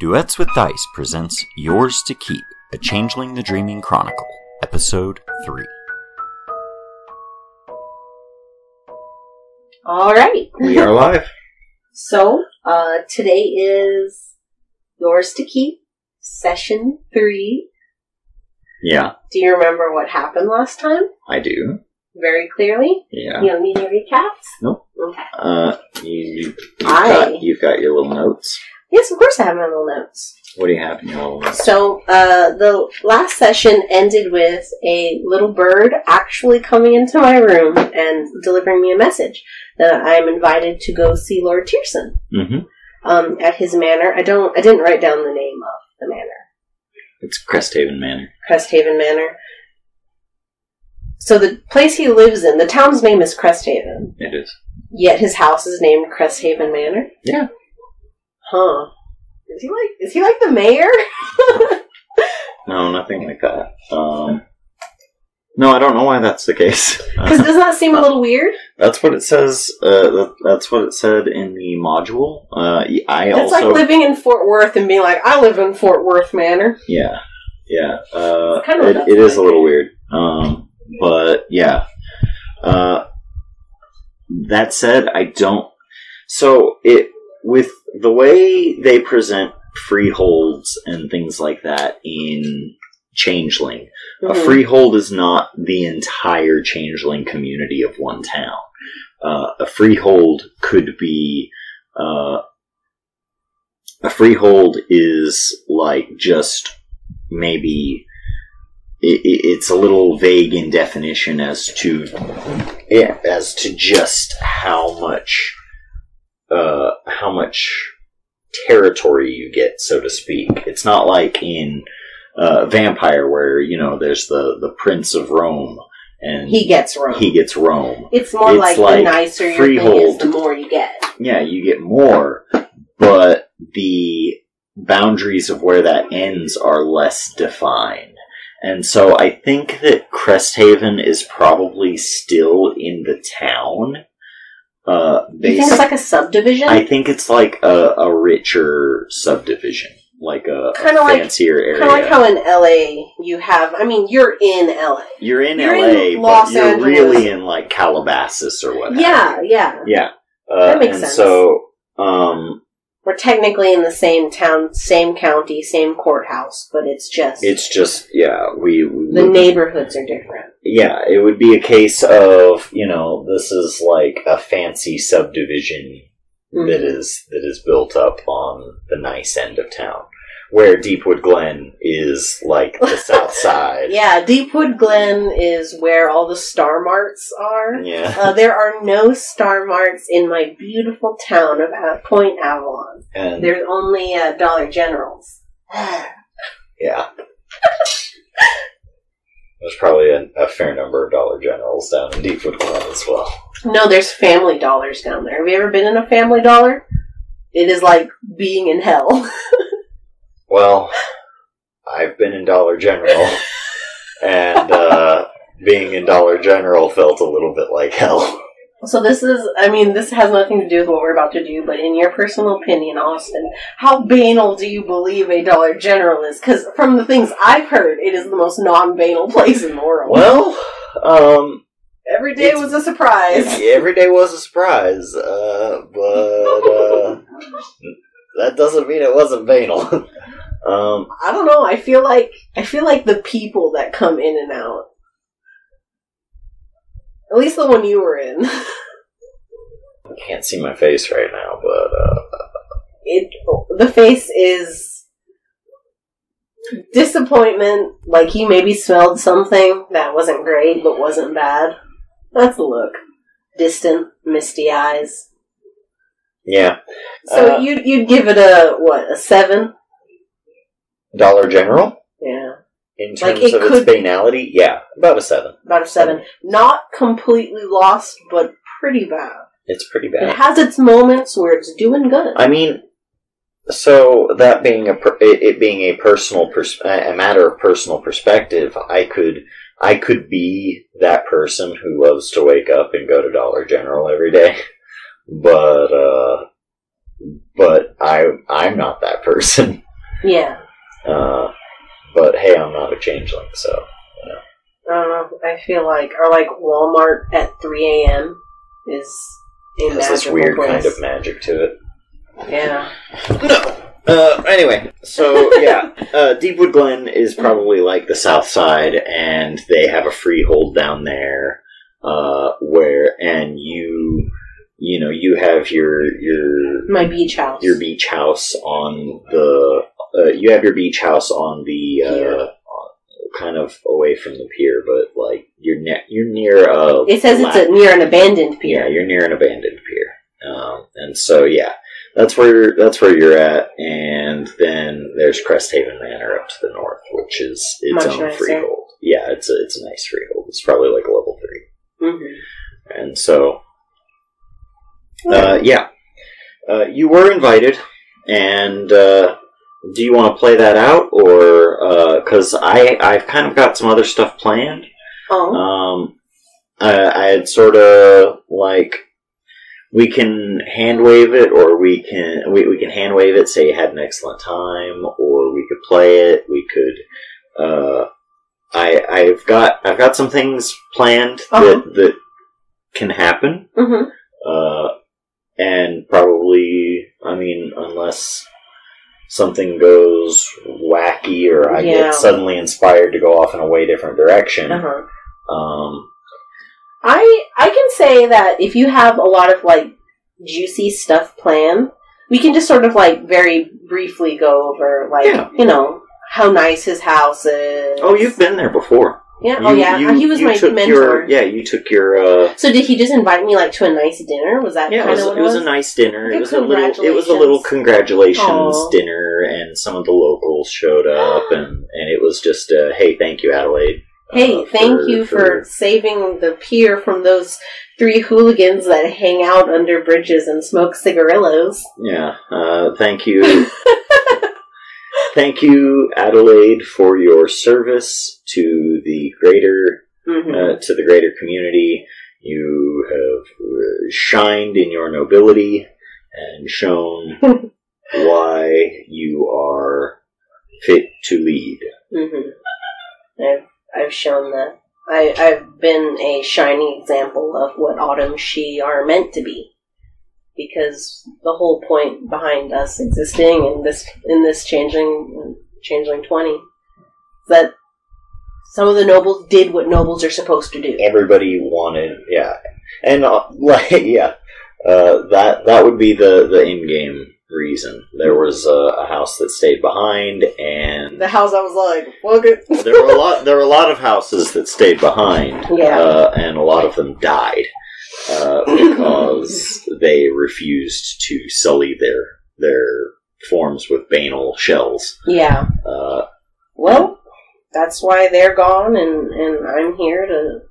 Duets with Dice presents Yours to Keep, a Changeling the Dreaming Chronicle, Episode 3. Alright. We are live. So, today is Yours to Keep, Session 3. Yeah. Do you remember what happened last time? I do. Very clearly? Yeah. You don't need any recaps? Nope. Okay. You've got your little notes. Yes, of course I have my little notes. What do you have in your little notes? So, the last session ended with a little bird actually coming into my room and delivering me a message that I am invited to go see Lord Tierson. Mm-hmm. At his manor. I didn't write down the name of the manor. It's Cresthaven Manor. Cresthaven Manor. So the place he lives in, the town's name is Cresthaven. It is. Yet his house is named Cresthaven Manor? Yeah. Huh. Is he like the mayor? No, nothing like that. No, I don't know why that's the case. Because doesn't that seem a little weird? That's what it says. That's what it said in the module. It's like living in Fort Worth and being like, I live in Fort Worth Manor. Yeah. It is a little weird. But yeah. That said, I don't. So with the way they present freeholds and things like that in Changeling, a freehold is not the entire Changeling community of one town. A freehold could be, a freehold is like just maybe, it's a little vague in definition as to just how much territory you get, so to speak. It's not like in Vampire where, there's the Prince of Rome and he gets Rome. It's more like the nicer your thing is, the more you get. Yeah, you get more, but the boundaries of where that ends are less defined. And so I think that Cresthaven is probably still in the town. You think it's like a subdivision? I think it's like a richer subdivision, like a fancier area. Kind of like how in LA you have, you're in LA. You're in LA, but you're Angeles. really in like Calabasas or what. Yeah. That makes sense. So, we're technically in the same town, same county, same courthouse, but it's just, the neighborhoods are different. Yeah, it would be a case of, this is like a fancy subdivision that is built up on the nice end of town, where Deepwood Glen is like the south side. Yeah, Deepwood Glen is where all the Star Marts are. Yeah. There are no Star Marts in my beautiful town of Point Avalon. And there's only Dollar Generals. Yeah. There's probably a fair number of Dollar Generals down in Deepwood Glen as well. No, there's Family Dollars down there. Have you ever been in a Family Dollar? It is like being in hell. Well, I've been in Dollar General, and being in Dollar General felt a little bit like hell. So this has nothing to do with what we're about to do, but in your personal opinion, Austin, how banal do you believe a Dollar General is? Because from the things I've heard, it is the most non-banal place in the world. Well, every day was a surprise. Every day was a surprise, but that doesn't mean it wasn't banal. I don't know. I feel like the people that come in and out. At least the one you were in. I can't see my face right now, but the face is disappointment. Like you maybe smelled something that wasn't great but wasn't bad. That's the look. Distant, misty eyes. Yeah. So you'd give it a 7? Dollar General? Yeah. In terms of its banality, yeah, about a 7. About a 7. Not completely lost, but pretty bad. It's pretty bad. It has its moments where it's doing good. So that being it being a matter of personal perspective, I could be that person who loves to wake up and go to Dollar General every day, but I'm not that person. Yeah. But hey, I'm not a changeling, so, you know. I don't know. I feel like, or like Walmart at 3 a.m. is a magical this weird place. kind of magic to it. Yeah. No. Anyway, so yeah, Deepwood Glen is probably like the south side, and they have a freehold down there, and you have My beach house. your beach house on the, you have your beach house on the, Pier. kind of away from the pier, but like you're near a. It says it's near an abandoned pier. Yeah, you're near an abandoned pier, and so yeah. That's where you're at, and then there's Cresthaven Manor up to the north, which is its Much own nicer. freehold. Yeah, it's a nice freehold. It's probably like a level 3, Mm-hmm. and so you were invited, and do you want to play that out, or because I've kind of got some other stuff planned. Oh. I had sort of like. We can hand wave it, or we can hand wave it. Say you had an excellent time, or we could play it. We could. I've got some things planned that can happen. Mm-hmm. And probably, I mean, unless something goes wacky, or I get suddenly inspired to go off in a way different direction. I can say that if you have a lot of, like, juicy stuff planned, we can just sort of, like, very briefly go over, like, you know, how nice his house is. Oh, you've been there before. Yeah, he was my mentor. You took your... So did he just invite me, like, to a nice dinner? Was that kind of what it was? It was a nice dinner. Like, It was a little congratulations dinner, and some of the locals showed up, and it was just, hey, thank you, Adelaide. Hey, thank you for saving the pier from those 3 hooligans that hang out under bridges and smoke cigarillos. Yeah, thank you. Thank you, Adelaide, for your service to the greater community. You have shined in your nobility and shown why you are fit to lead. Mm-hmm. I've shown that. I've been a shining example of what Autumn She are meant to be. Because the whole point behind us existing in this Changeling 20 is that some of the nobles did what nobles are supposed to do. Everybody wanted, and that would be the in-game reason. There was a house that stayed behind, and the house I was like, fuck it. there were a lot of houses that stayed behind, and a lot of them died because they refused to sully their forms with banal shells. Yeah. Well, that's why they're gone, and I'm here to.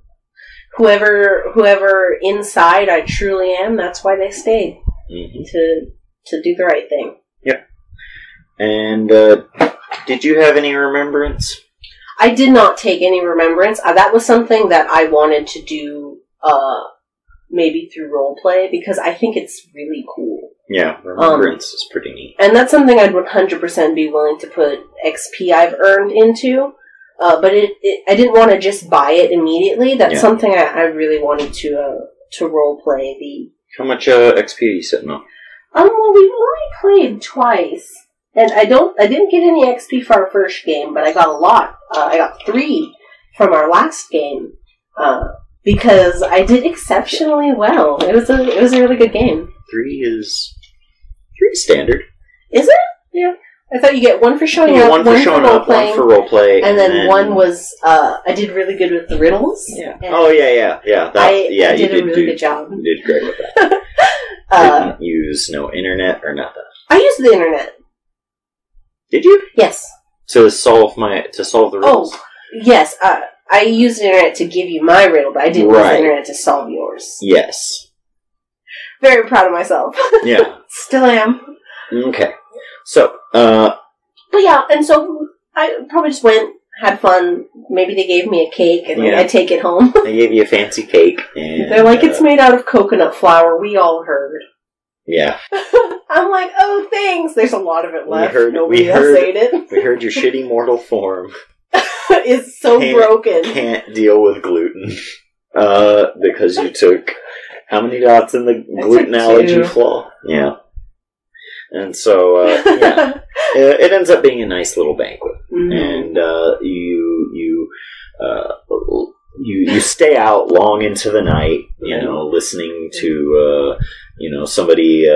Whoever inside I truly am. That's why they stayed to do the right thing. Yep. And did you have any remembrance? I did not take any remembrance. That was something that I wanted to do, maybe through roleplay, because I think it's really cool. Yeah, remembrance is pretty neat. And that's something I'd 100% be willing to put XP I've earned into. But I didn't want to just buy it immediately. That's something I really wanted to roleplay. How much XP are you sitting on? Well, we've only played twice, and I didn't get any XP for our first game, but I got a lot. I got 3 from our last game, because I did exceptionally well. It was a really good game. 3 is standard. Is it? Yeah. I thought you get 1 for showing up, 1 for roleplay, and then 1 was I did really good with the riddles. Yeah. You did a really good job. You did great with that. Didn't use no internet or nothing. I used the internet. Did you? Yes. To solve the riddles. Oh, yes. I used the internet to give you my riddle, but I didn't use the internet to solve yours. Yes. Very proud of myself. Yeah. Still am. Okay. So, but yeah, and so I probably just went, had fun. Maybe they gave me a cake, and I take it home. They gave you a fancy cake, and they're like, it's made out of coconut flour. We all heard. Yeah. I'm like, oh, thanks. There's a lot of it left. We ate it. We heard your shitty mortal form. It's so broken. Can't deal with gluten. Because you took how many dots in the gluten allergy flaw? Yeah. And so, yeah. It ends up being a nice little banquet. Mm-hmm. And you stay out long into the night, listening to, somebody,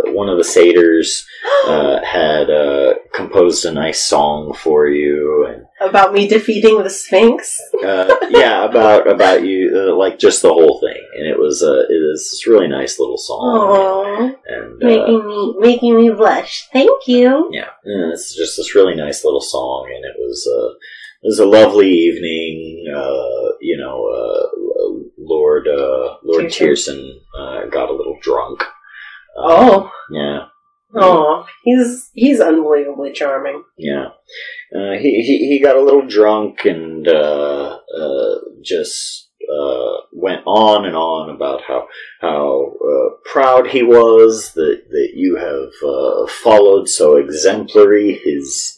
one of the satyrs had composed a nice song for you. And about me defeating the Sphinx? Yeah, about you, like just the whole thing. And it was this really nice little song. Aww. And making me blush. Thank you. Yeah, and it's just this really nice little song, and it was a lovely evening. Lord Tierson got a little drunk. Yeah. Oh, he's unbelievably charming. Yeah. He got a little drunk and just went on and on about how proud he was that you have followed so exemplary his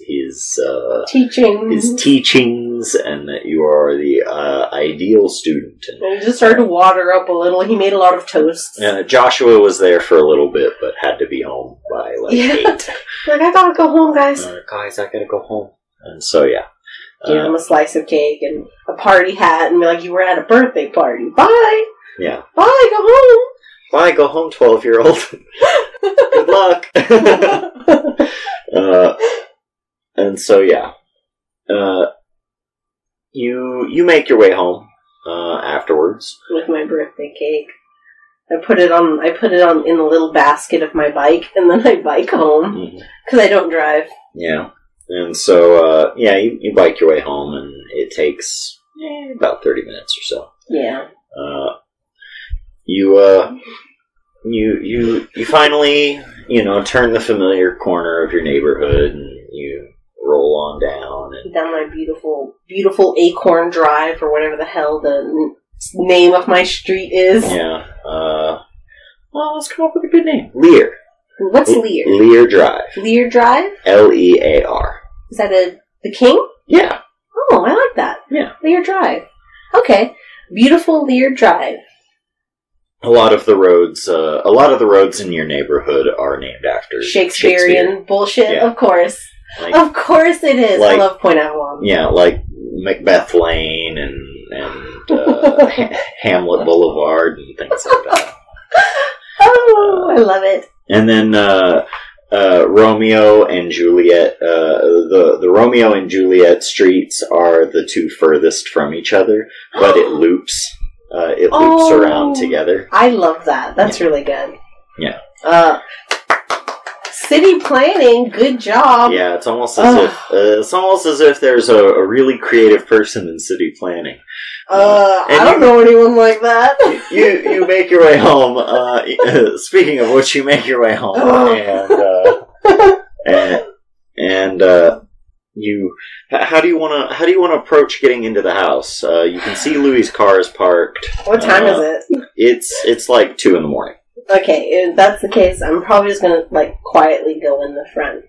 teachings, and that you are the ideal student. And he just started to water up a little. He made a lot of toasts. Joshua was there for a little bit, but had to be home by 8. Like, I gotta go home, guys. Guys, I gotta go home. And so, yeah. Give him a slice of cake and a party hat and be like, you were at a birthday party. Bye! Yeah. Bye, go home! Bye, go home, 12-year-old. Good luck! And so, yeah. You make your way home afterwards. With my birthday cake. I put it on in the little basket of my bike, and then I bike home. Because I don't drive. Yeah. And so, you bike your way home, and it takes about 30 minutes or so. Yeah. You finally, turn the familiar corner of your neighborhood, and you roll on down. And down my beautiful, beautiful Acorn Drive, or whatever the hell the name of my street is. Yeah. Let's come up with a good name. Lear. What's Lear? Lear Drive. Lear Drive? Lear. Is that the king? Yeah. Oh, I like that. Yeah. Lear Drive. Okay. Beautiful Lear Drive. A lot of the roads in your neighborhood are named after Shakespearean bullshit, yeah. Of course. Like, of course it is. I love Point Avalon. Yeah, like Macbeth Lane and Hamlet Boulevard and things like that. Oh, I love it. And then Romeo and Juliet. The Romeo and Juliet streets are the two furthest from each other, but it loops. It loops around together. I love that. That's really good. Yeah. City planning, good job. Yeah, it's almost as if there's a really creative person in city planning. I don't know anyone like that. You make your way home. Speaking of which, you make your way home, and you. How do you want to approach getting into the house? You can see Louie's car is parked. What time is it? It's like 2 a.m. Okay, if that's the case, I'm probably just gonna quietly go in the front.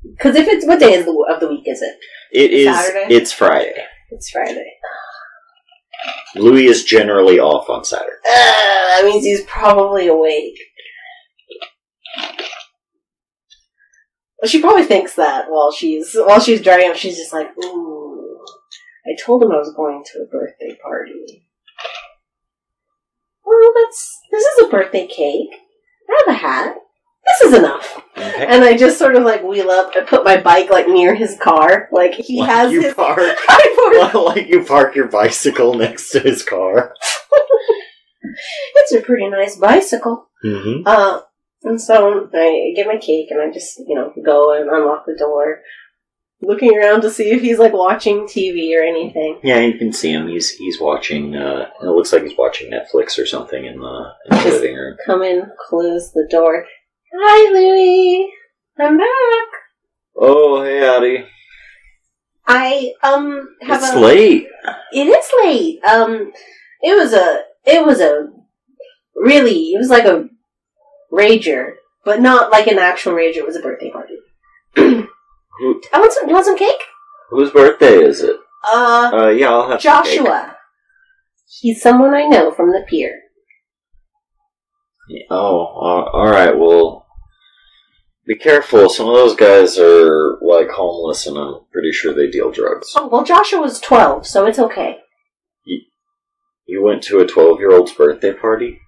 Because what day of the week is it? It is Saturday? It's Friday. It's Friday. Louis is generally off on Saturday. That means he's probably awake. Well, she probably thinks that while she's driving up, she's just like, ooh, I told him I was going to a birthday party. Well, this is a birthday cake. I have a hat. This is enough. Okay. And I just sort of wheel up. I put my bike near his car. He has you his... Park, like you park your bicycle next to his car. It's a pretty nice bicycle. Mm-hmm. And so I get my cake and I just, go and unlock the door. Looking around to see if he's watching TV or anything. Yeah, you can see him. He's watching. It looks like he's watching Netflix or something in the living room. Come in, close the door. Hi, Louie. I'm back. Oh, hey, Addie. I have It's late. It is late. It was a rager, but not like an actual rager. It was a birthday party. You want some cake? Whose birthday is it? Yeah, I'll have Joshua. some cake. He's someone I know from the pier. Oh, alright, well, be careful. Some of those guys are, like, homeless, and I'm pretty sure they deal drugs. Oh, well, Joshua was 12, so it's okay. You went to a 12-year-old's birthday party?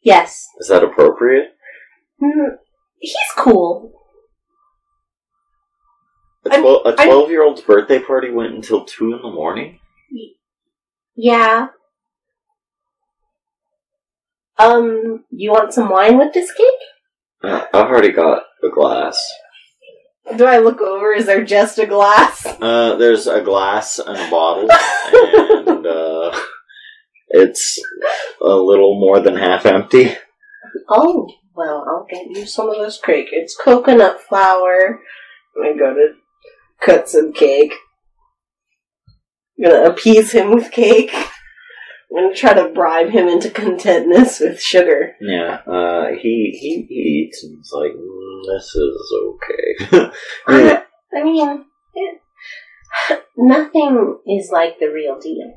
Yes. Is that appropriate? He's cool. A 12-year-old's birthday party went until 2 in the morning? Yeah. You want some wine with this cake? I've already got a glass. Do I look over? Is there just a glass? There's a glass and a bottle, and, it's a little more than half empty. Oh, well, I'll get you some of this cake. It's coconut flour. I'm gonna cut some cake. I'm gonna appease him with cake. I'm gonna try to bribe him into contentness with sugar. Yeah, he eats and he's like, this is okay. I mean, nothing is like the real deal.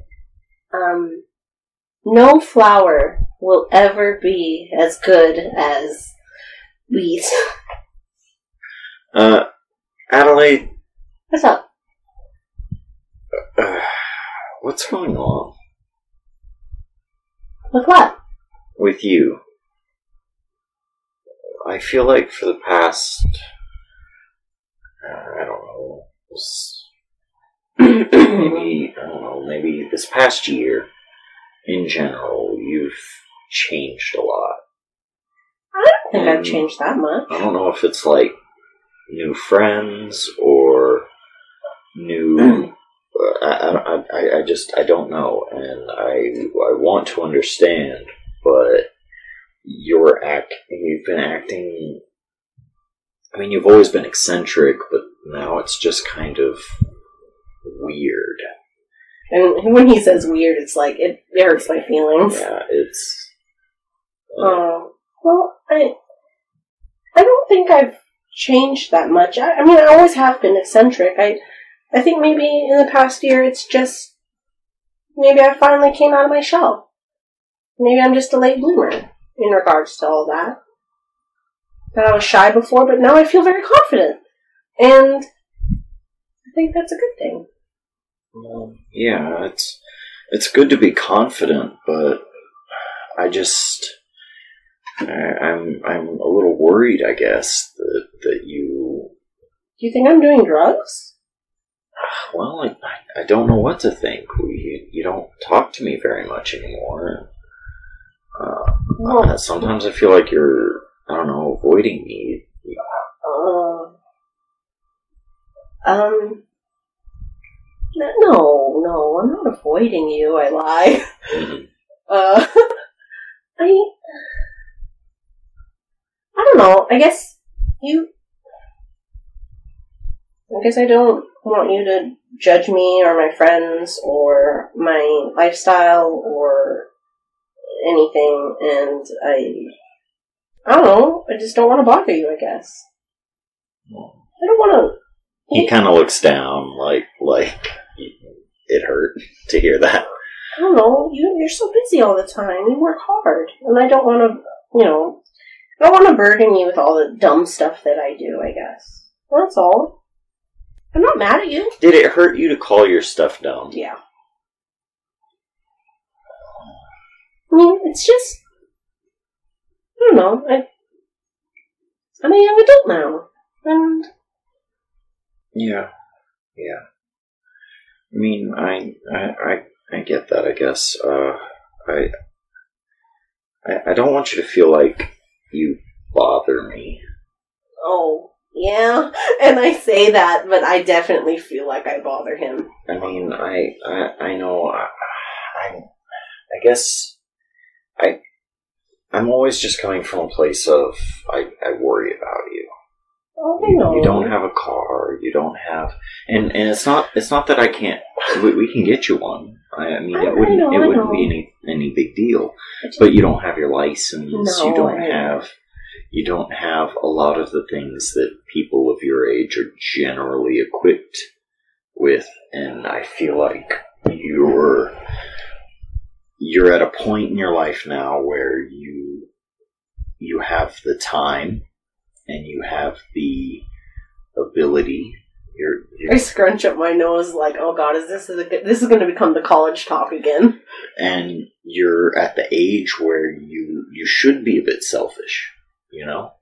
No flour will ever be as good as wheat. Adelaide. What's up? What's going on? With what? With you. I feel like for the past, I don't know, maybe this past year, in general, you've changed a lot. I don't think I've changed that much. I don't know if it's like new friends or new. I don't know, and I want to understand, but you've been acting. I mean, you've always been eccentric, but now it's just kind of weird. And when he says weird, it's like, it hurts my feelings. Yeah, it's... well, I don't think I've changed that much. I mean, I always have been eccentric. I think maybe in the past year, it's just... Maybe I finally came out of my shell. Maybe I'm just a late bloomer in regards to all that. That I was shy before, but now I feel very confident. And I think that's a good thing. Well, yeah, it's good to be confident, but I'm a little worried, I guess, that you... Do you think I'm doing drugs? Well, I don't know what to think. You don't talk to me very much anymore. Sometimes I feel like you're, I don't know, avoiding me. No, I'm not avoiding you, I lie. Mm-hmm. I don't know, I guess I don't want you to judge me or my friends or my lifestyle or anything, and I don't know, I just don't want to bother you, I guess. I don't want to... He kind of looks down, like it hurt to hear that. I don't know, you're so busy all the time, you work hard, and I don't want to, I don't want to burden you with all the dumb stuff that I do, I guess. Well, that's all. I'm not mad at you. Did it hurt you to call your stuff dumb? Yeah. I mean, it's just... I don't know. I'm a young adult now. And... Yeah. I mean, I get that, I guess. I don't want you to feel like you bother me. Oh, yeah. And I say that, but I definitely feel like I bother him. I mean, I know, I guess, I'm always just coming from a place of, I worry about you. Oh, I know. You don't have a car. You don't have, and it's not that I can't. We can get you one. I mean, it wouldn't be any big deal. But you don't have your license. No, You don't have a lot of the things that people of your age are generally equipped with, and I feel like you're at a point in your life now where you have the time and you have the ability. I scrunch up my nose like, oh god, this is going to become the college talk again. And you're at the age where you should be a bit selfish, you know?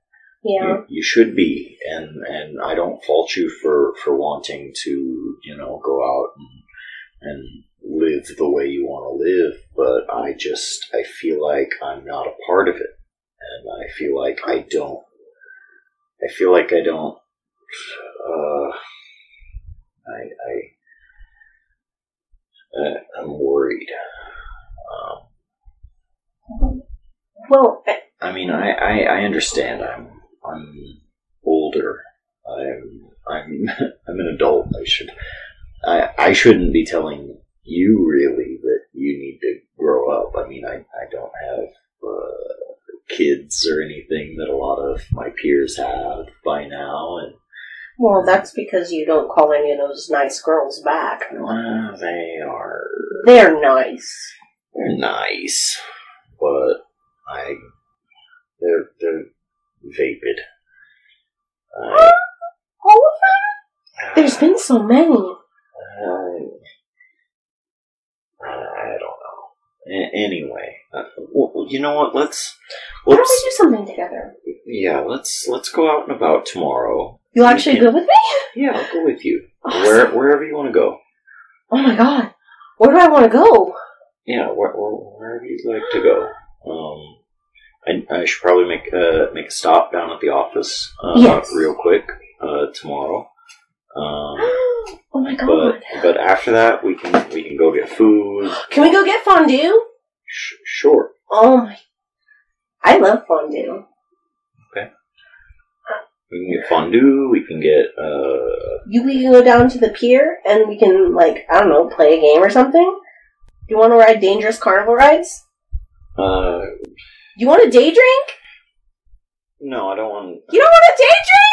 Yeah. You should be, and I don't fault you for wanting to, you know, go out and live the way you want to live, but I feel like I'm not a part of it, and I feel like I don't, I'm worried. Well, I mean, I understand. I'm older. I'm an adult. I shouldn't be telling you really that you need to grow up. I mean, I don't have kids or anything that a lot of my peers have by now, and well, that's because you don't call any of those nice girls back. Well, They're nice. They're nice, but they're vapid. All of them? There's been so many. I don't know. Anyway, well, you know what? Let's Why don't we do something together? Yeah, let's go out and about tomorrow. You'll actually go with me? Yeah, I'll go with you. Awesome. Wherever you want to go. Oh my god. Where do I want to go? Yeah, wherever you'd like to go. I should probably make a stop down at the office yes. real quick tomorrow. Oh my god! But after that, we can go get food. Can we go get fondue? Sure. Oh my! I love fondue. Okay. We can get fondue. We can get. We can go down to the pier and we can, like, I don't know, play a game or something. Do you want to ride dangerous carnival rides? You want a day drink? No, I don't want. You don't want a day drink?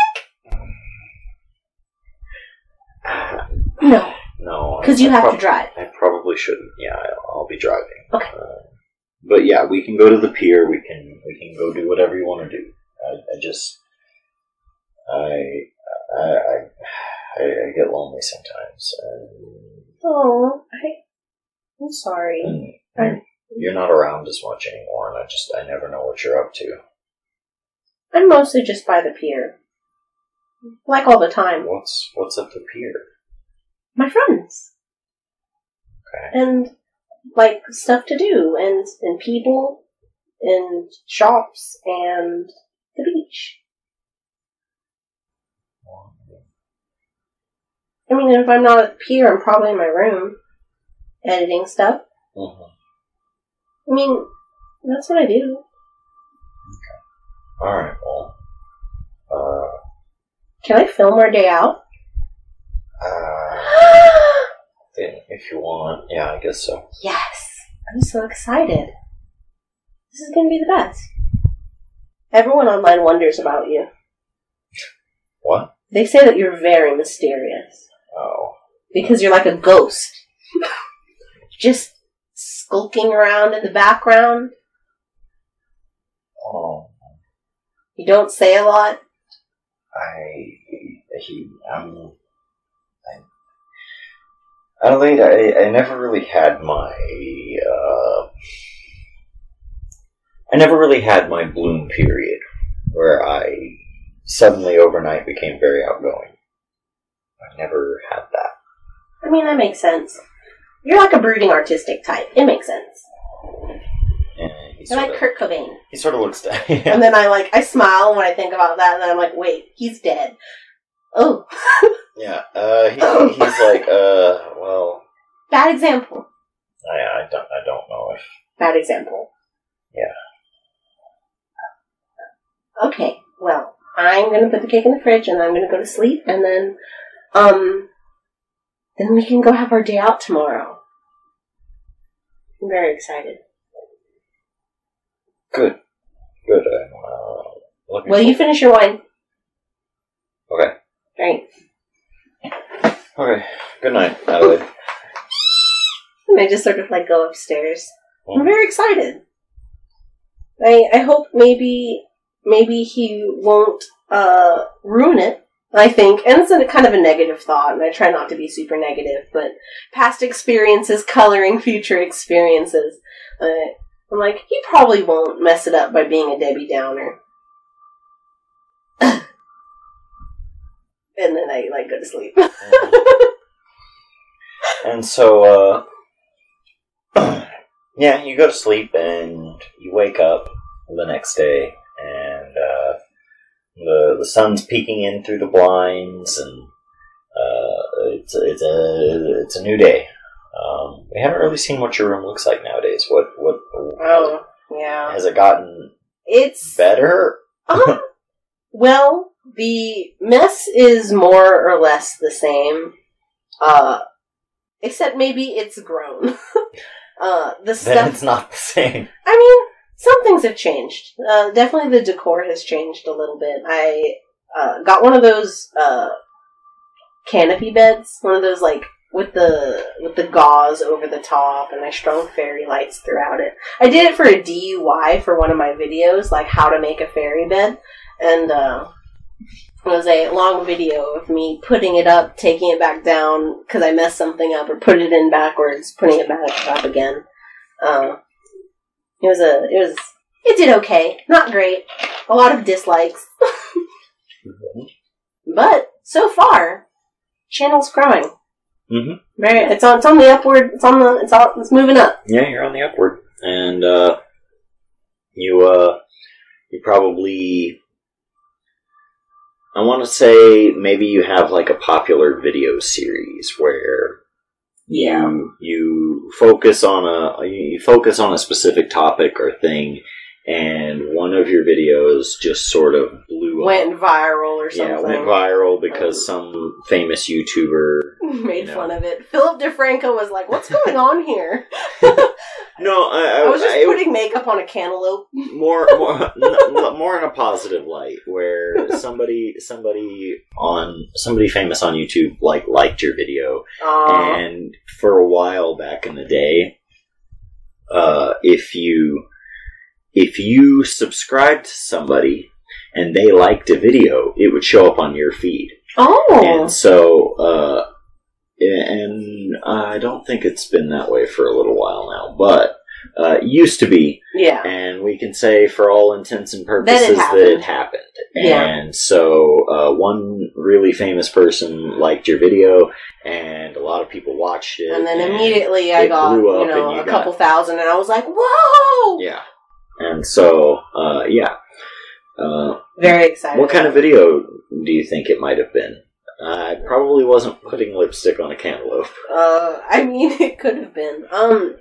No. No. Because you have to drive. I probably shouldn't. Yeah, I'll be driving. Okay. But yeah, we can go to the pier. We can go do whatever you want to do. I get lonely sometimes. Oh, I'm sorry. You're not around as much anymore, and I never know what you're up to. I'm mostly just by the pier. Like all the time. What's at the pier? My friends. Okay. And, like, stuff to do, and people, and shops, and the beach. I mean, if I'm not at the pier, I'm probably in my room, editing stuff. Mm-hmm. I mean, that's what I do. Okay. Alright, well. Can I film our day out? If you want. Yeah, I guess so. Yes! I'm so excited. This is going to be the best. Everyone online wonders about you. What? They say that you're very mysterious. Oh. Because you're like a ghost. Just skulking around in the background. Oh. You don't say a lot. Adelaide, I never really had my bloom period where I suddenly overnight became very outgoing. I never had that. I mean, that makes sense. You're like a brooding artistic type. It makes sense. You're like Kurt Cobain. He sort of looks dead. Yeah. And then I smile when I think about that, and then I'm like, wait, he's dead. Oh. Yeah, he's like, well... Bad example. I don't know if... Bad example. Yeah. Okay, well, I'm going to put the cake in the fridge, and I'm going to go to sleep, and then we can go have our day out tomorrow. I'm very excited. Good. Well, you finish your wine. Okay. Right. Okay. Good night, Adelaide. And I just sort of like go upstairs. I'm very excited. I hope maybe he won't ruin it. I think, and it's a kind of a negative thought, and I try not to be super negative, but past experiences coloring future experiences. I'm like, he probably won't mess it up by being a Debbie Downer. And then I, like, go to sleep. And so, yeah, you go to sleep, and you wake up the next day, and the sun's peeking in through the blinds, and it's a new day. We haven't really seen what your room looks like nowadays. Oh, yeah. Has it gotten It's better? Well, the mess is more or less the same. Except maybe it's grown. The stuff. Then it's not the same. I mean, some things have changed. Definitely the decor has changed a little bit. I got one of those canopy beds, one of those like with the gauze over the top, and I strung fairy lights throughout it. I did it for a DIY for one of my videos, like how to make a fairy bed, and it was a long video of me putting it up, taking it back down because I messed something up, or put it in backwards, putting it back up again. It did okay. Not great. A lot of dislikes. But, so far, channel's growing. Mm-hmm. It's on the upward, it's moving up. Yeah, you're on the upward. And, you probably, I want to say maybe you have like a popular video series where you focus on a specific topic or thing, and one of your videos just sort of went viral or something. Yeah, went viral because some famous YouTuber made fun of it. Philip DeFranco was like, "What's going on here?" No, I was just putting makeup on a cantaloupe. More in a positive light, where somebody famous on YouTube liked your video, and for a while back in the day, if you subscribed to somebody and they liked a video, it would show up on your feed. Oh, and so. And I don't think it's been that way for a little while now, but it used to be. Yeah. And we can say, for all intents and purposes, that it happened. Yeah. And so one really famous person liked your video, and a lot of people watched it. And then immediately I got, a couple thousand, and I was like, whoa! Yeah. And so, yeah. Very excited. What kind of video do you think it might have been? I probably wasn't putting lipstick on a cantaloupe. I mean, it could have been. I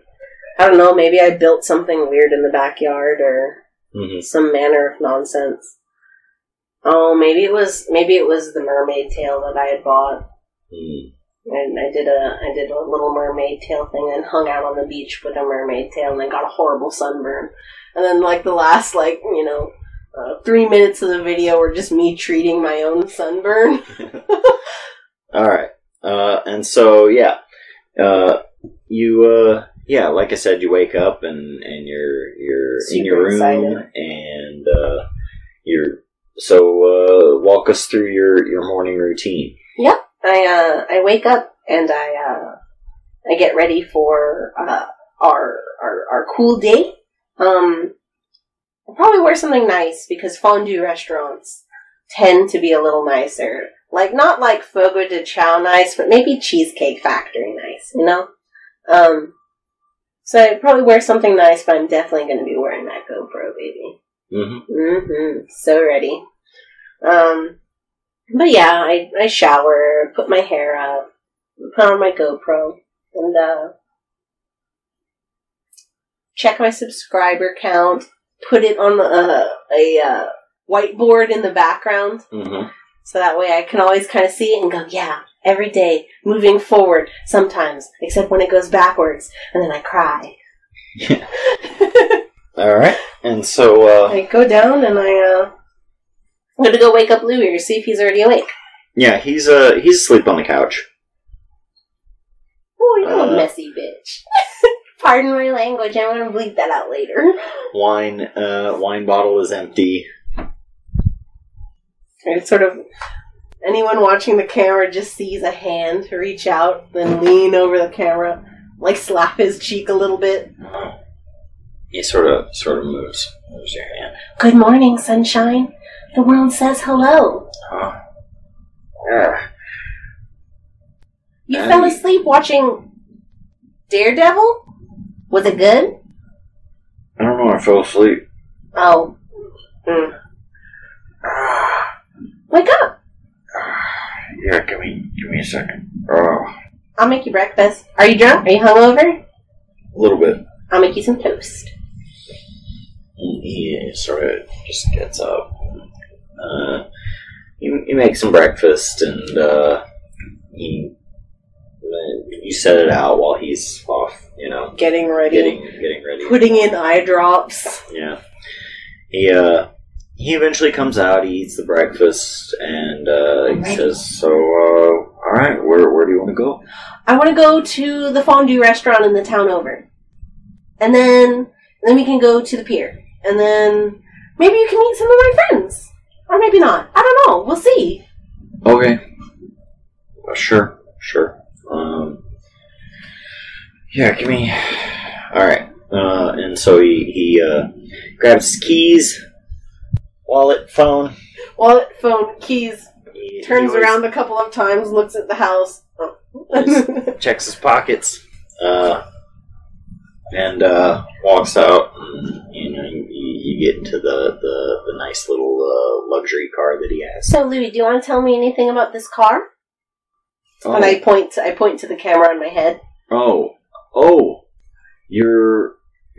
don't know, maybe I built something weird in the backyard, or some manner of nonsense. Oh, maybe it was the mermaid tail that I had bought. And I did a little mermaid tail thing and hung out on the beach with a mermaid tail, and I got a horrible sunburn. And then, like, the last, 3 minutes of the video were just me treating my own sunburn. Alright. And so, yeah. Like I said, you wake up and you're super in your room, excited. and walk us through your morning routine. Yep. I wake up and I get ready for our cool day. I'll probably wear something nice because fondue restaurants tend to be a little nicer. Like, not like Fogo de Chao nice, but maybe Cheesecake Factory nice, you know? So I'd probably wear something nice, but I'm definitely going to be wearing that GoPro, baby. So ready. But yeah, I shower, put my hair up, put on my GoPro, and check my subscriber count, put it on whiteboard in the background. Mm-hmm. So that way I can always kind of see it and go, yeah, every day, moving forward sometimes, except when it goes backwards, and then I cry. Yeah. Alright, and so, I go down and I'm gonna go wake up Louie to see if he's already awake. yeah, he's asleep on the couch. Oh, you're a messy bitch. Pardon my language, I'm gonna bleep that out later. Wine bottle is empty. It's sort of, anyone watching the camera just sees a hand reach out, then lean over the camera, like slap his cheek a little bit. He sort of moves your hand. Good morning, sunshine. The world says hello. Oh. Yeah. You fell asleep watching Daredevil? Was it good? I don't know, I fell asleep. Oh. Wake up. Yeah, give me a second. Oh. I'll make you breakfast. Are you drunk? Are you hungover? A little bit. I'll make you some toast. He sort of just gets up. You make some breakfast, and you set it out while he's off. You know, Getting ready. Getting ready. Putting in eye drops. Yeah. He eventually comes out. He eats the breakfast, and he says, "So, all right, where do you want to go?" I want to go to the fondue restaurant in the town over. And then we can go to the pier. And then maybe you can meet some of my friends. Or maybe not. I don't know. We'll see. Okay. Sure. Yeah, give me... Alright. And so he grabs his keys, wallet, phone. Wallet, phone, keys. Turns He around a couple of times, looks at the house. Oh. checks his pockets, and walks out. And, you get into the nice little luxury car that he has. So, Louie, do you want to tell me anything about this car? Oh. And I point to the camera in my head. Oh, you're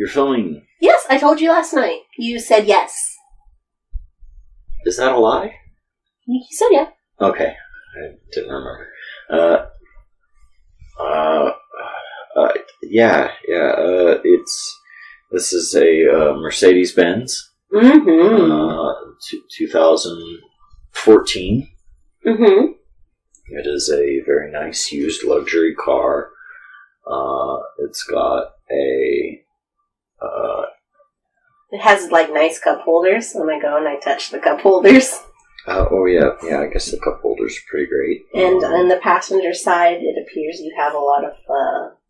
filming. Yes, I told you last night. You said yes. Is that a lie? You said yeah. Okay, I didn't remember. This is a Mercedes Benz. Mm-hmm. 2014. Mm-hmm. It is a very nice used luxury car. It's got a. It has like nice cup holders. When I go and I touch the cup holders. Yeah. I guess the cup holders are pretty great. And on the passenger side, it appears you have a lot of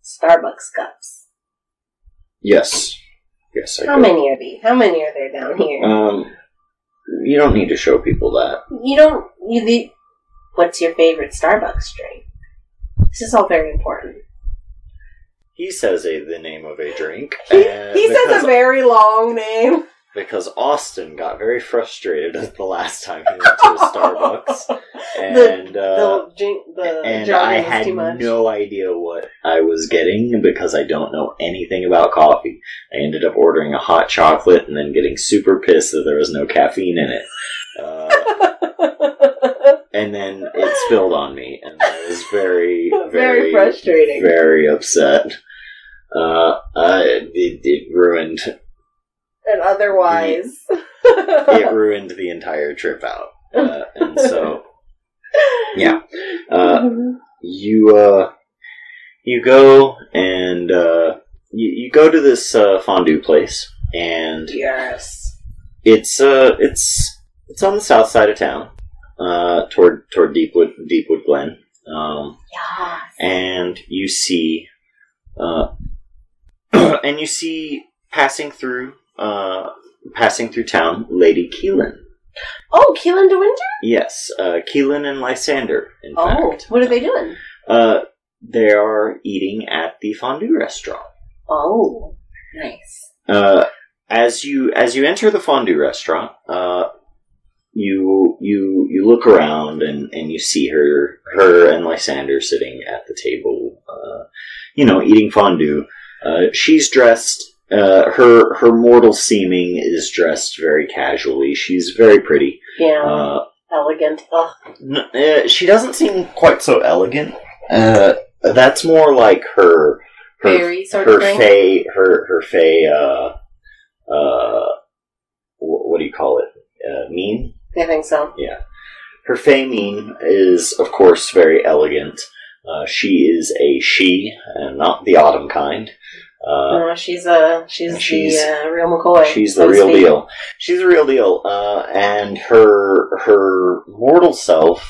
Starbucks cups. Yes, I How many are these? How many are there down here? You don't need to show people that. What's your favorite Starbucks drink? This is all very important. He says the name of a drink. He says a very long name. Because Austin got very frustrated the last time he went to a Starbucks. And I had no idea what I was getting because I don't know anything about coffee. I ended up ordering a hot chocolate and then getting super pissed that there was no caffeine in it. And then it spilled on me, and I was very, very frustrating. Very upset. It ruined... And otherwise... it ruined the entire trip out. And so... Yeah. You go and... You go to this fondue place, and... Yes. It's on the south side of town. Toward Deepwood Glen. Yes. And you see... passing through town, Lady Keelan. Oh, Keelan de Winter? Yes, Keelan and Lysander, in fact. What are they doing? They are eating at the fondue restaurant. Oh, nice. As you enter the fondue restaurant, you look around and you see her and Lysander sitting at the table, eating fondue. She's dressed her mortal seeming is dressed very casually. She's very pretty. Yeah. Elegant. She doesn't seem quite so elegant. That's more like her fairy sort of thing. Her fey. What do you call it? Mien? I think so. Yeah. Her fey mien is, of course, very elegant. She is a she, and not the autumn kind. No, she's the real McCoy. She's the real deal. She's the real deal. And her mortal self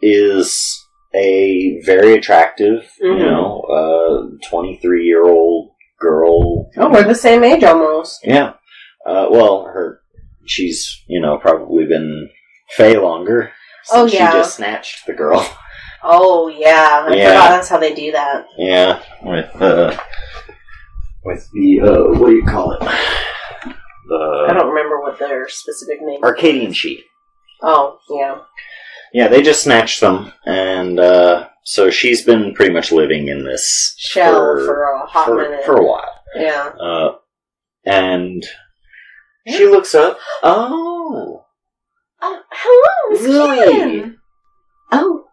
is a very attractive, 23-year-old girl. Oh, we're the same age almost. Yeah. She's, probably been fey longer. So yeah. She just snatched the girl. Oh, yeah. I forgot that's how they do that. Yeah. With the, what do you call it? I don't remember what their specific name Arcadian Sheet. Oh, yeah. Yeah, they just snatched them, and so she's been pretty much living in this shell for a hot minute. For a while. Yeah. And she looks up. Oh, hello, Miss Lily. Oh.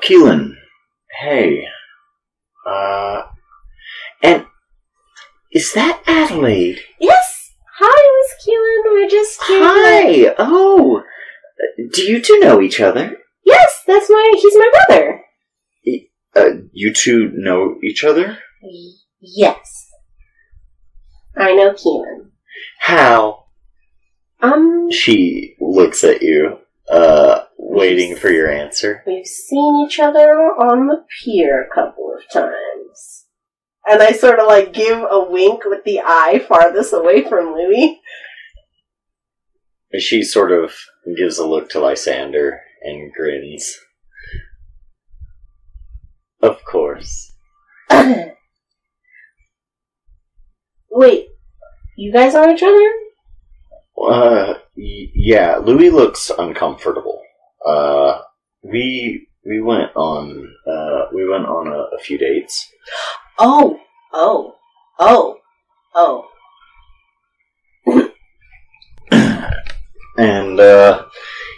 Keelan. Hey. And is that Adelaide? Yes. Hi, Miss Keelan. We're just here. Hi. Oh, do you two know each other? Yes, he's my brother. You two know each other? Yes. I know Keelan. How? She looks at you, waiting for your answer. We've seen each other on the pier a couple of times. And I sort of give a wink with the eye farthest away from Louie. She sort of gives a look to Lysander and grins. Of course. Wait, you guys know each other? Yeah, Louis looks uncomfortable. We went on a few dates. Oh. And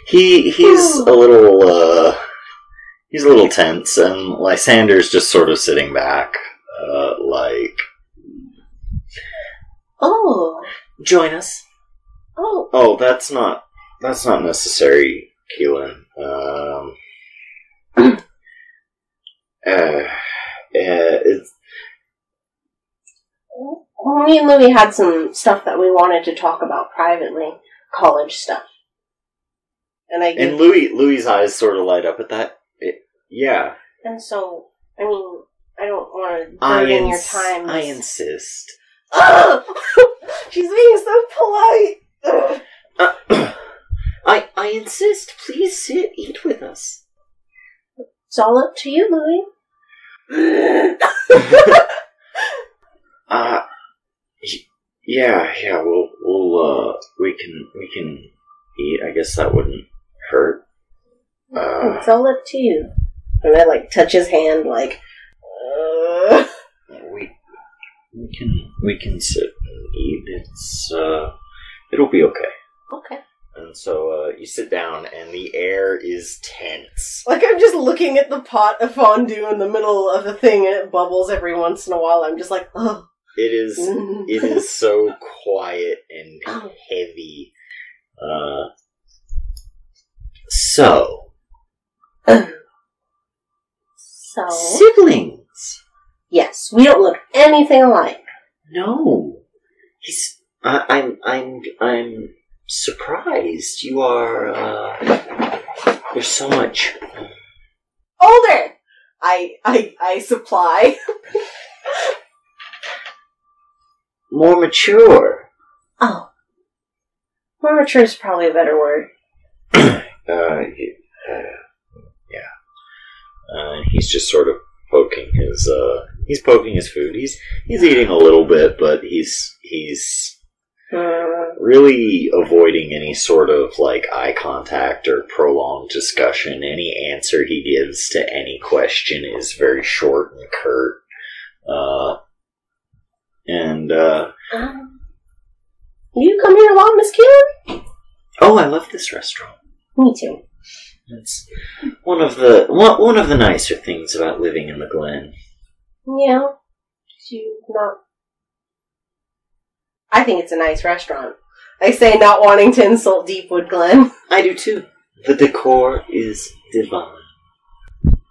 he's a little tense, and Lysander's just sort of sitting back, Oh. Join us. Oh. Oh, that's not necessary, Keelan. Me and Louie had some stuff that we wanted to talk about privately. College stuff. And Louie's eyes sort of light up at that. Yeah. And so, I don't want to burden your time. I insist. She's being so polite. I insist. Please sit, eat with us. It's all up to you, Louie. Yeah. We can eat. I guess that wouldn't hurt. It's all up to you. And I touch his hand, We can sit and eat. It'll be okay. Okay. And so you sit down, and the air is tense. I'm just looking at the pot of fondue in the middle of the thing, and it bubbles every once in a while. I'm just ugh. It is so quiet and heavy. So siblings. Yes, we don't look anything alike. No, I'm surprised. You are. You're so much older. I supply. More mature. Oh, more mature is probably a better word. Yeah. He's just sort of poking his. He's poking his food. He's eating a little bit, but he's really avoiding any sort of eye contact or prolonged discussion. Any answer he gives to any question is very short and curt. You come here a lot, Miss Keelan? Oh, I love this restaurant. Me too. It's one of the nicer things about living in the Glen. Yeah. You not. I think it's a nice restaurant. I say, not wanting to insult Deepwood Glen. I do too. The decor is divine.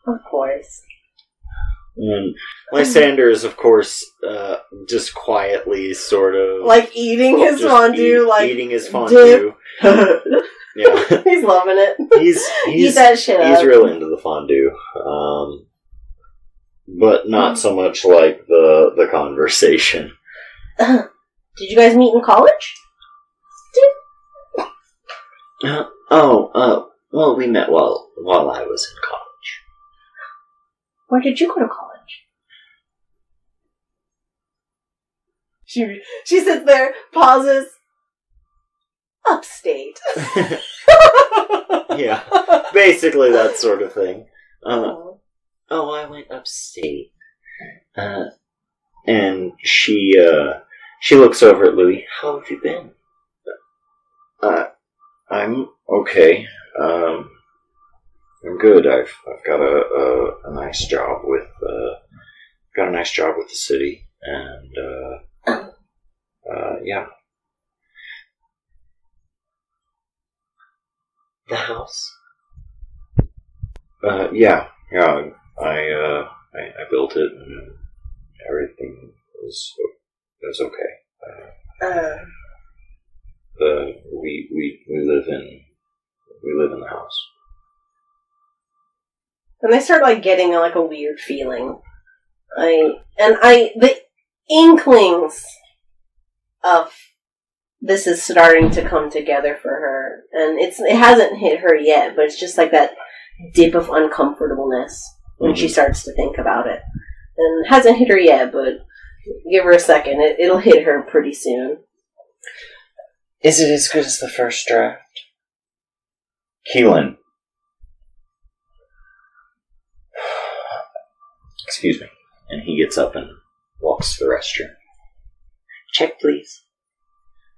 Of course. And Lysander is, of course, just quietly sort of... like eating his fondue, eating his fondue. Yeah. He's loving it. He's Eat that shit up. He's real into the fondue. But not so much like the conversation. Did you guys meet in college? Well, we met while I was in college. Where did you go to college? She sits there, pauses. Upstate. Yeah, basically that sort of thing. I went upstate. And she looks over at Louis. How have you been? I'm okay. I'm good. I've got a nice job with the city, and yeah. The house? Yeah. I built it, and everything was okay. We live in the house. And I start getting a weird feeling. The inklings of this is starting to come together for her, and it hasn't hit her yet, but it's just that dip of uncomfortableness when she starts to think about it. And it hasn't hit her yet, but give her a second. It'll hit her pretty soon. Is it as good as the first draft? Keelan. Excuse me. And he gets up and walks to the restroom. Check, please.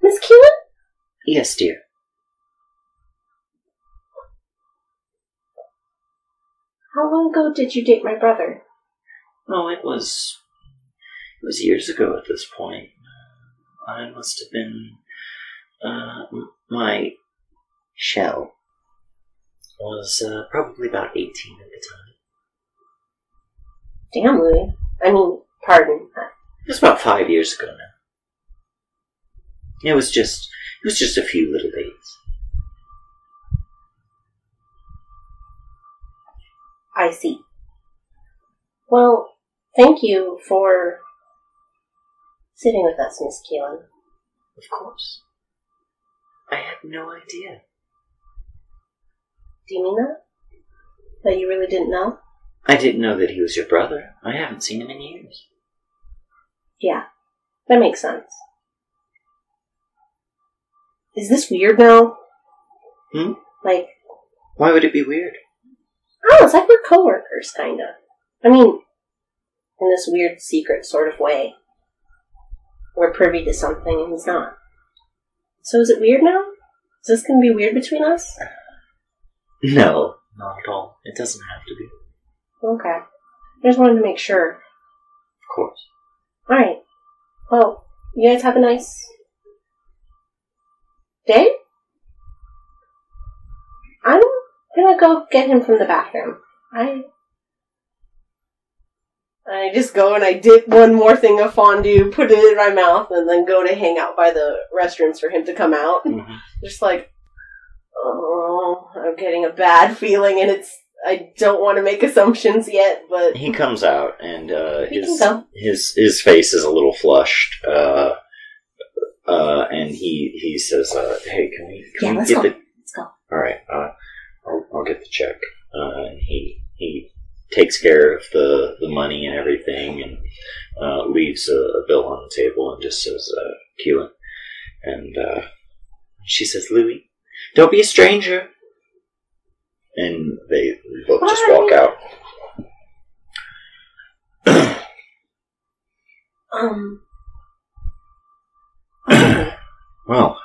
Miss Keelan? Yes, dear. How long ago did you date my brother? Oh, it was years ago at this point. I must have been, my shell was probably about 18 at the time. Damn, Louis. I mean, pardon. It was about 5 years ago now. It was just a few little days. I see. Well, thank you for sitting with us, Miss Keelan. Of course. I had no idea. Do you mean that? That you really didn't know? I didn't know that he was your brother. I haven't seen him in years. Yeah, that makes sense. Is this weird now? Why would it be weird? Oh, it's like we're co-workers, kinda. I mean, in this weird, secret sort of way. We're privy to something and he's not. So is it weird now? Is this gonna be weird between us? No, not at all. It doesn't have to be. Okay. I just wanted to make sure. Of course. Alright. Well, you guys have a nice day? I'm gonna go get him from the bathroom. I just go and I dip one more thing of fondue, put it in my mouth, and then go to hang out by the restrooms for him to come out. Mm-hmm. Just I'm getting a bad feeling, and I don't want to make assumptions yet, but... He comes out, and his face is a little flushed, and he says, hey, can we let's get go. Let's go. Alright, I'll get the check. And he takes care of the money and everything, and leaves a bill on the table and just says, Keelan. And she says, Louis, don't be a stranger. And they both just walk out. Well,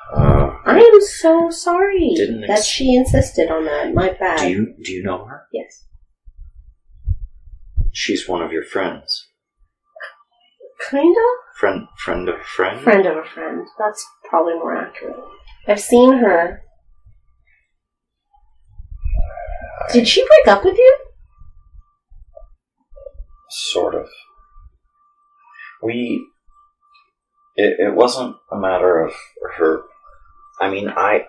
I am so sorry Didn't that she insisted on that. My bad. do you know her? Yes. She's one of your friends. Kind of? Friend of a friend? Friend of a friend. That's probably more accurate. I've seen her. Did she break up with you? Sort of. It wasn't a matter of her. I mean, I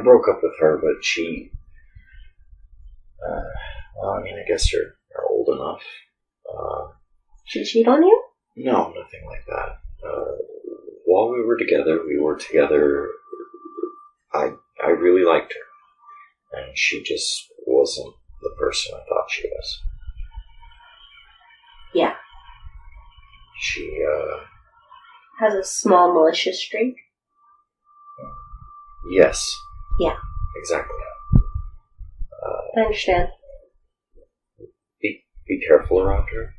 broke up with her, but she. Well, I mean, I guess you're old enough. She cheat on you? No, nothing like that. While we were together. I really liked her, and she just wasn't the person I thought she was. Yeah. She, has a small malicious streak? Yes. Yeah. Exactly. I understand. Be careful around her.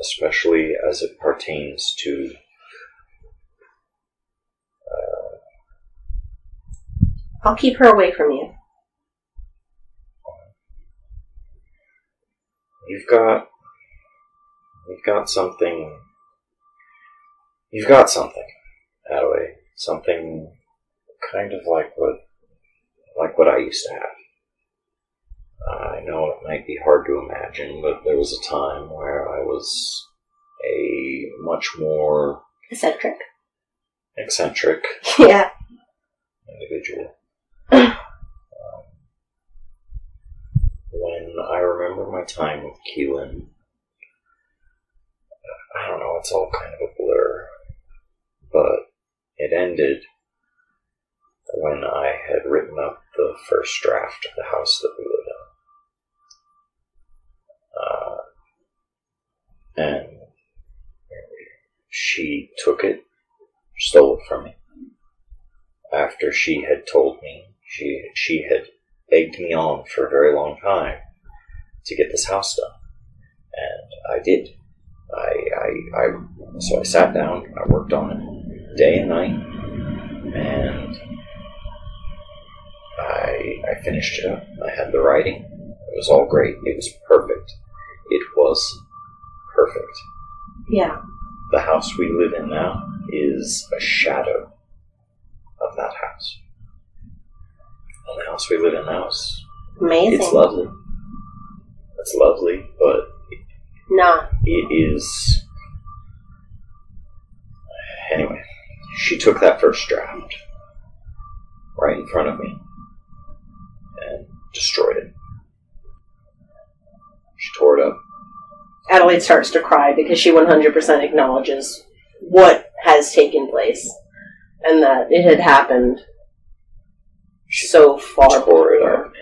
Especially as it pertains to I'll keep her away from you. You've got something, Adelaide. Something kind of like what I used to have. I know it might be hard to imagine, but there was a time where I was a much more eccentric Yeah. individual. When I remember my time with Keelan, I don't know, it's all kind of a blur, but it ended when I had written up the first draft of the house that we live in. And she took it, stole it from me. After she had told me, she had egged me on for a very long time to get this house done. And I did. So I sat down, I worked on it day and night, and I finished it up. I had the writing. It was all great. It was perfect. It was perfect. Yeah. The house we live in now is a shadow of that house. And the house we live in now is amazing. It's lovely. It's lovely, but it is. Anyway, she took that first draft right in front of me and destroyed it. She tore it up. Adelaide starts to cry because she 100% acknowledges what has taken place and that it had happened so far. Tore it up, and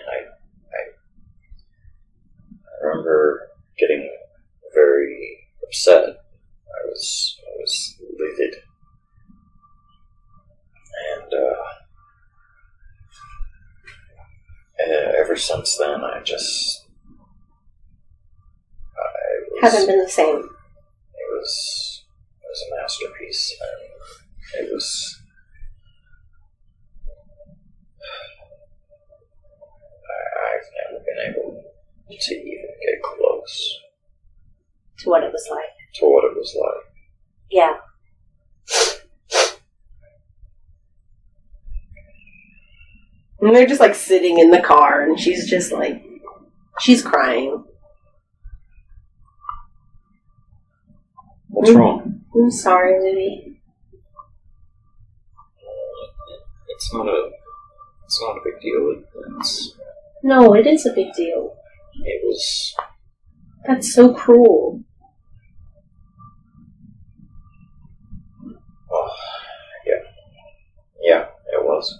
I remember getting very upset. I was livid, and ever since then, I haven't been the same. It was a masterpiece, and it was. I've never been able to even get close to what it was like. Yeah. And they're just like sitting in the car, and she's just like, she's crying. What's wrong? I'm sorry, Louie. It's not a big deal. No, it is a big deal. It was. That's so cruel. Oh, yeah, it was.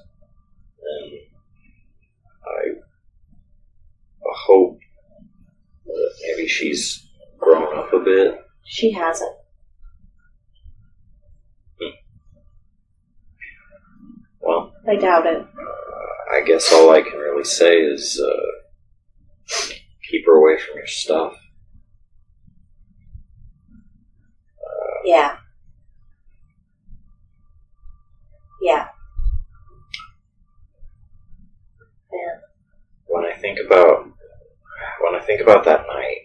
And I hope that maybe she's grown up a bit. She hasn't. Well, I doubt it. I guess all I can really say is keep her away from your stuff. Yeah. Yeah. Yeah. When I think about that night,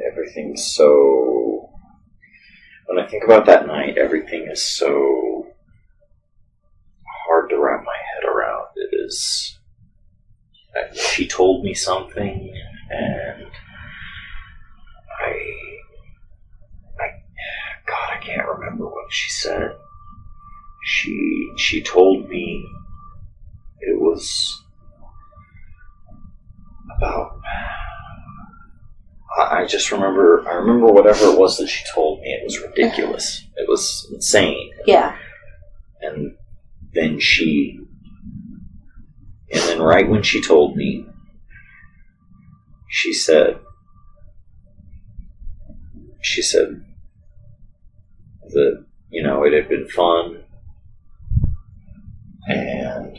everything's so... When I think about that night, everything is so hard to wrap my head around. It is... She told me something, and God, I can't remember what she said. She told me it was about... I remember whatever it was that she told me. It was ridiculous. It was insane. Yeah. And then right when she told me, she said that, it had been fun, and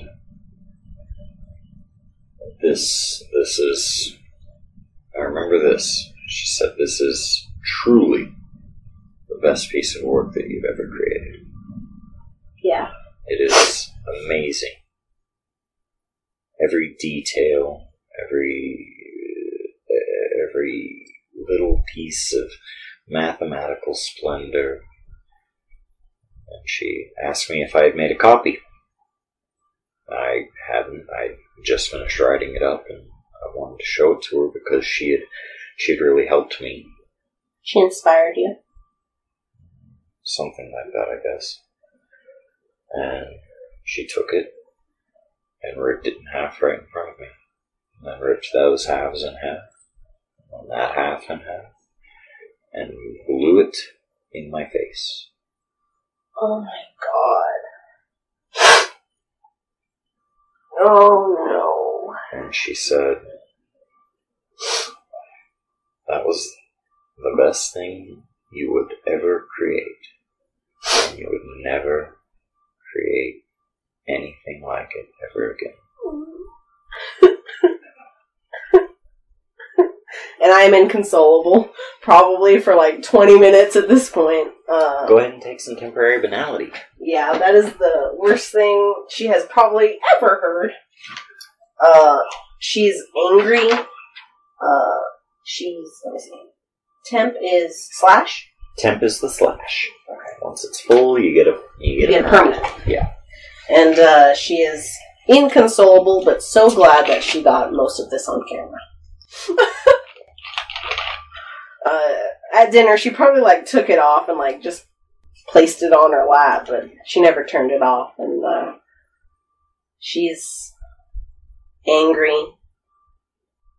this is, I remember this, she said, this is truly the best piece of work that you've ever created. Yeah. It is amazing. Every detail, every little piece of mathematical splendor. And she asked me if I had made a copy. I hadn't. I just finished writing it up, and I wanted to show it to her because she had really helped me. She inspired you? Something like that, I guess. And she took it and ripped it in half right in front of me. And then ripped those halves in half, and that half in half, and blew it in my face. Oh my God. Oh no. And she said, that was the best thing you would ever create. And you would never create anything like it ever again. And I am inconsolable, probably for like 20 minutes at this point. Go ahead and take some temporary banality. Yeah, that is the worst thing she has probably ever heard. She's angry. Let me see. Temp is slash? Temp is the slash. Okay. Once it's full, you get a permanent. Yeah. And she is inconsolable, but so glad that she got most of this on camera. At dinner, she probably took it off and just placed it on her lap, but she never turned it off. And she's angry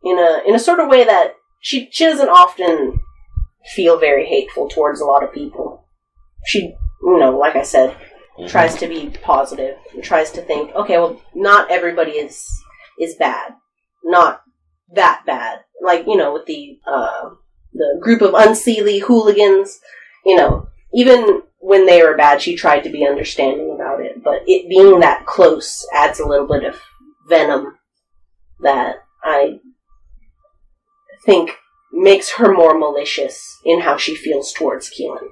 in a sort of way that she doesn't often feel very hateful towards a lot of people. She, like I said, tries to be positive and tries to think, okay, well, not everybody is bad, not that bad. With the group of unseelie hooligans, even when they were bad, she tried to be understanding about it. But it being that close adds a little bit of venom that I think makes her more malicious in how she feels towards Keelan.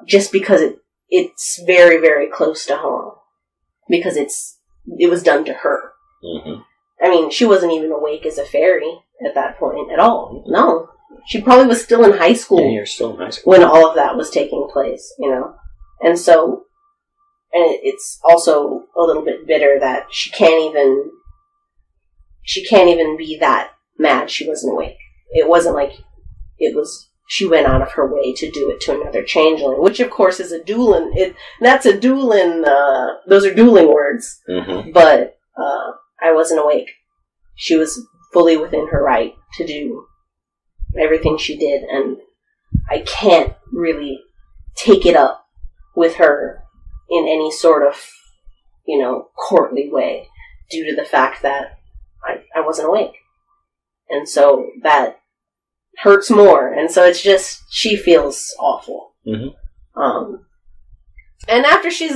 Just because it's very, very close to home. Because it was done to her. Mm-hmm. I mean, she wasn't even awake as a fairy at that point at all. No. She probably was still in high school. Yeah, you're still in high school. When all of that was taking place, And so, it's also a little bit bitter that she can't even be that mad she wasn't awake. It wasn't like she went out of her way to do it to another changeling, which of course is a dueling. Those are dueling words. Mm-hmm. But I wasn't awake. She was fully within her right to do everything she did, and I can't really take it up with her in any sort of, courtly way due to the fact that I wasn't awake. And so that hurts more, and so it's just, she feels awful. Mm-hmm. And after she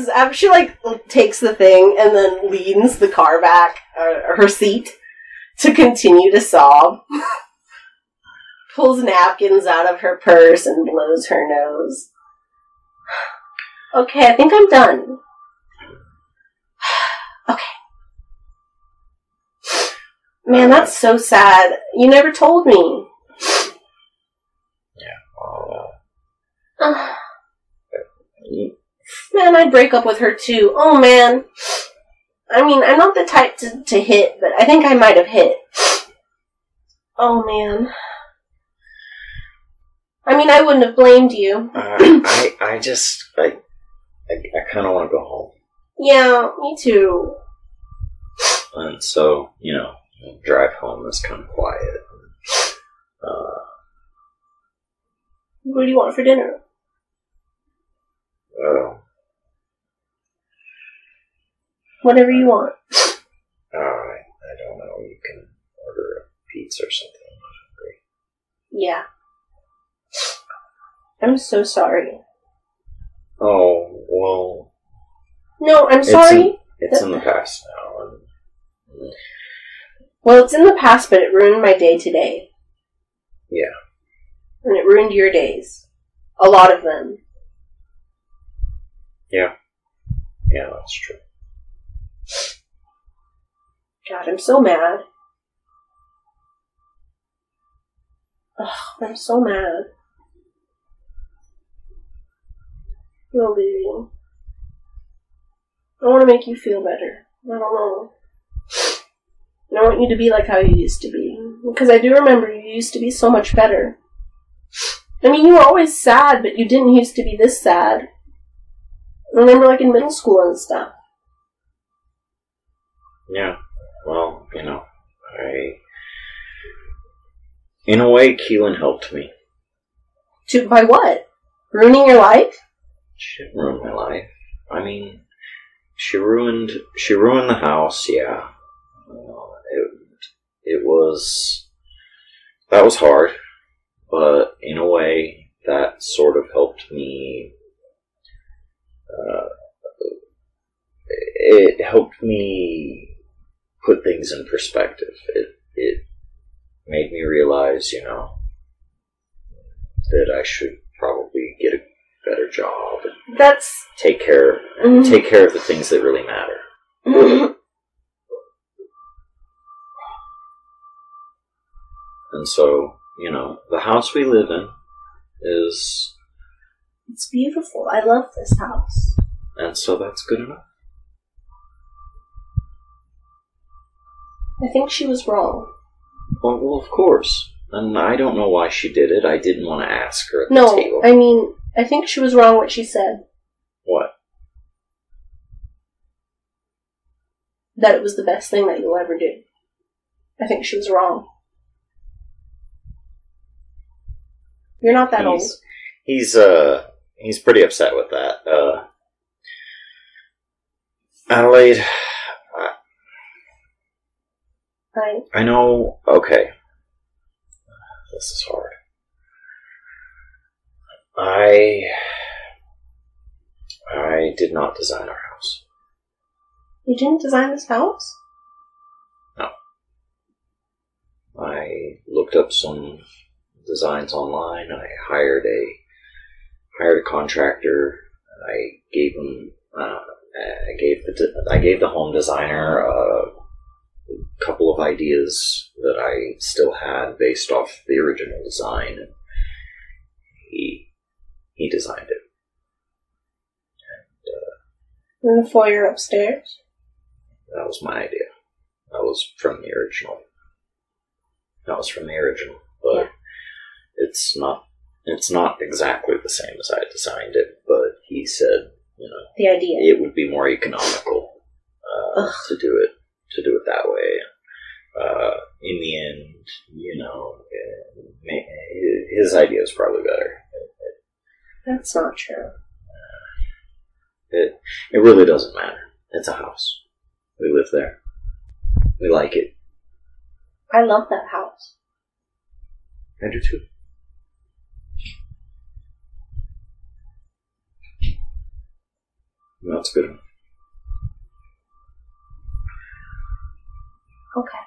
takes the thing and then leans the car back, or her seat, to continue to sob. Pulls napkins out of her purse and blows her nose. Okay, I think I'm done. Okay. Man, that's so sad. You never told me. Yeah, Man, I'd break up with her too. Oh, man. I mean, I'm not the type to hit, but I think I might have hit. Oh, man. I mean, I wouldn't have blamed you. I kind of want to go home. Yeah, me too. And so, drive home is kind of quiet. What do you want for dinner? Whatever you want. I don't know. You can order a pizza or something. I'm not hungry. Yeah. I'm so sorry. Oh, well. No, I'm sorry. It's in the past now. Well, it's in the past, but it ruined my day today. Yeah. And it ruined your days. A lot of them. Yeah. Yeah, that's true. God, I'm so mad. Ugh, I'm so mad. You're leaving. I want to make you feel better. I don't know. I want you to be like how you used to be. Because I do remember you used to be so much better. I mean, you were always sad, but you didn't used to be this sad. I remember, like, in middle school and stuff. Yeah. Well, in a way, Keelan helped me. By what? Ruining your life? She didn't ruin my life. I mean, she ruined the house, yeah. That was hard, but in a way, that sort of helped me, it helped me put things in perspective. It made me realize, that I should probably get a better job and take care of the things that really matter. And so, the house we live in is... It's beautiful. I love this house. And so that's good enough. I think she was wrong. Well, of course. And I don't know why she did it. I didn't want to ask her at the table. No, I mean, I think she was wrong what she said. What? That it was the best thing that you'll ever do. I think she was wrong. You're not that old. He's pretty upset with that. Adelaide, I know, okay. This is hard. I did not design our house. You didn't design this house? No. I looked up some designs online. I hired a contractor. I gave the home designer a couple of ideas that I still had based off the original design, and he designed it. In the foyer upstairs? That was my idea. That was from the original. But yeah. It's not exactly the same as I had designed it, but he said, the idea. It would be more economical to do it that way. In the end, his idea is probably better. That's not true. It really doesn't matter. It's a house. We live there. We like it. I love that house. I do too. That's good enough. Okay.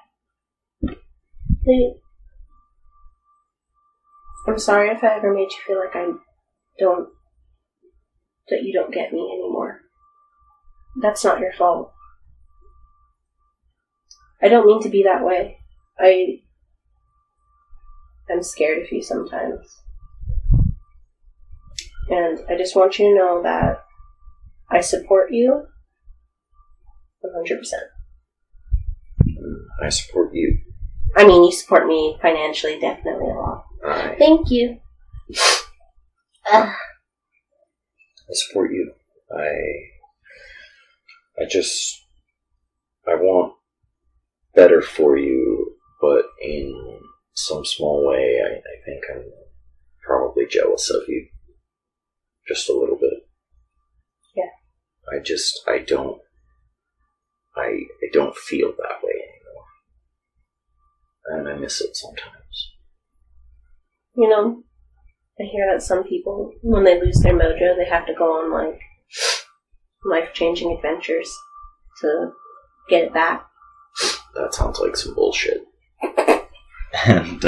I'm sorry if I ever made you feel like that you don't get me anymore. That's not your fault. I don't mean to be that way. I'm scared of you sometimes. And I just want you to know that I support you 100%. I support you. I mean, you support me financially, definitely a lot. Alright. Thank you. I support you. I want better for you, but in some small way, I think I'm probably jealous of you. Just a little bit. Yeah. I don't feel that way anymore. And I miss it sometimes. You know, I hear that some people, when they lose their mojo, they have to go on, like, life-changing adventures to get it back. That sounds like some bullshit. And,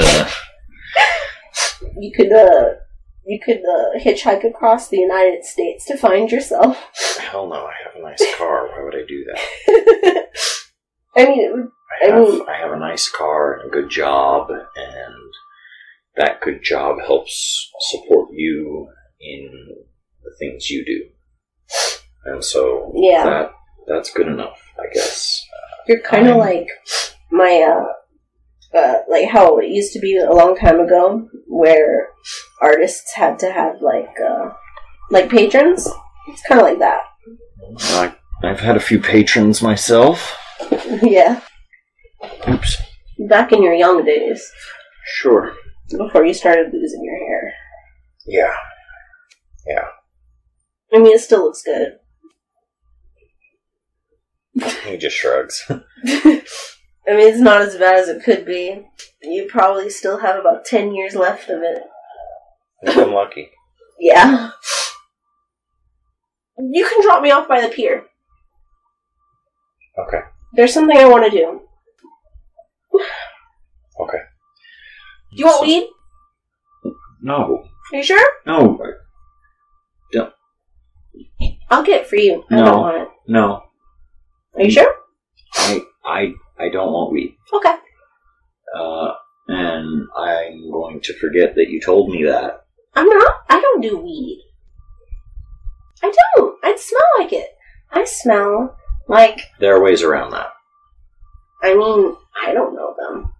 You could hitchhike across the United States to find yourself. hell no, I have a nice car. Why would I do that? I have a nice car and a good job, and that good job helps support you in the things you do. And so, that's good enough, I guess. You're kind of like my, like how it used to be a long time ago, where artists had to have, like patrons. It's kind of like that. I've had a few patrons myself. Yeah. Oops. Back in your young days. Sure. Before you started losing your hair. Yeah. Yeah. I mean, it still looks good. He just shrugs. I mean, it's not as bad as it could be. You probably still have about 10 years left of it. If I'm lucky. Yeah. You can drop me off by the pier. Okay. There's something I want to do. Okay. Do you want weed? No. Are you sure? No. Don't. I'll get it for you. I No. don't want it. No. Are you sure? I don't want weed. Okay. And I'm going to forget that you told me that. I'm not. I don't do weed. I don't. I smell like it. I smell like... There are ways around that. I mean, I don't know them.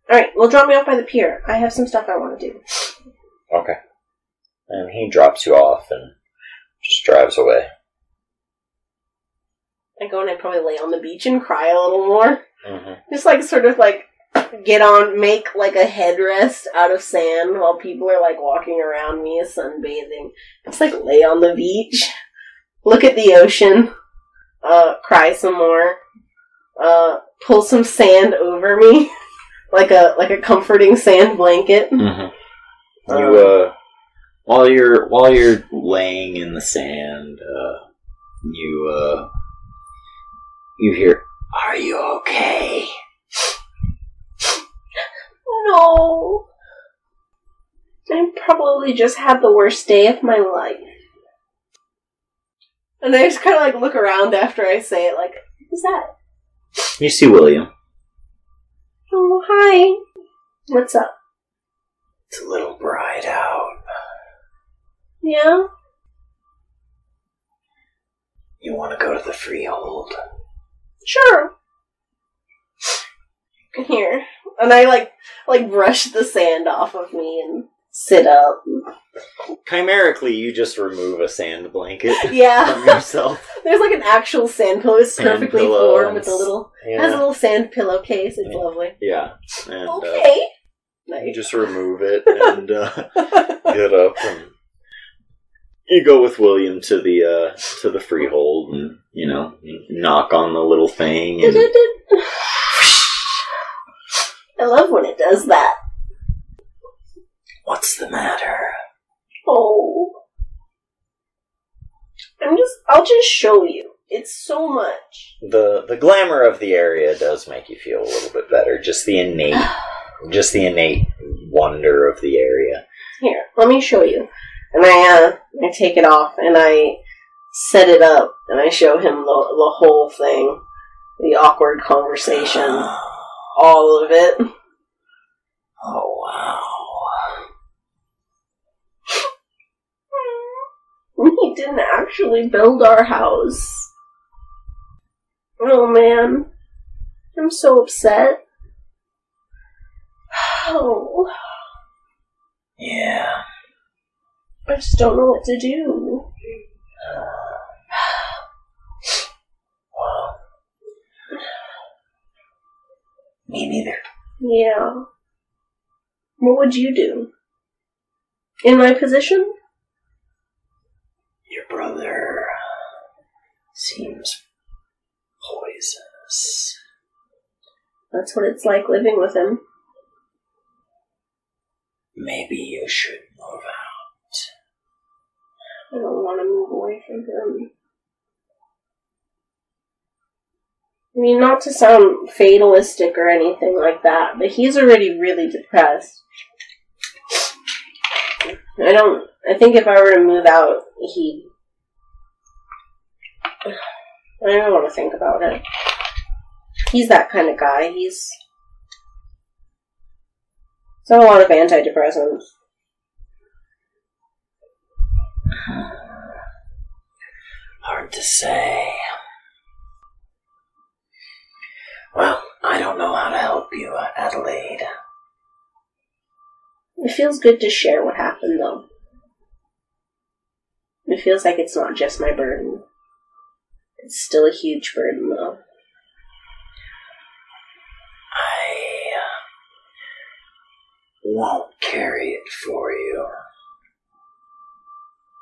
Alright, well, drop me off by the pier. I have some stuff I want to do. Okay. And he drops you off and just drives away. I go and I probably lay on the beach and cry a little more. Mm-hmm. Just make like a headrest out of sand while people are like walking around me sunbathing. Just like lay on the beach, look at the ocean, cry some more, pull some sand over me, like a comforting sand blanket. Mm-hmm. You while you're laying in the sand, you hear, "Are you okay?" No. I probably just had the worst day of my life. And I just kind of like look around after I say it, like, who's that? You see William. Oh, hi. What's up? It's a little bright out. Yeah? You want to go to the freehold? Sure. Here. And I like brush the sand off of me and sit up. Chimerically, you just remove a sand blanket Yeah. from yourself. There's like an actual sand pillow. It's Sand perfectly pillow formed with a little... Yeah. It has a little sand pillowcase. It's Yeah. lovely. Yeah. And, Okay. you Nice. just remove it and get up and you go with William to the freehold and you knock on the little thing and I love when it does that. what's the matter? Oh. I'll just show you. It's so much. The glamour of the area does make you feel a little bit better. Just the innate wonder of the area. Here, let me show you. And I take it off and I set it up and I show him the whole thing, the awkward conversation, all of it. Oh wow! He didn't actually build our house. Oh man, I'm so upset. Oh. Yeah. I just don't know what to do. Well, me neither. Yeah. What would you do? In my position? Your brother seems poisonous. That's what it's like living with him. Maybe you should move out. I don't want to move away from him. I mean, not to sound fatalistic or anything like that, but he's already really depressed. I think if I were to move out, I don't want to think about it. He's that kind of guy. He's on a lot of antidepressants. Hard to say. Well, I don't know how to help you, Adelaide. It feels good to share what happened, though. It feels like it's not just my burden. It's still a huge burden, though. I won't carry it for you.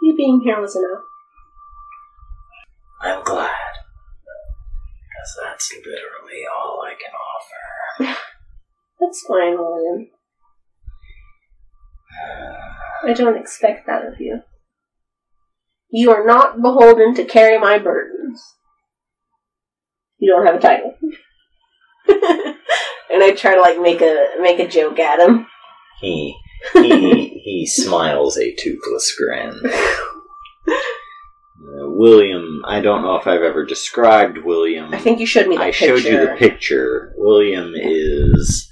You being here was enough. I'm glad. Because that's literally all I can offer. That's fine, William. I don't expect that of you. You are not beholden to carry my burdens. You don't have a title. And I try to make a joke at him. He smiles a toothless grin. William, I don't know if I've ever described William. I think you showed me the picture. I showed you the picture. William is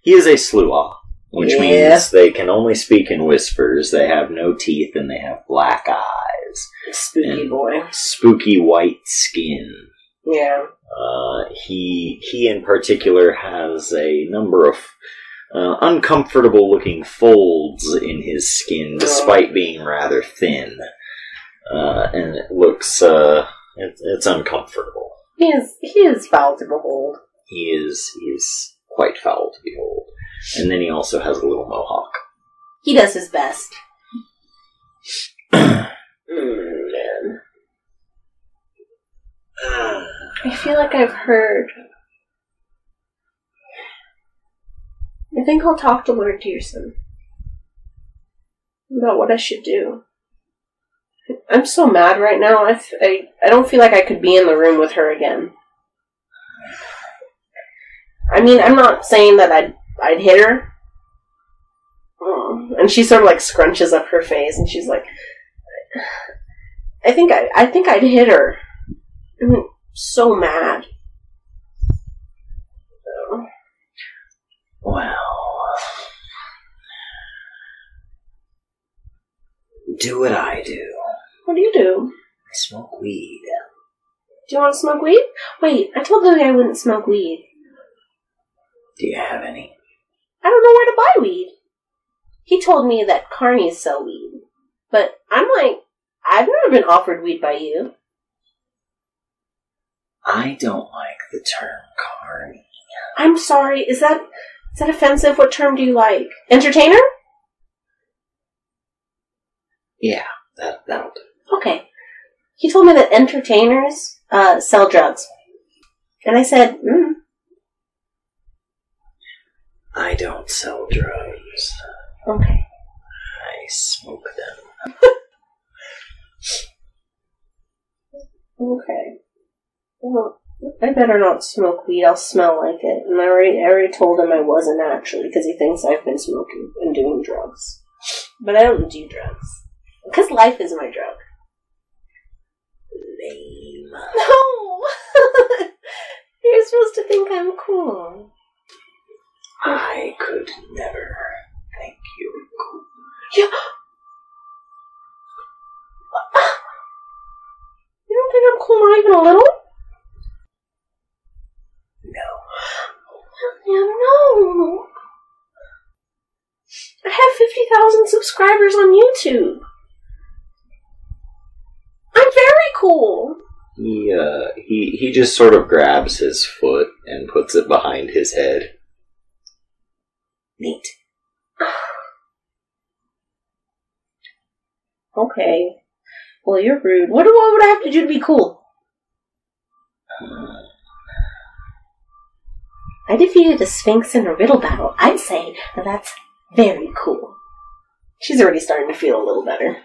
a sluagh, which means they can only speak in whispers. They have no teeth and they have black eyes. Spooky boy. Spooky white skin. Yeah. He in particular has a number of uncomfortable looking folds in his skin, despite being rather thin. And it looks, it's uncomfortable. He is foul to behold. He is quite foul to behold. And then he also has a little mohawk. He does his best. Man. I feel like I've heard. I think I'll talk to Lord Dearson about what I should do. I'm so mad right now. I don't feel like I could be in the room with her again. I mean, I'm not saying that I'd hit her. And she sort of scrunches up her face, and she's like, I think I'd hit her. I'm so mad. So. Well, do what I do. What do you do? I smoke weed. Do you want to smoke weed? Wait, I told Lily I wouldn't smoke weed. Do you have any? I don't know where to buy weed. He told me that carnies sell weed. But I'm like, I've never been offered weed by you. I don't like the term carny. I'm sorry, is that offensive? What term do you like? Entertainer? Yeah, that'll do. Okay. He told me that entertainers sell drugs. And I said, I don't sell drugs. Okay. I smoke them. Okay. I better not smoke weed, I'll smell like it. And I already told him I wasn't actually, because he thinks I've been smoking and doing drugs. But I don't do drugs. Because life is my drug. Lame. No! You're supposed to think I'm cool. I could never think you were cool. Yeah. You don't think I'm cool, not even a little? No. William, no. I have 50,000 subscribers on YouTube. I'm very cool. He just sort of grabs his foot and puts it behind his head. Neat. Okay. Well, you're rude. What would I have to do to be cool? I defeated a sphinx in a riddle battle. I'd say that's very cool. She's already starting to feel a little better.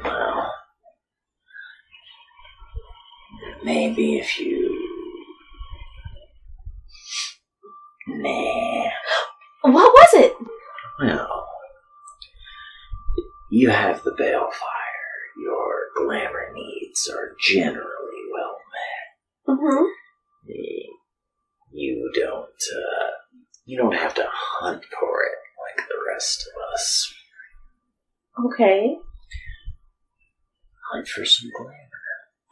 Well, maybe if you... Nah. What was it? Well, you have the balefire. Your glamour needs are generally well met. Mm-hmm. You don't have to hunt for it like the rest of us. Okay. Hunt for some glamour.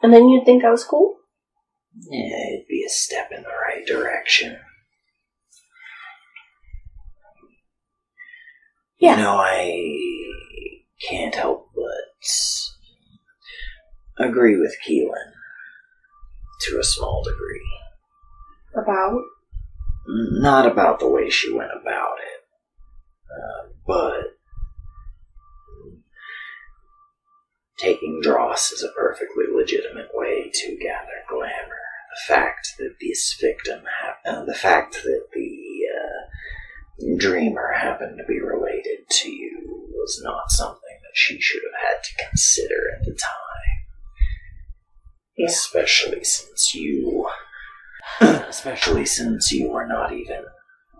And then you'd think I was cool? Yeah, it'd be a step in the right direction. Yeah. You know, I can't help but agree with Keelan to a small degree. About? Not about the way she went about it, but taking dross is a perfectly legitimate way to gather glamour. The fact that the dreamer happened to be related to you was not something that she should have had to consider at the time. Yeah. Especially since you were not even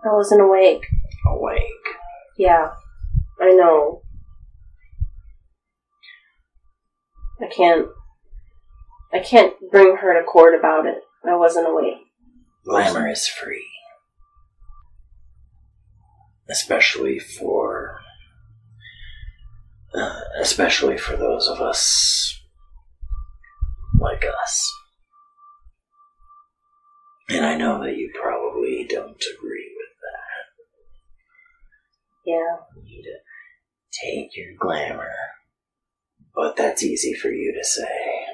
I wasn't awake. awake. Yeah. I know. I can't bring her to court about it. I wasn't awake. Glamour is free. Especially for those of us like us. And I know that you probably don't agree with that. Yeah. You need to take your glamour. But that's easy for you to say.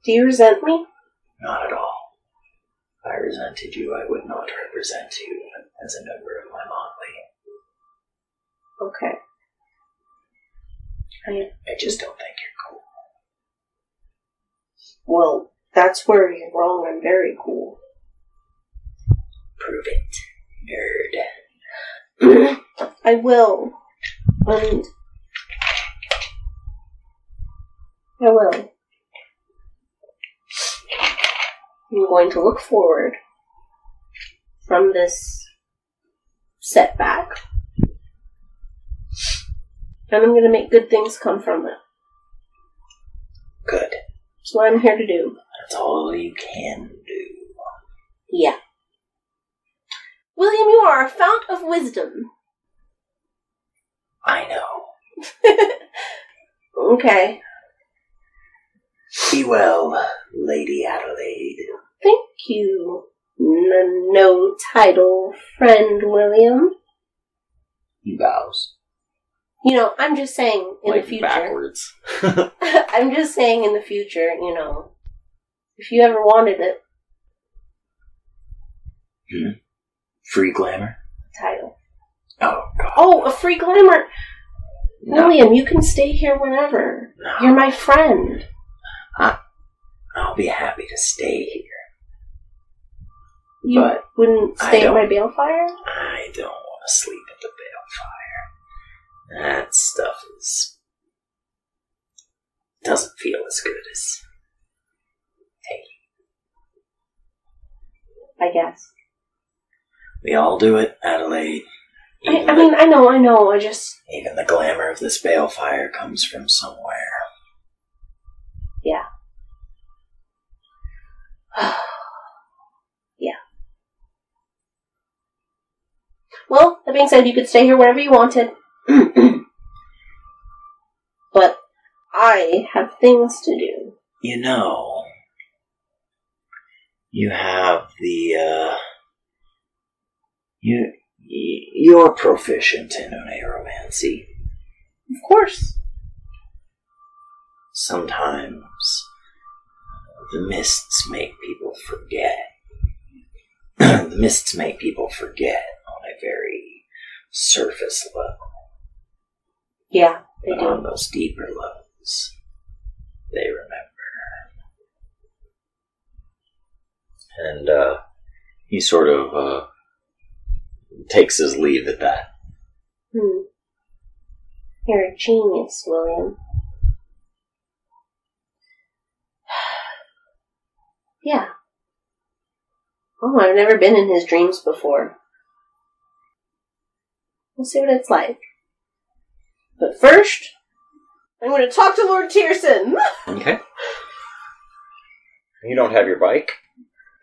Do you resent me? Not at all. If I resented you, I would not represent you as a member of my motley. Okay. I just don't think you're cool. Well, that's where you're wrong. I'm very cool. Prove it, nerd. I will. And I will. I'm going to look forward from this setback. And I'm going to make good things come from it. Good. That's what I'm here to do. That's all you can do. Yeah. William, you are a fount of wisdom. I know. Okay. Be well, Lady Adelaide. Thank you, no title friend William. He bows. You know, I'm just saying in the future. Backwards. I'm just saying in the future, you know, if you ever wanted it. Free glamour? Title. Oh, God. Oh, a free glamour. No. William, you can stay here whenever. No. You're my friend. I'll be happy to stay here. You But wouldn't stay at my balefire? I don't want to sleep at the balefire. That stuff is doesn't feel as good as... Hey. I guess. We all do it, Adelaide. I know, I just... Even the glamour of this balefire comes from somewhere. Yeah. Yeah. Well, that being said, you could stay here whenever you wanted. But I have things to do. You know, you have the, you're proficient in aeromancy. Of course. Sometimes the mists make people forget. The mists make people forget on a very surface level. Yeah, they But do. on those deeper levels, they remember. And he sort of takes his leave at that. You're a genius, William. Yeah. Oh, I've never been in his dreams before. We'll see what it's like. But first, I'm going to talk to Lord Tierson. Okay. You don't have your bike.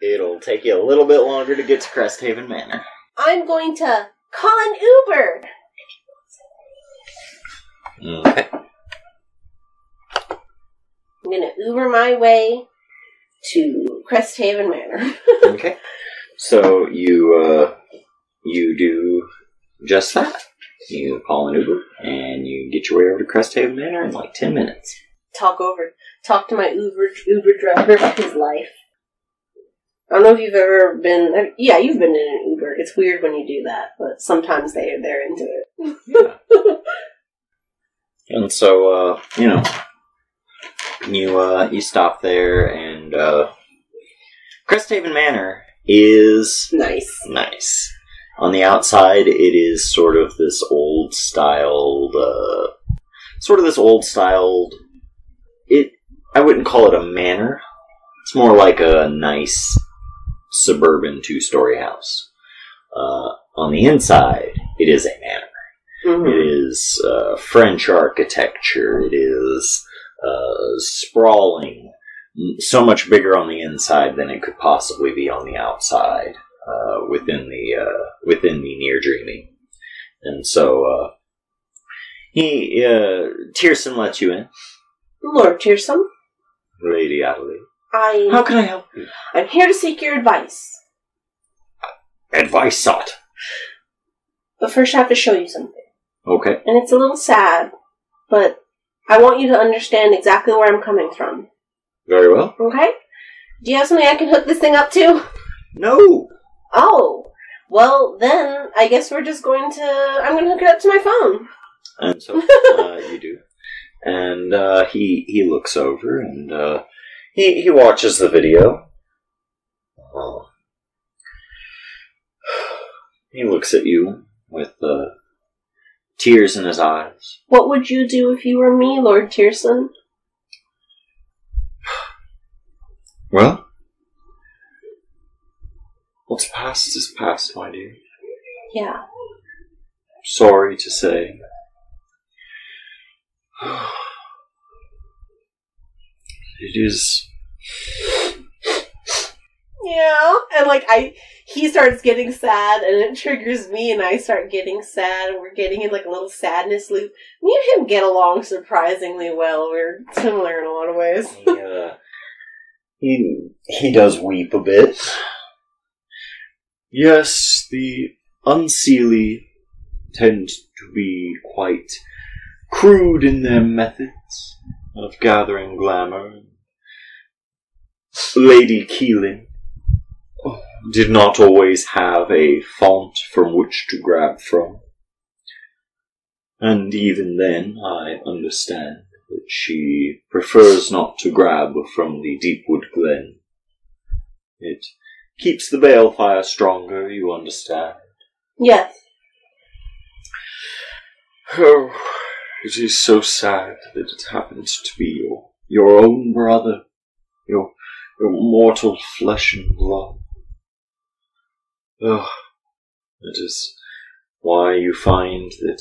It'll take you a little bit longer to get to Cresthaven Manor. I'm going to call an Uber. Okay. I'm going to Uber my way to Cresthaven Manor. Okay. So you do just that. You call an Uber and you get your way over to Cresthaven Manor in like 10 minutes. Talk to my Uber driver about his life. I don't know if you've ever been... Yeah, you've been in an Uber. It's weird when you do that, but sometimes they're into it. Yeah. And so, you stop there, and Cresthaven Manor is Nice. On the outside, it is sort of this old-styled, I wouldn't call it a manor. It's more like a nice suburban 2-story house. On the inside, it is a manor. Mm-hmm. It is French architecture. It is sprawling. So much bigger on the inside than it could possibly be on the outside. Within the near dreaming, and so Tierson lets you in. Lord Tierson, Lady Adelaide. How How can I help you? I'm here to seek your advice. Advice sought. But first I have to show you something. Okay. And it's a little sad, but I want you to understand exactly where I'm coming from. Very well. Okay? Do you have something I can hook this thing up to? No. Oh. Well, then, I guess I'm going to hook it up to my phone. And so, you do. And, he looks over and, he watches the video. He looks at you with, tears in his eyes. What would you do if you were me, Lord Tierson? Well? What's past is past, my dear. Yeah. Sorry to say. It is... Yeah. And, he starts getting sad, and it triggers me, and I start getting sad, and we're getting in, a little sadness loop. Me and him get along surprisingly well. We're similar in a lot of ways. He does weep a bit. Yes, the unseelie tend to be quite crude in their methods of gathering glamour. Lady Keeling did not always have a font from which to grab from. And even then, I understand that she prefers not to grab from the Deepwood Glen. It keeps the balefire stronger, you understand. Yes. Oh, It is so sad that it happens to be your own brother, your mortal flesh and blood. Oh, that is why you find that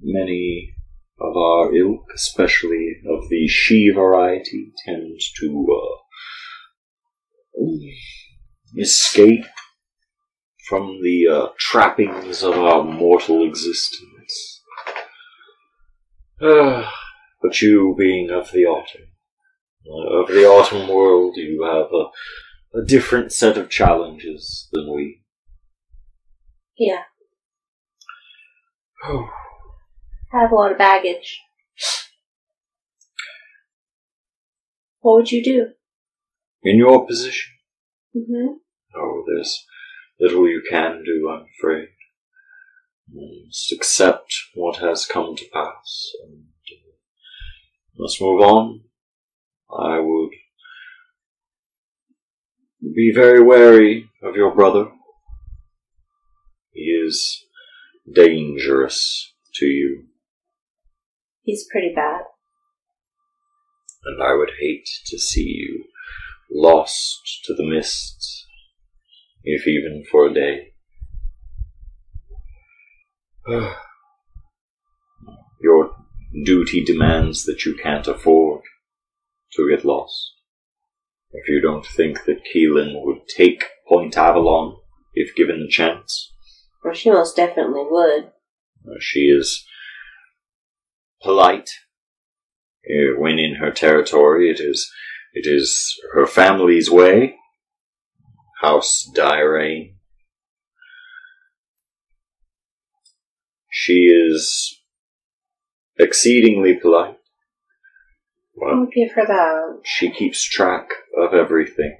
many of our ilk, especially of the she variety, tend to escape from the trappings of our mortal existence. But you, being of the autumn world, you have a different set of challenges than we. Yeah. Oh. I have a lot of baggage. What would you do? In your position? Mm-hmm. Oh, there's little you can do, I'm afraid. You must accept what has come to pass, and must move on. I would be very wary of your brother. He is dangerous to you. He's pretty bad. And I would hate to see you lost to the mists, if even for a day. Your duty demands that you can't afford to get lost. If you don't think that Keelan would take Point Avalon if given the chance. Well, she most definitely would. She is polite. When in her territory, it is her family's way. House Dyrain. She is exceedingly polite. I'll give her that. She keeps track of everything.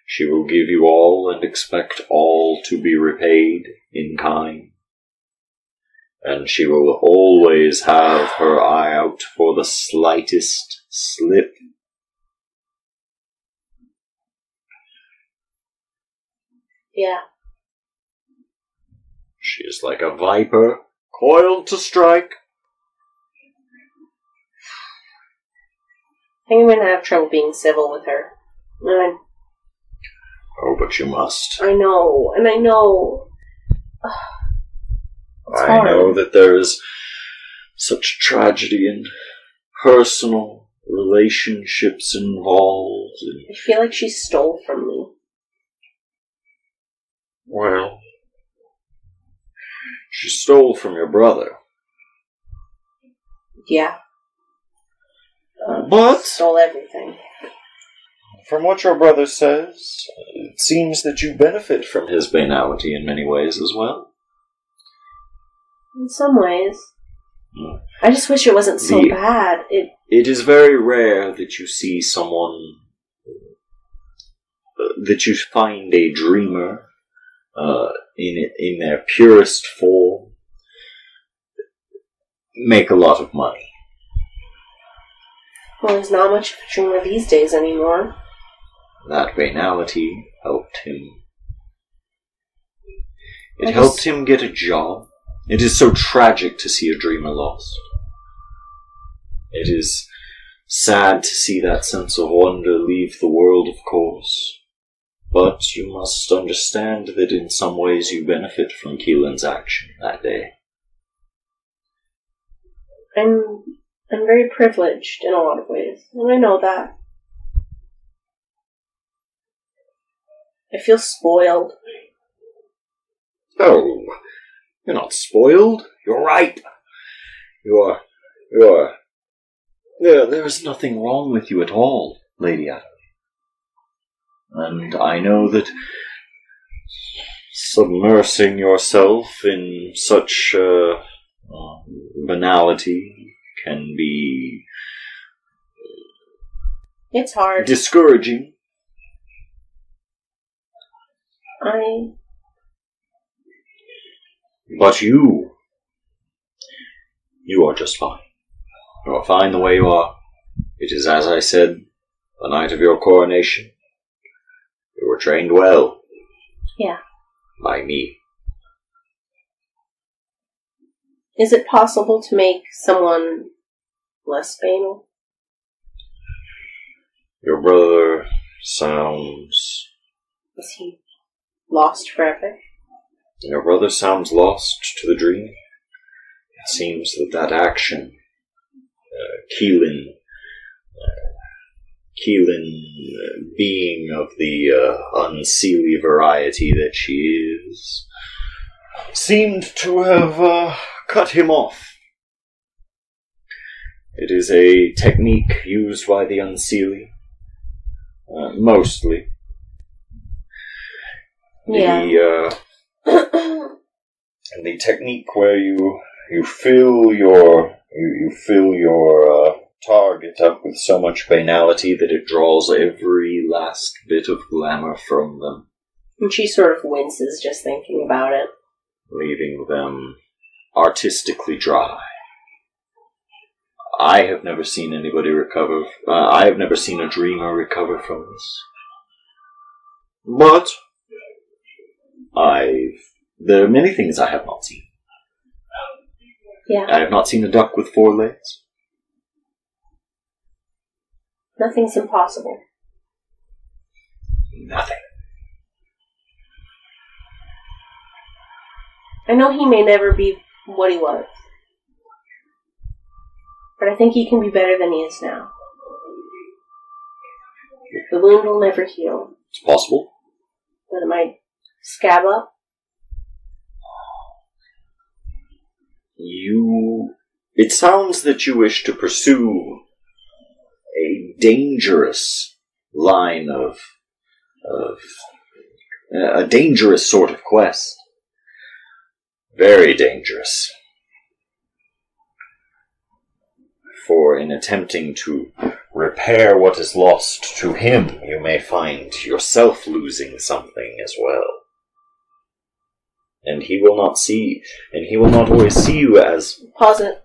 She will give you all and expect all to be repaid in kind. And she will always have her eye out for the slightest slip. Yeah. She is like a viper, coiled to strike. I think I'm gonna have trouble being civil with her. Oh, but you must. I know, and I know. I know that there is such tragedy and personal relationships involved. I feel like she stole from me. Well, she stole from your brother. Yeah. But stole everything. From what your brother says, it seems that you benefit from his banality in many ways as well. In some ways. I just wish it wasn't so bad. It is very rare that you see someone, that you find a dreamer in their purest form make a lot of money. Well, he's not much of a dreamer these days anymore. That banality helped him. It helped him get a job. It is so tragic to see a dreamer lost. It is sad to see that sense of wonder leave the world, of course. But you must understand that in some ways you benefit from Keelan's action that day. I'm very privileged in a lot of ways, and I know that. I feel spoiled. Oh, you're not spoiled. You're right. You're... There is nothing wrong with you at all, Lady Adelaide. And I know that submersing yourself in such banality can be... It's hard. Discouraging. But you are just fine. You are fine the way you are. It is as I said, the night of your coronation. You were trained well. Yeah. By me. Is it possible to make someone less banal? Your brother sounds... Is he lost forever? Your brother sounds lost to the dream. It seems that action, Keelan, being of the unseelie variety that she is, seemed to have cut him off. It is a technique used by the unseelie, mostly. Yeah. The technique where you fill your target up with so much banality that it draws every last bit of glamour from them. And she sort of winces just thinking about it. Leaving them artistically dry. I have never seen anybody recover. I have never seen a dreamer recover from this. But there are many things I have not seen. Yeah. I have not seen a duck with 4 legs. Nothing's impossible. Nothing. I know he may never be what he was. But I think he can be better than he is now. The wound will never heal. It's possible. But it might scab up. It sounds that you wish to pursue a dangerous line of a dangerous sort of quest. Very dangerous. For in attempting to repair what is lost to him, you may find yourself losing something as well. And he will not always see you as... Pause it.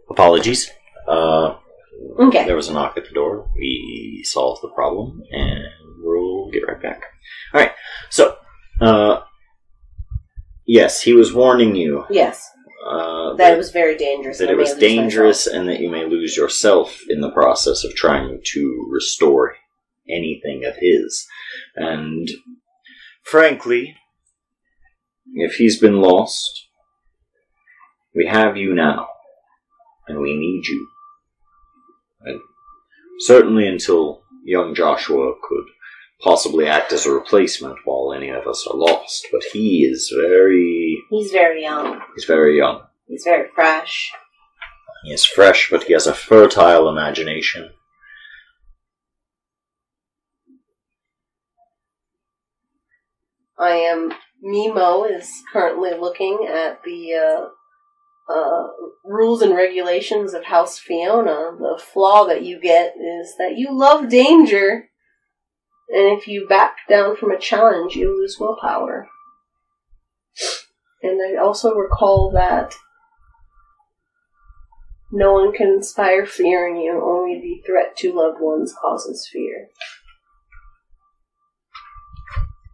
Apologies. Okay. There was a knock at the door. We solved the problem, and we'll get right back. Alright, so, yes, he was warning you. Yes. That it was very dangerous. That it was dangerous and that you may lose yourself in the process of trying to restore anything of his. And, frankly, if he's been lost, we have you now. And we need you. And certainly until young Joshua could possibly act as a replacement while any of us are lost. But he is very... He's very young. He's very young. He's very fresh. He is fresh, but he has a fertile imagination. Mimo is currently looking at the rules and regulations of House Fiona. The flaw that you get is that you love danger, and if you back down from a challenge, you lose willpower. And I also recall that no one can inspire fear in you, only the threat to loved ones causes fear.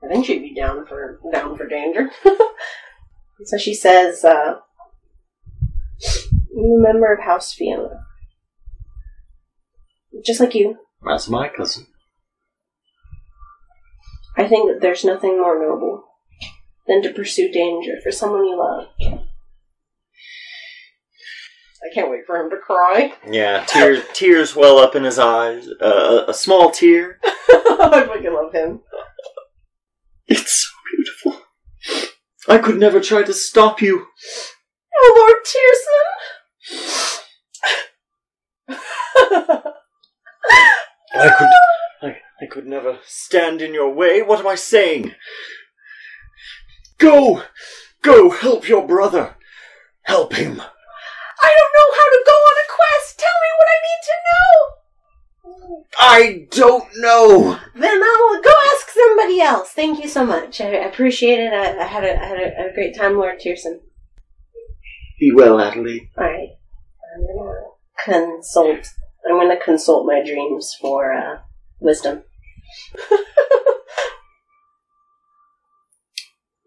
I think she'd be down for danger. So she says, you remember of House Fiona. Just like you. That's my cousin. I think that there's nothing more noble than to pursue danger for someone you love. I can't wait for him to cry. Yeah, tears well up in his eyes. A small tear. I fucking love him. It's so beautiful. I could never try to stop you. Oh, Lord Tierson! I could never stand in your way. What am I saying? Go, help your brother. Help him. I don't know how to go on a quest. Tell me what I need to know. I don't know. Then I'll go ask somebody else. Thank you so much. I appreciate it. I had a great time, Lord Tierson. Be well, Adelaide. Alright. I'm gonna consult my dreams for wisdom.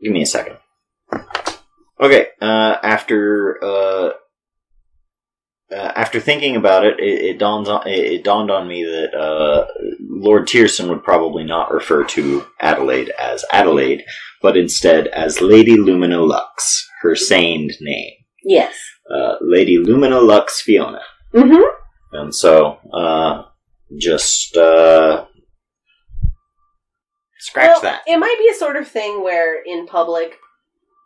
Give me a second. Okay, after thinking about it, it dawned on me that Lord Tierson would probably not refer to Adelaide as Adelaide, but instead as Lady Lumina Lux, her seigned name. Yes. Lady Lumina Lux Fiona. Mm-hmm. And so, just scratch that. It might be a sort of thing where in public,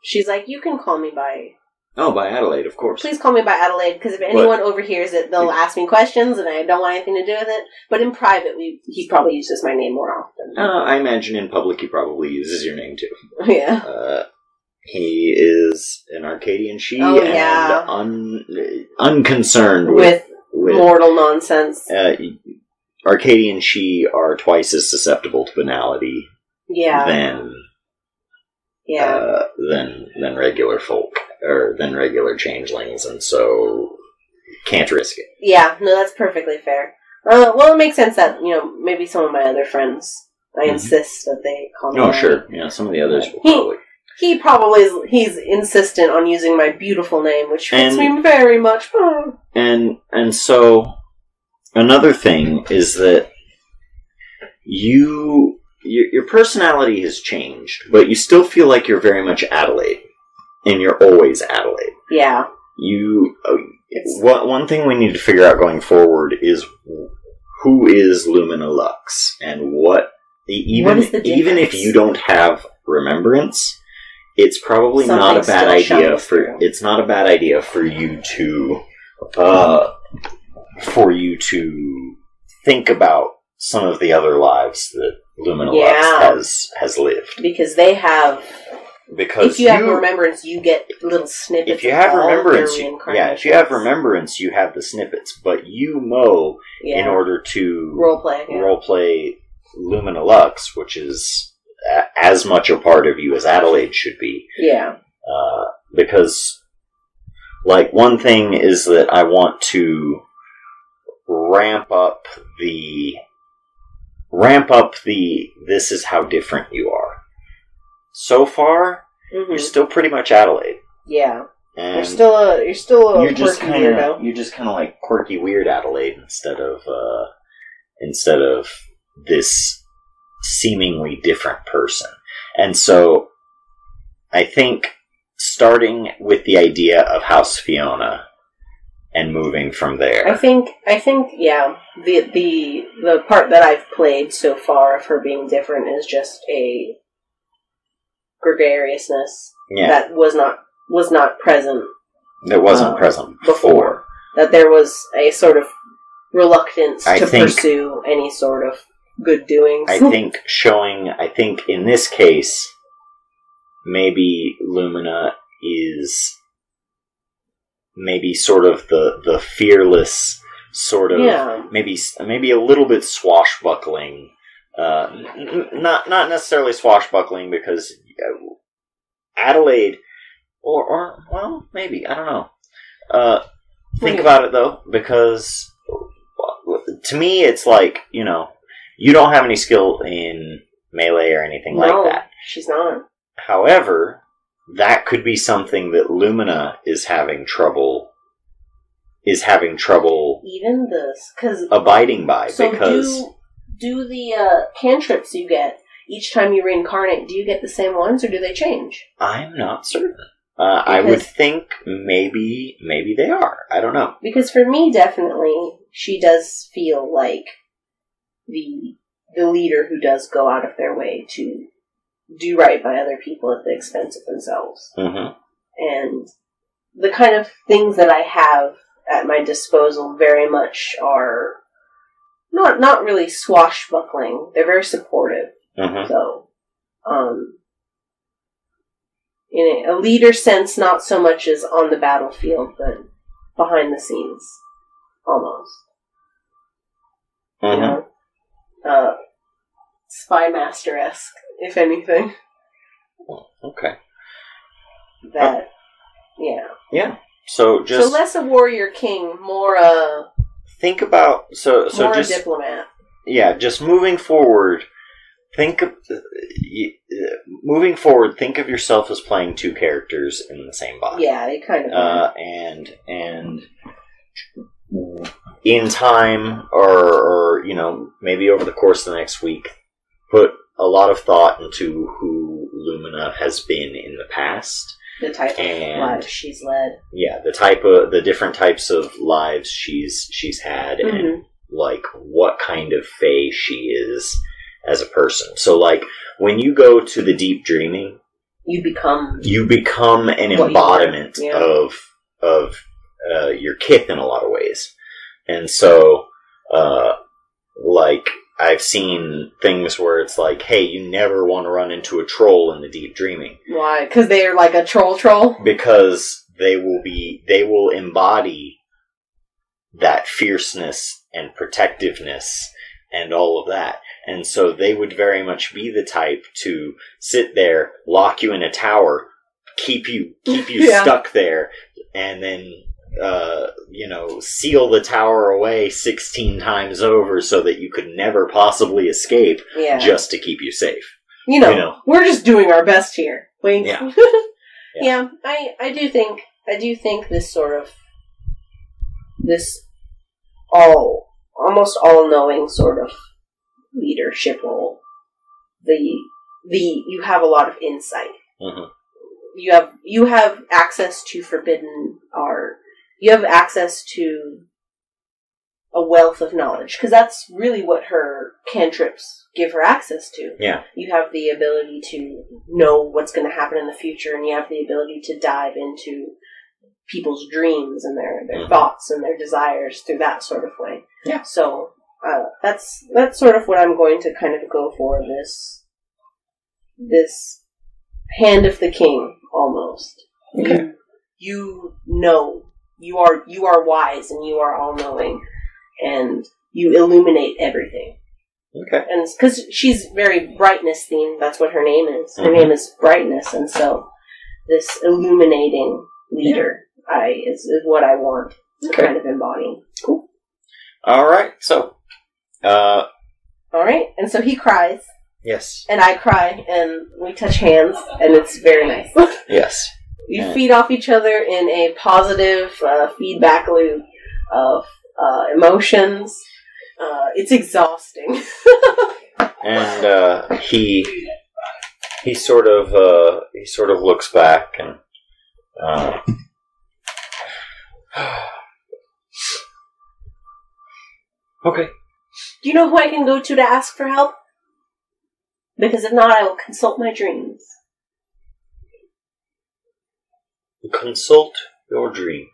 she's like, you can call me by... Oh, by Adelaide, of course. Please call me by Adelaide, because if anyone overhears it, they'll ask me questions, and I don't want anything to do with it. But in private, he probably uses my name more often. I imagine in public he probably uses your name, too. Yeah. He is an Arcadian she, and unconcerned with mortal nonsense. Arcadian she are twice as susceptible to banality than regular folk, or than regular changelings, and so can't risk it. Yeah, no, that's perfectly fair. Well, it makes sense that, maybe some of my other friends, I insist that they call me. Oh, sure. Yeah, some of the others will probably. He's insistent on using my beautiful name, which fits me very much. And so, another thing is that your personality has changed, but you still feel like you're very much Adelaide, and you're always Adelaide. Yeah. One thing we need to figure out going forward is who is Lumina Lux, and what is the difference? Even if you don't have remembrance, it's probably not a bad idea for you to think about some of the other lives that Lumina Lux has lived. Because they have... if you have remembrance, you get little snippets. If you have remembrance, you have the snippets. But you know, in order to roleplay Lumina Lux, which is as much a part of you as Adelaide should be. Yeah. Because, one thing is that I want to ramp up the this is how different you are. So far, you're still pretty much Adelaide. Yeah. And you're still a quirky weirdo. You're just kind of like quirky weird Adelaide instead of this seemingly different person. And so I think starting with the idea of House Fiona and moving from there. I think the part that I've played so far of her being different is just a gregariousness that was not present. That wasn't present before. That there was a sort of reluctance to pursue any sort of good doings. I think in this case, maybe Lumina is maybe sort of the fearless sort of maybe a little bit swashbuckling. Not necessarily swashbuckling, because Adelaide, or well, maybe, I don't know. Think about it though, because to me it's like, you don't have any skill in melee or anything like that. She's not. However, that could be something that Lumina is having trouble even this, abiding by, so because do the cantrips you get each time you reincarnate, do you get the same ones, or do they change? I'm not certain. I would think maybe they are. I don't know. Because for me, definitely, she does feel like the leader who does go out of their way to do right by other people at the expense of themselves. Mm-hmm. And the kind of things that I have at my disposal very much are not really swashbuckling. They're very supportive. Mm-hmm. So, in a leader sense, not so much as on the battlefield, but behind the scenes, almost. Mm-hmm. Spy Master-esque, if anything. Okay. Yeah. So less a warrior king, more think about more a diplomat. Yeah, just moving forward. think of moving forward. Think of yourself as playing two characters in the same body. Yeah, they kind of are. And in time, or maybe over the course of the next week, put a lot of thought into who Lumina has been in the past. The type of lives she's led. Yeah, the different types of lives she's had, and like what kind of fae she is as a person. So like when you go to the deep dreaming, you become an embodiment of your kith in a lot of ways. And so like I've seen things where it's like, hey, you never want to run into a troll in the deep dreaming. Why? Because they are like a troll? Because they will embody that fierceness and protectiveness and all of that. And so they would very much be the type to sit there, lock you in a tower, keep you stuck there, and then seal the tower away 16 times over so that you could never possibly escape, just to keep you safe. We're just doing our best here. Wink. Yeah. Yeah, I do think this sort of almost all-knowing sort of leadership role. You have a lot of insight. Mm-hmm. You have access to forbidden art. You have access to a wealth of knowledge, because that's really what her cantrips give her access to. Yeah. You have the ability to know what's going to happen in the future, and you have the ability to dive into people's dreams and their thoughts and their desires through that sort of way. Yeah. So that's sort of what I'm going to kind of go for, this hand of the king almost. Okay. You know. You are wise and you are all-knowing, and you illuminate everything. Okay. And because she's very brightness themed, that's what her name is. Her name is Brightness, and so this illuminating leader is what I want to kind of embody. Cool. All right, so. All right, and so he cries. Yes. And I cry, and we touch hands, and it's very nice. Yes. We feed off each other in a positive feedback loop of emotions. It's exhausting. And he sort of looks back and okay. Do you know who I can go to ask for help? Because if not, I will consult my dreams. Consult your dreams.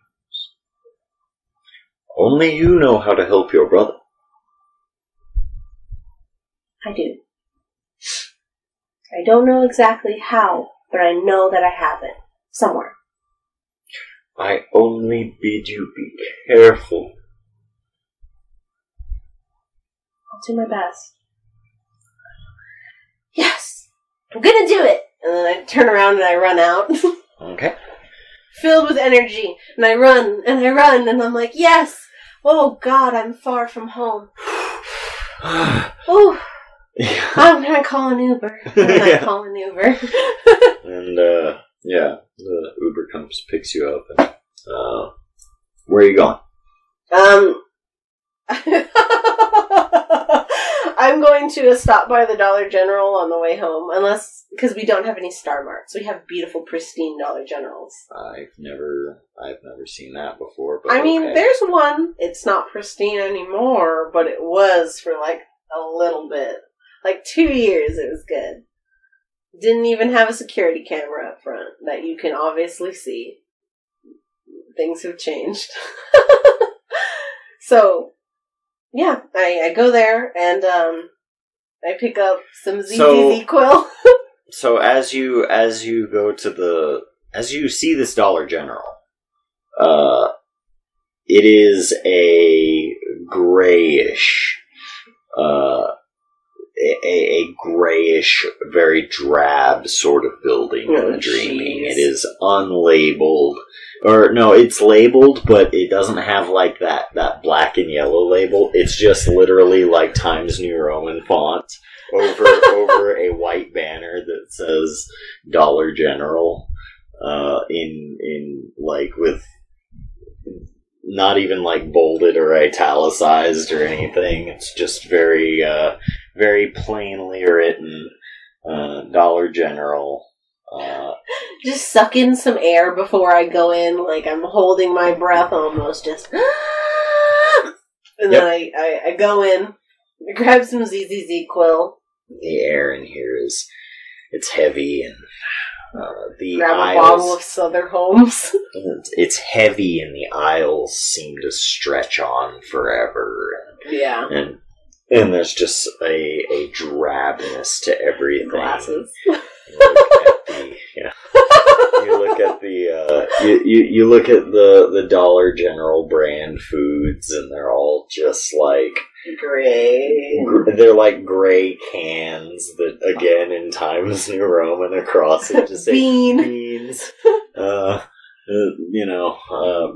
Only you know how to help your brother. I do. I don't know exactly how, but I know that I have it. Somewhere. I only bid you be careful. I'll do my best. Yes! I'm gonna do it! And then I turn around and I run out. Okay. Filled with energy, and I run, and I'm like, yes! Oh God, I'm far from home. Oh, I'm gonna call an Uber. Call an Uber. And, the Uber comes, picks you up, and, where are you going? I'm going to stop by the Dollar General on the way home, because we don't have any Star Marts. We have beautiful, pristine Dollar Generals. I've never seen that before. But I mean, there's one. It's not pristine anymore, but it was for like a little bit. Like 2 years, it was good. Didn't even have a security camera up front that you can obviously see. Things have changed. So, yeah, I go there and I pick up some ZZZ Quill. So as you go to as you see this Dollar General, it is a grayish, a grayish, very drab sort of building in the dreaming. It is unlabeled. Or, no, it's labeled, but it doesn't have, like, that black and yellow label. It's just literally, like, Times New Roman font. over a white banner that says Dollar General, in like with not even like bolded or italicized or anything. It's just very plainly written, Dollar General. Just suck in some air before I go in, like I'm holding my breath almost, just and then I go in, I grab some ZZZ Quill. The air in here it's heavy, and the grab aisles, a bottle of Southern Homes. It's heavy, and the aisles seem to stretch on forever. Yeah. And there's just a drabness to everything. Glasses. You look at the Dollar General brand foods, and they're all just like gray. They're like gray cans that, again, in Times New Roman across it just say beans.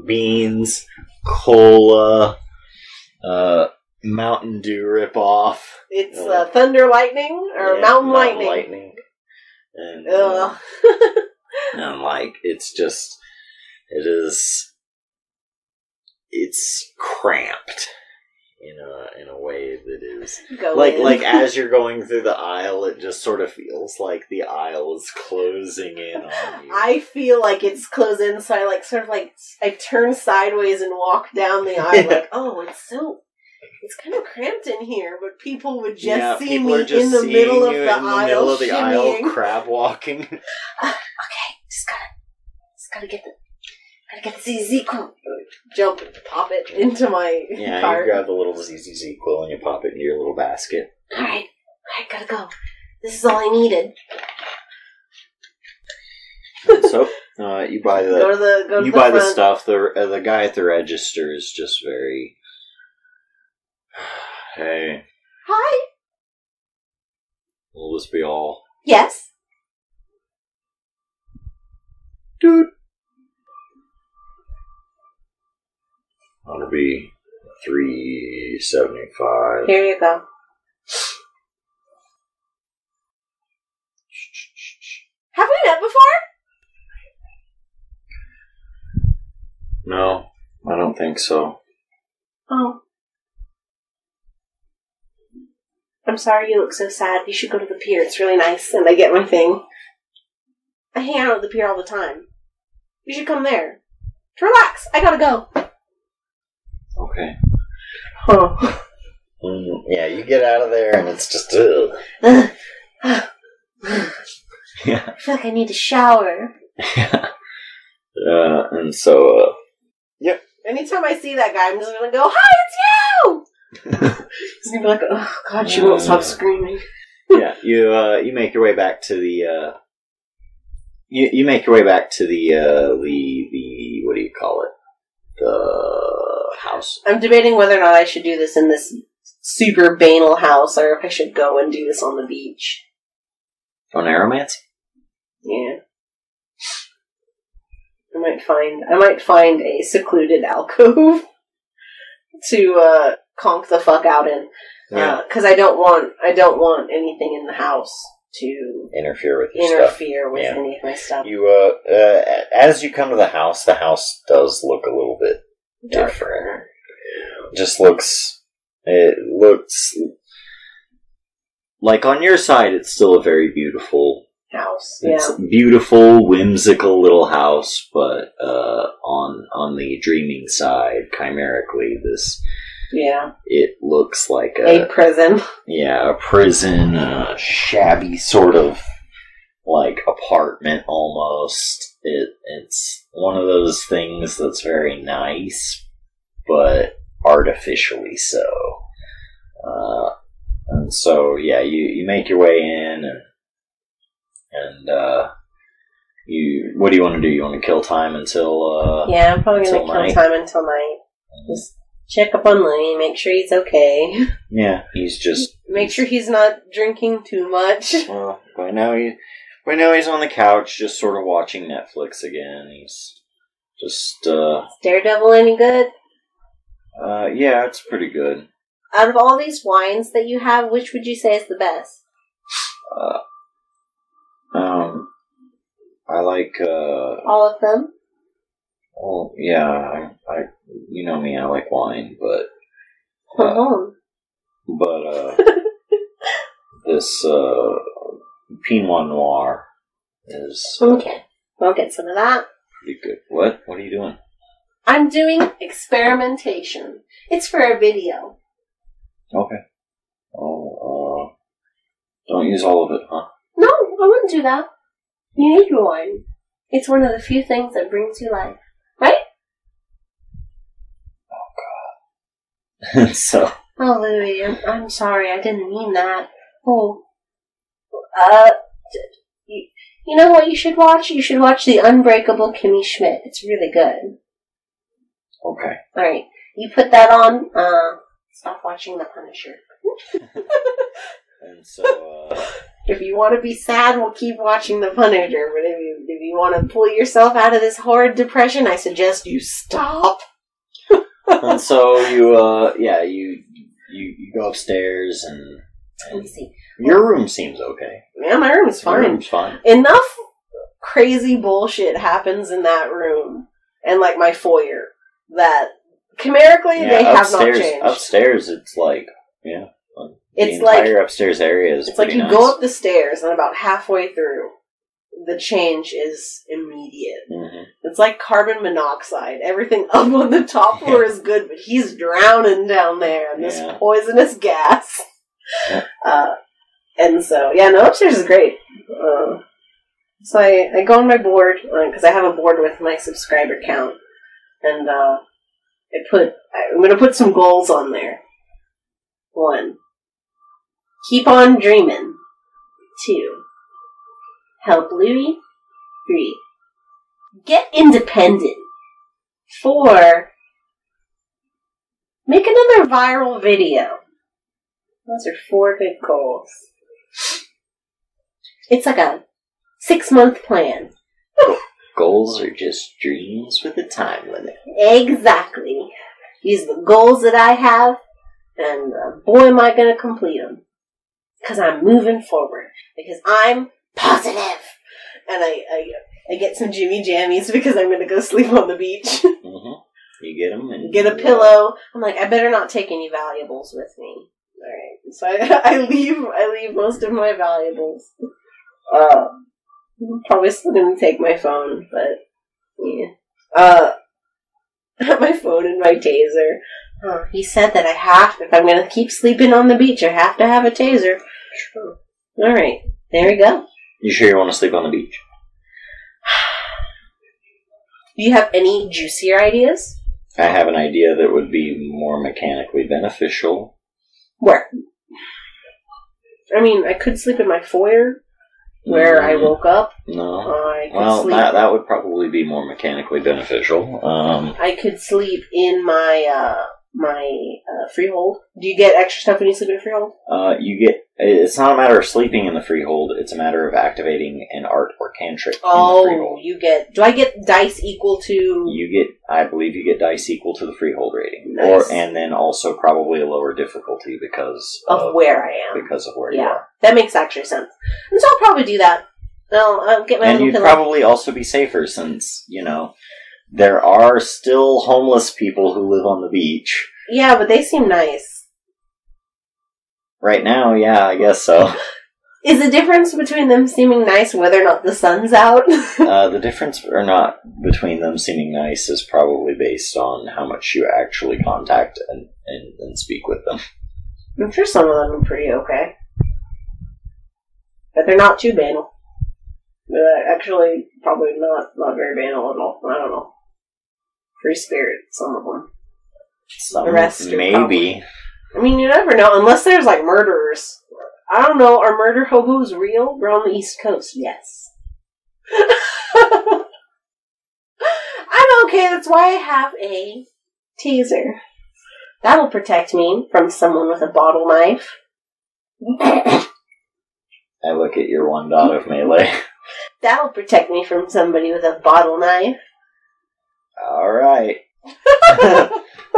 Beans, cola, Mountain Dew ripoff. It's Thunder Lightning or Mountain Lightning. And, ugh. and like, it's cramped in a way that is like as you're going through the aisle, it just sort of feels like the aisle is closing in on you. I feel like it's closing, so I turn sideways and walk down the aisle like, oh, it's kind of cramped in here, but people would just see me in the middle of the aisle, crab walking. Okay, just gotta get the ZZ Quill. Jump, pop it into my cart. You grab the little ZZ Quill and you pop it into your little basket. Alright, gotta go. This is all I needed. So, you buy the stuff. The guy at the register is just very... Hey. Hi. Will this be all? Yes. Dude. That'll be $3.75. Here you go. Have we met before? No, I don't think so. Oh. I'm sorry you look so sad. You should go to the pier. It's really nice, and I get my thing. I hang out at the pier all the time. You should come there. Relax. I gotta go. Okay. Oh. Yeah, you get out of there, and it's just... Yeah. I feel like I need to shower. Yeah. And so, Yep. Anytime I see that guy, I'm just gonna go, "Hi, it's you!" He's gonna be like, "Oh God, she won't stop screaming." Yeah, you make your way back to the you make your way back to the what do you call it? The house. I'm debating whether or not I should do this in this super banal house, or if I should go and do this on the beach. On Aromancy? Yeah. I might find a secluded alcove to conk the fuck out in. Because I don't want anything in the house to interfere with your stuff. Any of my stuff. You as you come to the house does look a little bit different. It looks like on your side it's still a very beautiful house. It's a beautiful, whimsical little house, but on the dreaming side, chimerically, it looks like a prison. Yeah, a prison, a shabby sort of like apartment almost. It's one of those things that's very nice, but artificially so. And so, yeah, you make your way in and what do you want to do? You want to kill time until yeah, I'm probably going to kill time until night. Just check up on Lee, make sure he's okay. Yeah, he's just... Make sure he's not drinking too much. Well, by now he's on the couch just sort of watching Netflix again. He's just... Is Daredevil any good? Yeah, it's pretty good. Out of all these wines that you have, which would you say is the best? I like, All of them? well, yeah, I you know me, I like wine, but, this, Pinot Noir is Okay. I'll get some of that. pretty good. What? What are you doing? I'm doing experimentation. It's for a video. Okay. Oh, don't use all of it, huh? No, I wouldn't do that. You need your wine. It's one of the few things that brings you life. Right? So. Oh, Louie, I'm sorry. I didn't mean that. Oh. You know what you should watch? You should watch The Unbreakable Kimmy Schmidt. It's really good. Okay. Alright. You put that on, stop watching The Punisher. And so, If you want to be sad, we'll keep watching The Punisher. But if you want to pull yourself out of this horrid depression, I suggest you stop. and so you go upstairs and Let me see. your room seems okay. Yeah, my room is Your fine. room's fine. Enough crazy bullshit happens in that room and like my foyer that chimerically they have not changed. Upstairs, it's like It's the like entire upstairs area is. it's like pretty you nice. go up the stairs and about halfway through, the change is immediate. Mm-hmm. It's like carbon monoxide. Everything up on the top floor is good, but he's drowning down there in this poisonous gas. And so, upstairs is great. So I go on my board, because I have a board with my subscriber count, and I'm going to put some goals on there. 1, keep on dreaming. 2, help Louie. 3, get independent. 4, make another viral video. Those are 4 good goals. It's like a 6-month plan. Goals are just dreams with a time limit. Exactly. These are the goals that I have, and boy am I going to complete them. Because I'm moving forward. Because I'm positive. And I get some Jimmy Jammies because I'm going to go sleep on the beach. Mm-hmm. You get them and get a pillow. I'm like, I better not take any valuables with me. Alright. So I leave most of my valuables. I'm probably still going to take my phone, but yeah. My phone and my taser. He said that if I'm going to keep sleeping on the beach, I have to have a taser. Sure. Alright, there we go. You sure you want to sleep on the beach? Do you have any juicier ideas? I have an idea that would be more mechanically beneficial. Where? I mean, I could sleep in my foyer, where I woke up. No. Well, that would probably be more mechanically beneficial. I could sleep in my freehold. Do you get extra stuff when you sleep in freehold? It's not a matter of sleeping in the freehold, it's a matter of activating an art or cantrip in the freehold. Do I get dice equal to... I believe you get dice equal to the freehold rating. Nice. And then also probably a lower difficulty because of where I am. Because of where you are. That makes actually sense. And so I'll probably do that. I'll get my little pillow. And you'd probably also be safer since, there are still homeless people who live on the beach. Yeah, but they seem nice. Right now, yeah, I guess so. Is the difference between them seeming nice whether or not the sun's out? The difference between them seeming nice is probably based on how much you actually contact and speak with them. I'm sure some of them are pretty okay. But they're not too banal. They're actually probably not very banal at all. I don't know. Free spirit, some of them. The rest are maybe. Probably, I mean, you never know, unless there's like murderers. I don't know, are murder hobos real? We're on the East Coast, yes. I'm okay, that's why I have a taser. That'll protect me from someone with a bottle knife. I look at your 1 dot of melee. That'll protect me from somebody with a bottle knife. Alright.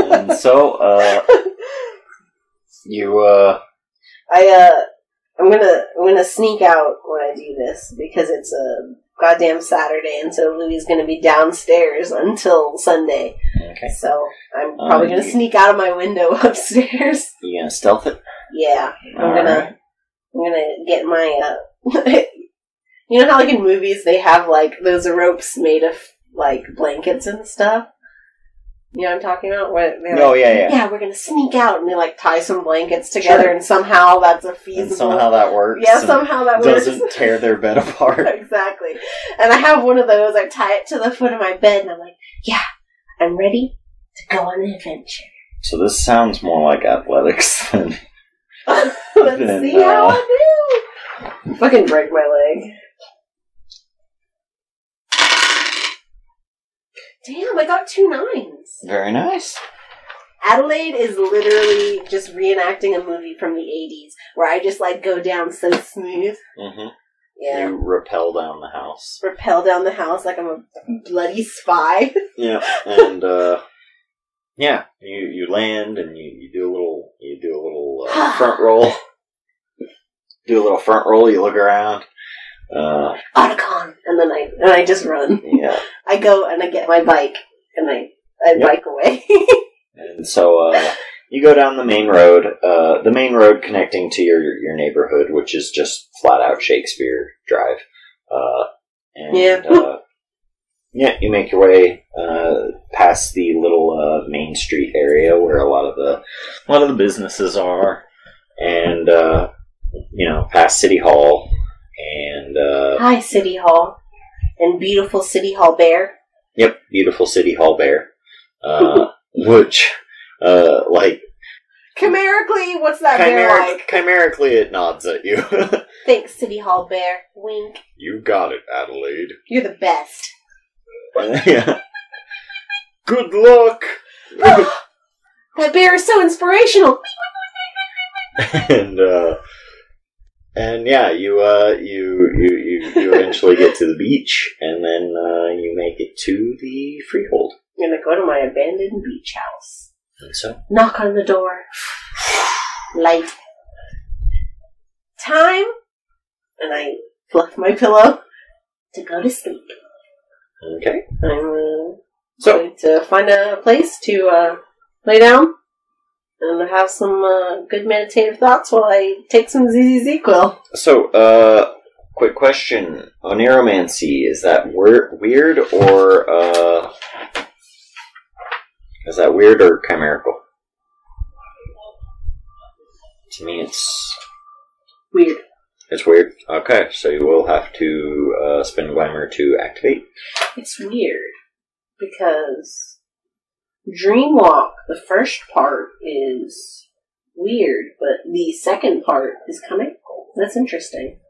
And so, I'm gonna sneak out when I do this because it's a goddamn Saturday, and so Louis is gonna be downstairs until Sunday. Okay. So I'm probably gonna sneak out of my window upstairs. You gonna stealth it? Yeah, I'm gonna get my. You know how like in movies they have like those ropes made of like blankets and stuff. You know what I'm talking about? Yeah, we're gonna sneak out, and they like tie some blankets together, and somehow that's a feasible. And somehow that works. Yeah, somehow that works. Doesn't tear their bed apart. Exactly. And I have one of those. I tie it to the foot of my bed, and I'm like, yeah, I'm ready to go on an adventure. So this sounds more like athletics than. Let's see how I do. Fucking break my leg. Damn, I got 2 9s. Very nice. Adelaide is literally just reenacting a movie from the 80s where I just like go down so smooth. Mm-hmm. Yeah. You rappel down the house. Rappel down the house like I'm a bloody spy. Yeah, and yeah, you land and you do a little front roll. Do a little front roll. You look around. Otacon, and then I just run. Yeah. I go and I get my bike and I bike away. And so you go down the main road connecting to your neighborhood, which is just flat out Shakespeare Drive. You make your way past the little main street area where a lot of the businesses are, and past City Hall. And hi, City Hall, and beautiful City Hall Bear. Yep, beautiful City Hall Bear. Which, like, chimerically, what's that bear like? Chimerically, it nods at you. Thanks, City Hall Bear. Wink. You got it, Adelaide. You're the best. Yeah. Good luck. That bear is so inspirational. And yeah, you eventually get to the beach, and then you make it to the freehold. I'm gonna go to my abandoned beach house. And so? Knock on the door. Light. Time! And I fluff my pillow to go to sleep. Okay. I'm going to find a place to lay down and have some good meditative thoughts while I take some ZZZ-Quil. So, quick question. Oneromancy, is that weird or, is that weird or chimerical? To me, it's... weird. It's weird? Okay, so you will have to spend glamour to activate. It's weird, because Dreamwalk, the first part, is weird, but the second part is chimerical. That's interesting.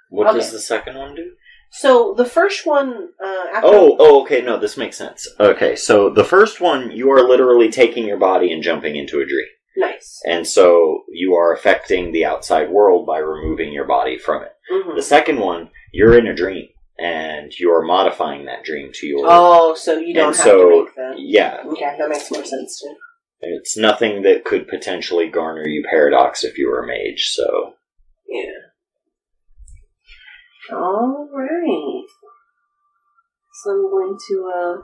What does the second one do? So, the first one... okay, no, this makes sense. Okay, so the first one, you are literally taking your body and jumping into a dream. Nice. And so, you are affecting the outside world by removing your body from it. Mm-hmm. The second one, you're in a dream, and you are modifying that dream to your... Oh, so you don't have to make that. Yeah. Okay, that makes more sense, too. It's nothing that could potentially garner you paradox if you were a mage, so... Yeah. Alright. So I'm going to,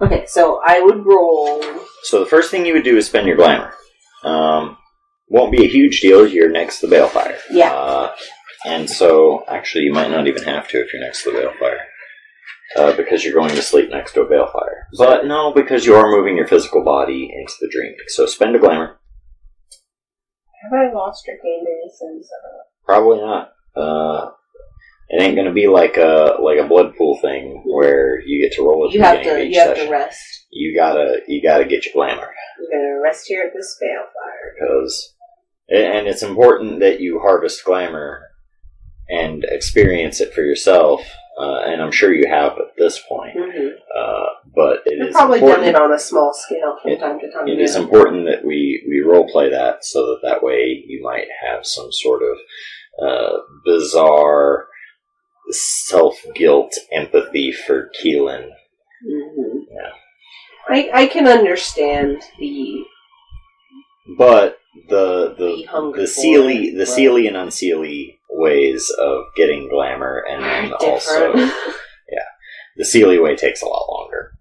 okay, so I would roll... So the first thing you would do is spend your glamour. Won't be a huge deal, you're next to the balefire. Yeah. And so, actually, you might not even have to if you're next to the balefire. Because you're going to sleep next to a balefire. But no, because you are moving your physical body into the dream. So spend a glamour. Have I lost or gained any sense of it? Probably not. It ain't gonna be like a blood pool thing where you get to roll at the beginning of each session. You have to rest. You gotta get your glamour. You're gonna rest here at this balefire. And it's important that you harvest glamour and experience it for yourself. And I'm sure you have at this point. Mm-hmm. But You've probably done it on a small scale from time to time. It is important that we roleplay that so that way you might have some sort of bizarre self-guilt empathy for Keelan. Mm-hmm. Yeah. I can understand the But Be hungry the for Seelie it, the but- Seelie and Unseelie ways of getting glamour, and then also the Seelie way takes a lot longer.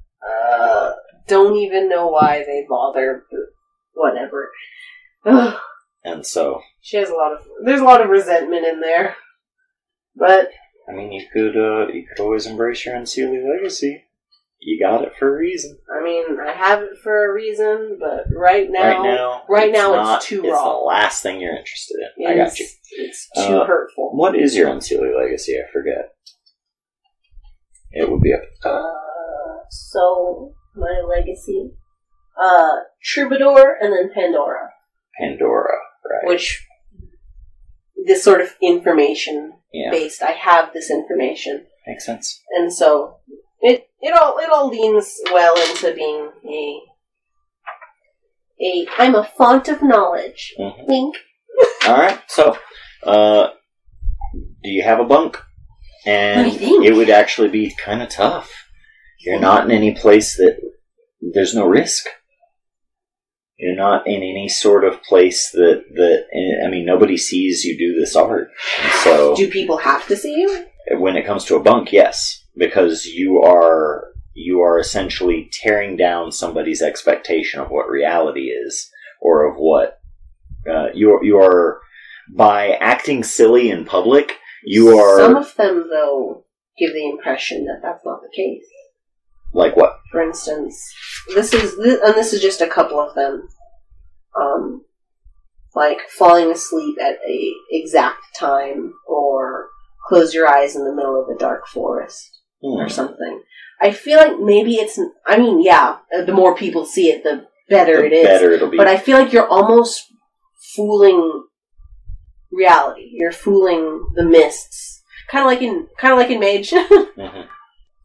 Don't even know why they bother, but whatever. Ugh. And so, There's a lot of resentment in there. But I mean, you could always embrace your Unseelie legacy. You got it for a reason. I mean, I have it for a reason, but right now it's too It's raw. the last thing you're interested in. I got you. It's too hurtful. What is your Unseelie legacy? I forget. It would be up at the top. So my legacy, Troubadour, and then Pandora. Pandora, right? Which this sort of information Yeah. based. I have this information, Makes sense. and so it all leans well into being a I'm a font of knowledge. Mm-hmm. Wink. Alright, so, do you have a bunk? And What do you think? it would actually be kind of tough. You're not in any place that there's no risk. You're not in any sort of place that I mean, nobody sees you do this art. And so, Do people have to see you? when it comes to a bunk, yes, because you are essentially tearing down somebody's expectation of what reality is, or of what you are by acting silly in public. You are Some of them, though, give the impression that that's not the case. like what? For instance, this is just a couple of them. Like falling asleep at a exact time, or close your eyes in the middle of a dark forest, or something. I feel like maybe it's. I mean, yeah, the more people see it, the better it is. Better it'll be. But I feel like you're almost fooling reality. You're fooling the mists, kind of like in Mage. Mm-hmm.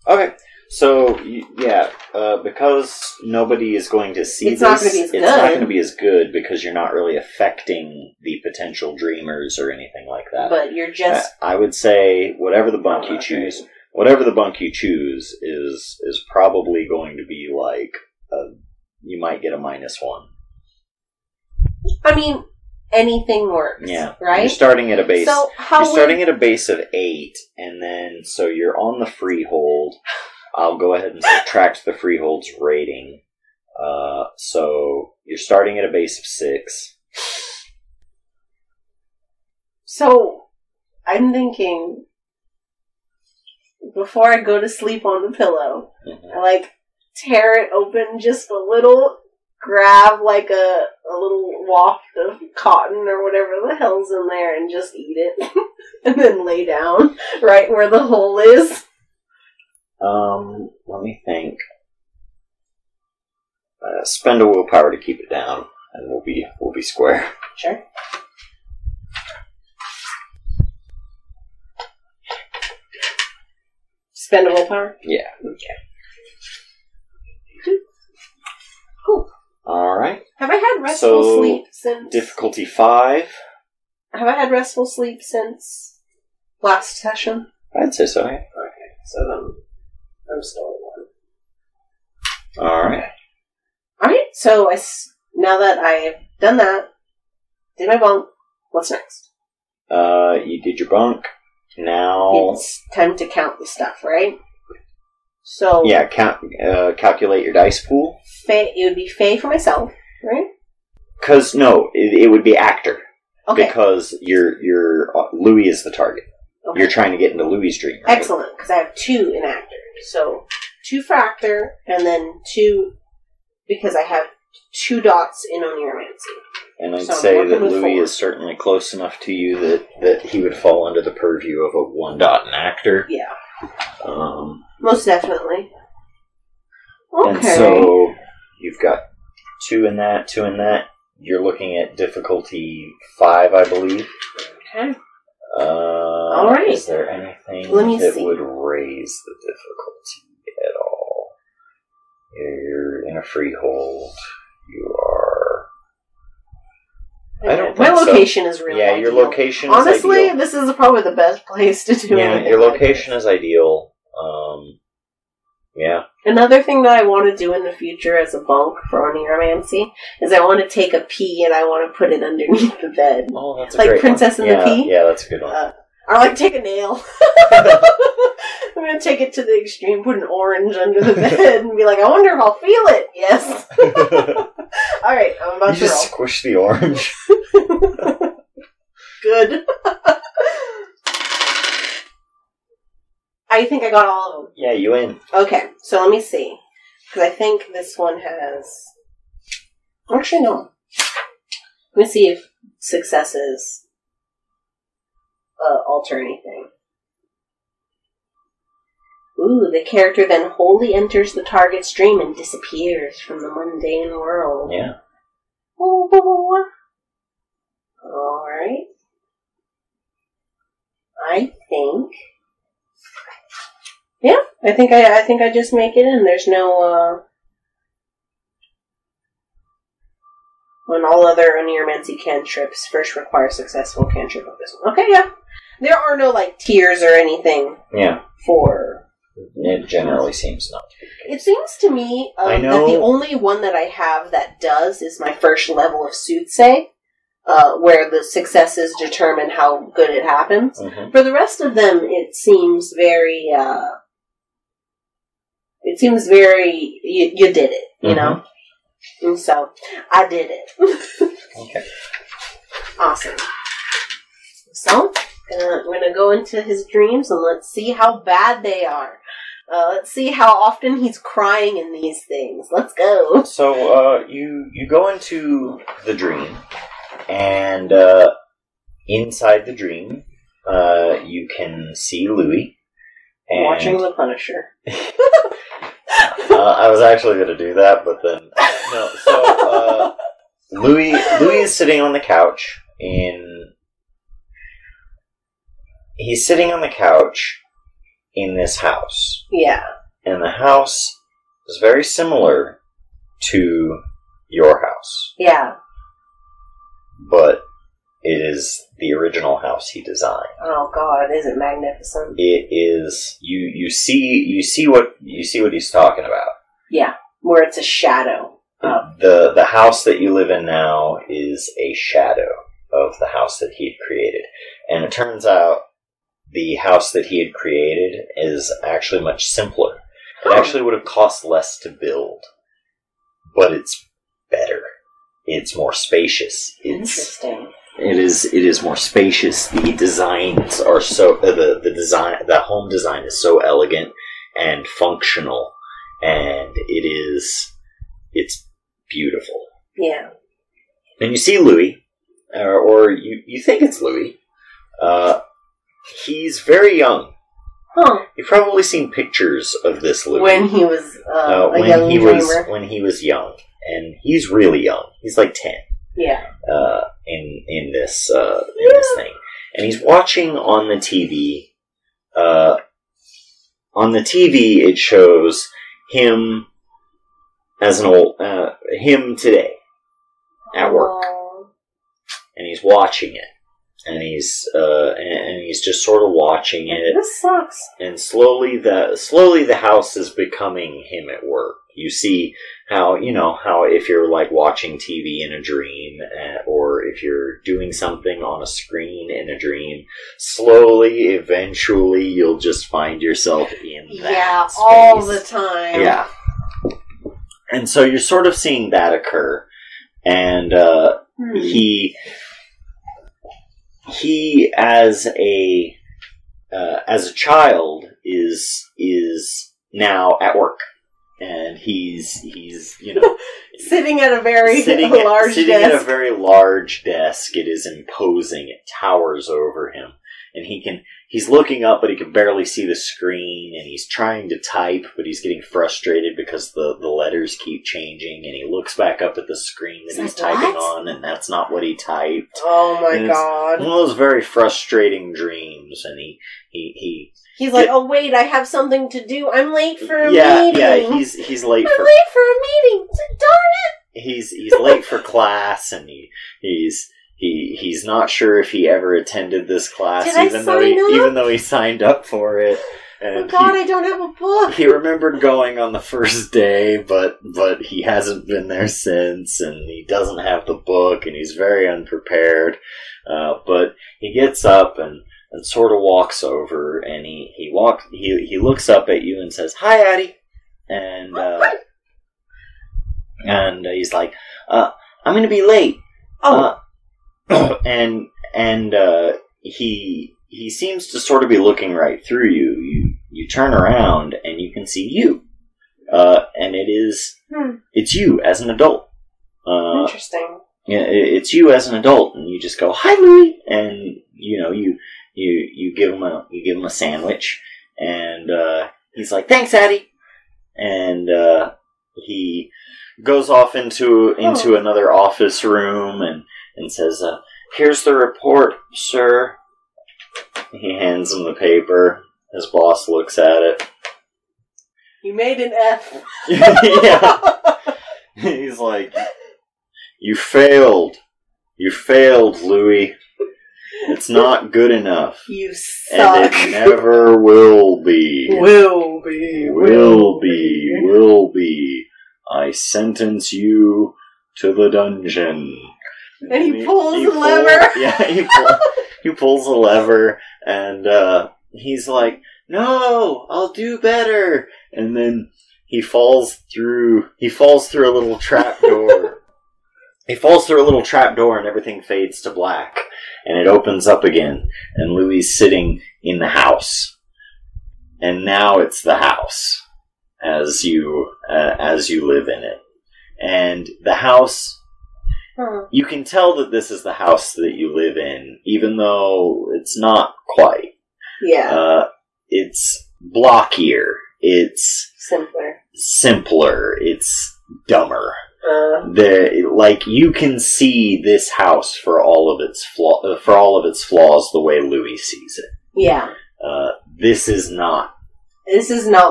Okay. So, because nobody is going to see It's not this, gonna be as it's good. not going to be as good because you're not really affecting the potential dreamers or anything like that. But you're just. I would say whatever the bunk you choose is probably going to be like, you might get a -1. I mean, anything works. Yeah. Right? You're starting at a base. So how You're starting at a base of 8, and then, so you're on the freehold. I'll go ahead and subtract the freehold's rating. So you're starting at a base of 6. So I'm thinking before I go to sleep on the pillow, Mm-hmm. I tear it open just a little, grab a little waft of cotton or whatever the hell's in there, and just eat it, and then lay down right where the hole is. Let me think. Spend a willpower to keep it down, and we'll be square. Sure. Spend a willpower? Yeah. Okay. Cool. All right. Have I had restful sleep since... Difficulty 5. Have I had restful sleep since last session? I'd say so. Yeah. Okay, so then I'm still at 1. All right. Alright, so now that I've done that, did my bunk, what's next? You did your bunk. Now, It's time to count the stuff, right? So, yeah, calculate your dice pool. it would be Faye for myself, right? Because no, it would be actor. Okay. Because your Louis is the target. Okay. You're trying to get into Louis' dream. Right? Excellent, because I have 2 in actor. So, 2 for actor, and then 2, because I have 2 dots in Oneiromancy. And I'd So I'm say working that with Louis 4. is certainly close enough to you that he would fall under the purview of a 1 dot in actor. Yeah. Um, Most definitely. Okay. And so you've got 2 in that, 2 in that. You're looking at difficulty 5, I believe. Okay. All right. Is there anything Let me that see. would raise the difficulty at all? You're in a freehold. You are. I don't My think so. location is really Yeah, your ideal. location is Honestly, ideal. this is probably the best place to do Yeah, anything your like location this. is ideal. Yeah. And Another thing that I want to do in the future as a bunk for oneiromancy is I want to take a pea and I want to put it underneath the bed. Oh, that's a like great Princess one. and the Pea? Yeah, that's a good one. Or like take a nail. I'm going to take it to the extreme, put an orange under the bed and be like, I wonder if I'll feel it. Yes. Alright, I'm about you to just roll. squish the orange. Good. I think I got all of them. Yeah, you win. Okay, so let me see. Because I think this one has... Actually, no. Let me see if successes alter anything. Ooh, the character then wholly enters the target's dream and disappears from the mundane world. Yeah. Alright. I think... Yeah, I think I just make it in. There's no, when all other oneiromancy cantrips first require successful cantrip of this one. Okay, yeah. There are no, like, tiers or anything. Yeah. For... It generally seems not to be. It seems to me that the only one that I have that does is my first level of Soothsay, where the successes determine how good it happens. Mm-hmm. For the rest of them, it seems very, you did it, you know? And so, I did it. Okay. Awesome. So, I'm going to go into his dreams and let's see how bad they are. Let's see how often he's crying in these things. Let's go. So, you go into the dream, and inside the dream, you can see Louis. And watching The Punisher. I was actually going to do that, but then no. So Louis is sitting on the couch he's sitting on the couch in this house. Yeah. And the house is very similar to your house. Yeah. But it is the original house he designed. Oh God, is it magnificent? It is. You see what he's talking about. Yeah, where it's a shadow. The house that you live in now is a shadow of the house that he had created, and it turns out the house that he had created is actually much simpler. It actually would have cost less to build, but it's better. It's more spacious. Interesting. It is more spacious. The designs are so the home design is so elegant and functional, and it's beautiful. Yeah. And you see Louis, or you think it's Louis. He's very young. Huh. You've probably seen pictures of this Louis when he was when he was young, and he's really young. He's like 10. Yeah. In this thing, and he's watching on the TV. On the TV, it shows him as him today at work, and he's watching it, and he's just sort of watching it. This sucks. And slowly the house is becoming him at work. You see how if you're like watching TV in a dream, or if you're doing something on a screen in a dream, slowly, eventually, you'll just find yourself in that space. All the time. Yeah. And so you're sort of seeing that occur, and he as a child is now at work. And he's sitting at a very large desk. At a very large desk. It is imposing. It towers over him, and he's looking up, but he can barely see the screen. And he's trying to type, but he's getting frustrated because the letters keep changing. And he looks back up at the screen that he's typing on, and that's not what he typed. Oh my God! One of those very frustrating dreams, and He's like, oh wait, I have something to do. I'm late for a meeting. Yeah, he's late. I'm late for a meeting. Darn it! He's late for class, and he's not sure if he ever attended this class, even though he signed up for it. And oh God, I don't have a book! he remembered going on the first day, but he hasn't been there since, and he doesn't have the book, and he's very unprepared. But he gets up and sort of walks over, and he looks up at you and says, "Hi, Addie," and he's like, "I'm going to be late." Oh, and he seems to sort of be looking right through you. You turn around and you can see you, and it's you as an adult. interesting. Yeah, it's you as an adult, and you just go, "Hi, Louie," and you give him a sandwich, and he's like, "Thanks, Addie," and he goes off into another office room and says, "Here's the report, sir." He hands him the paper. His boss looks at it. You made an F. Yeah. He's like, "You failed. You failed, Louie. It's not good enough. You suck. And it never will be. Will be. I sentence you to the dungeon." And he pulls the lever. Yeah, he pulls the lever, and he's like, "No, I'll do better." And then he falls through a little trap door. He falls through a little trap door, and everything fades to black. And it opens up again, and Louie's sitting in the house. And now it's the house as you live in it. And the house, you can tell that this is the house that you live in, even though it's not quite. Yeah. It's blockier. It's simpler. It's dumber. You can see this house for all of its flaws the way Louis sees it. Yeah. This is not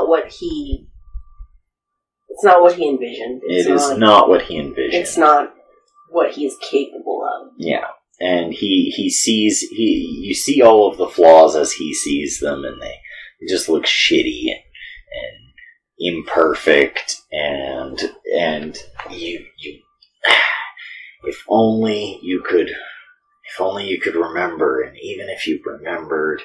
what he. It's not what he envisioned. It's not what he envisioned. It's not what he is capable of. Yeah, and you see all of the flaws as he sees them, and they just look shitty and imperfect, and you if only you could remember, and even if you remembered,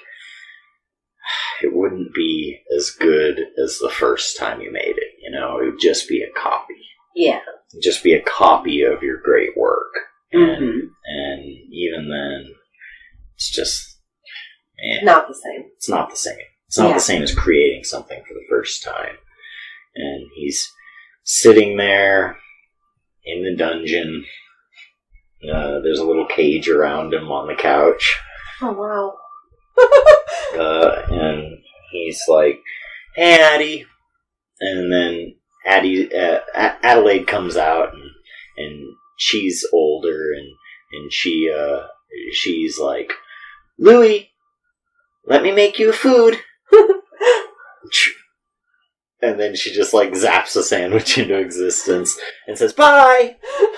it wouldn't be as good as the first time you made it. It would just be a copy. Yeah. It'd just be a copy of your great work. Mm-hmm. And even then, it's just not the same. It's not the same. It's not the same as creating something for the first time. And he's sitting there in the dungeon. There's a little cage around him on the couch. Oh, wow. And he's like, "Hey, Addie." And then Adelaide comes out, and she's older, and she's like, "Louie, let me make you food." And then she just zaps a sandwich into existence and says, "Bye!"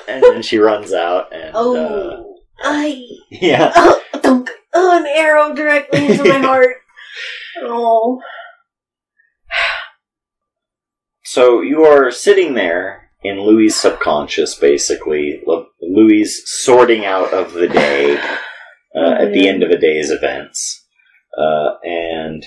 And then she runs out, and yeah. An arrow directly into my heart. Oh. So you are sitting there in Louis' subconscious, basically. Louis sorting out of the day at the end of a day's events. And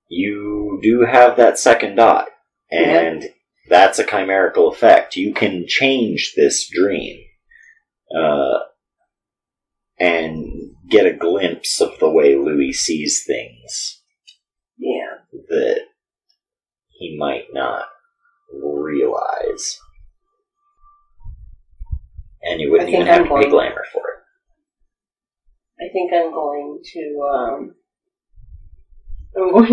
you do have that second dot. And that's a chimerical effect. You can change this dream. And get a glimpse of the way Louis sees things. Yeah. That he might not realize. And you wouldn't even have to pay glamour for it. I think I'm going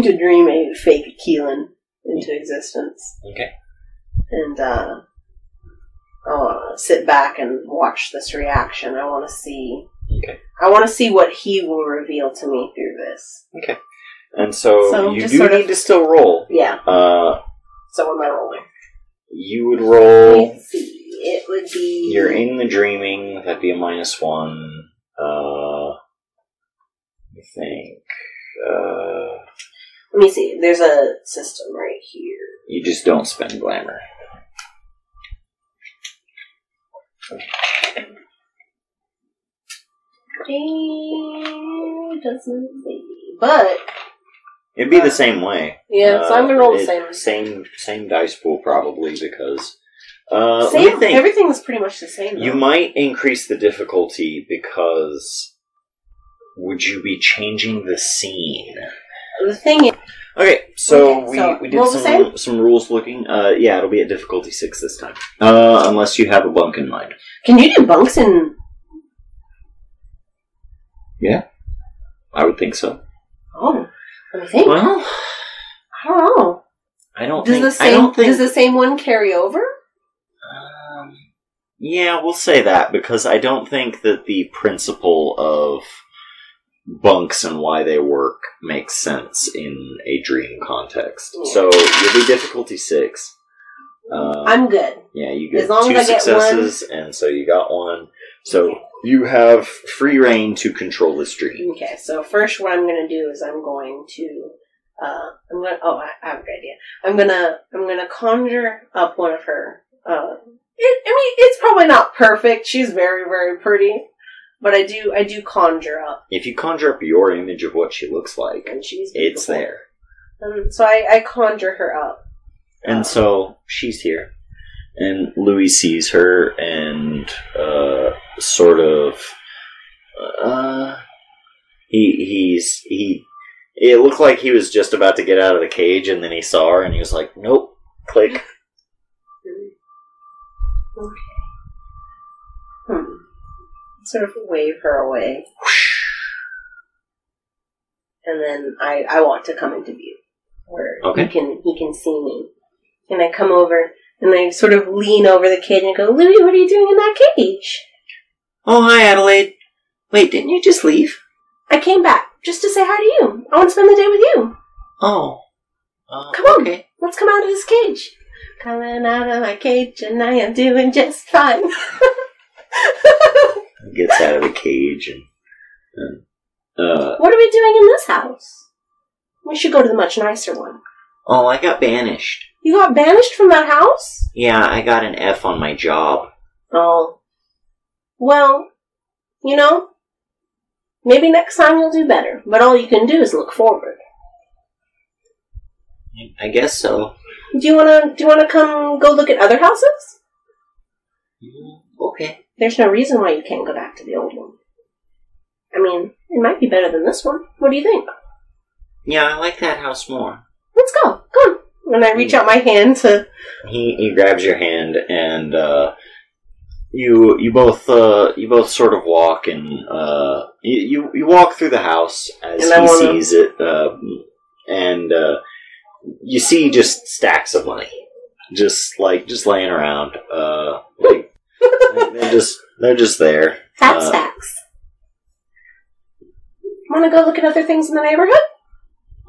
to dream a fake Keelan into existence. Okay. And I'll sit back and watch this reaction. I want to see. Okay. I want to see what he will reveal to me through this. Okay. And so you do need to still roll. Yeah. So what am I rolling? You would roll. Let's see. It would be. You're in the dreaming. That'd be a -1. I think. Let me see. There's a system right here. You just don't spend glamour. It doesn't say. But it'd be the same way. Yeah, so I'm gonna roll the same. Same dice pool probably because let me think. Everything's pretty much the same. Though. You might increase the difficulty because would you be changing the scene? The thing is, okay, so we did some rules looking. Yeah, it'll be at difficulty 6 this time, unless you have a bunk in mind. Can you do bunks in? Yeah, I would think so. Oh, let me think. Well, I don't know. Does the same one carry over? Yeah, we'll say that because I don't think that the principle of bunks and why they work makes sense in a dream context. Yeah. So you'll be difficulty 6. I'm good. Yeah, you get as long 2 as I get successes, and so you got 1. So you have free reign to control this dream. Okay, so first what I'm going to do is I'm going to I have a good idea. I'm gonna conjure up one of her. It's probably not perfect. She's very, very pretty, but I do conjure up. If you conjure up your image of what she looks like, and she's beautiful. It's there. So I conjure her up, and so she's here, and Louis sees her, and sort of, he. It looked like he was just about to get out of the cage, and then he saw her, and he was like, "Nope." Click. Okay. Sort of wave her away, and then I want to come into view, where he can see me, and I come over, and I sort of lean over the cage and go, "Louis, what are you doing in that cage?" "Oh, hi, Adelaide. Wait, didn't you just leave?" "I came back just to say hi to you. I want to spend the day with you." "Oh. Come on, okay. Let's come out of this cage." "Coming out of my cage and I am doing just fine." Gets out of the cage and what are we doing in this house? We should go to the much nicer one. "Oh, I got banished." "You got banished from that house?" "Yeah, I got an F on my job." "Oh. Well, maybe next time you'll do better, but all you can do is look forward." "I guess so." Do you wanna come go look at other houses?" Okay. "There's no reason why you can't go back to the old one. I mean, it might be better than this one. What do you think?" "Yeah, I like that house more." "Let's go. Come on." And I reach out my hand to... He grabs your hand, and you both sort of walk, and you walk through the house as he sees it, and you see just stacks of money, just laying around, they're just there. Fat stacks. Want to go look at other things in the neighborhood?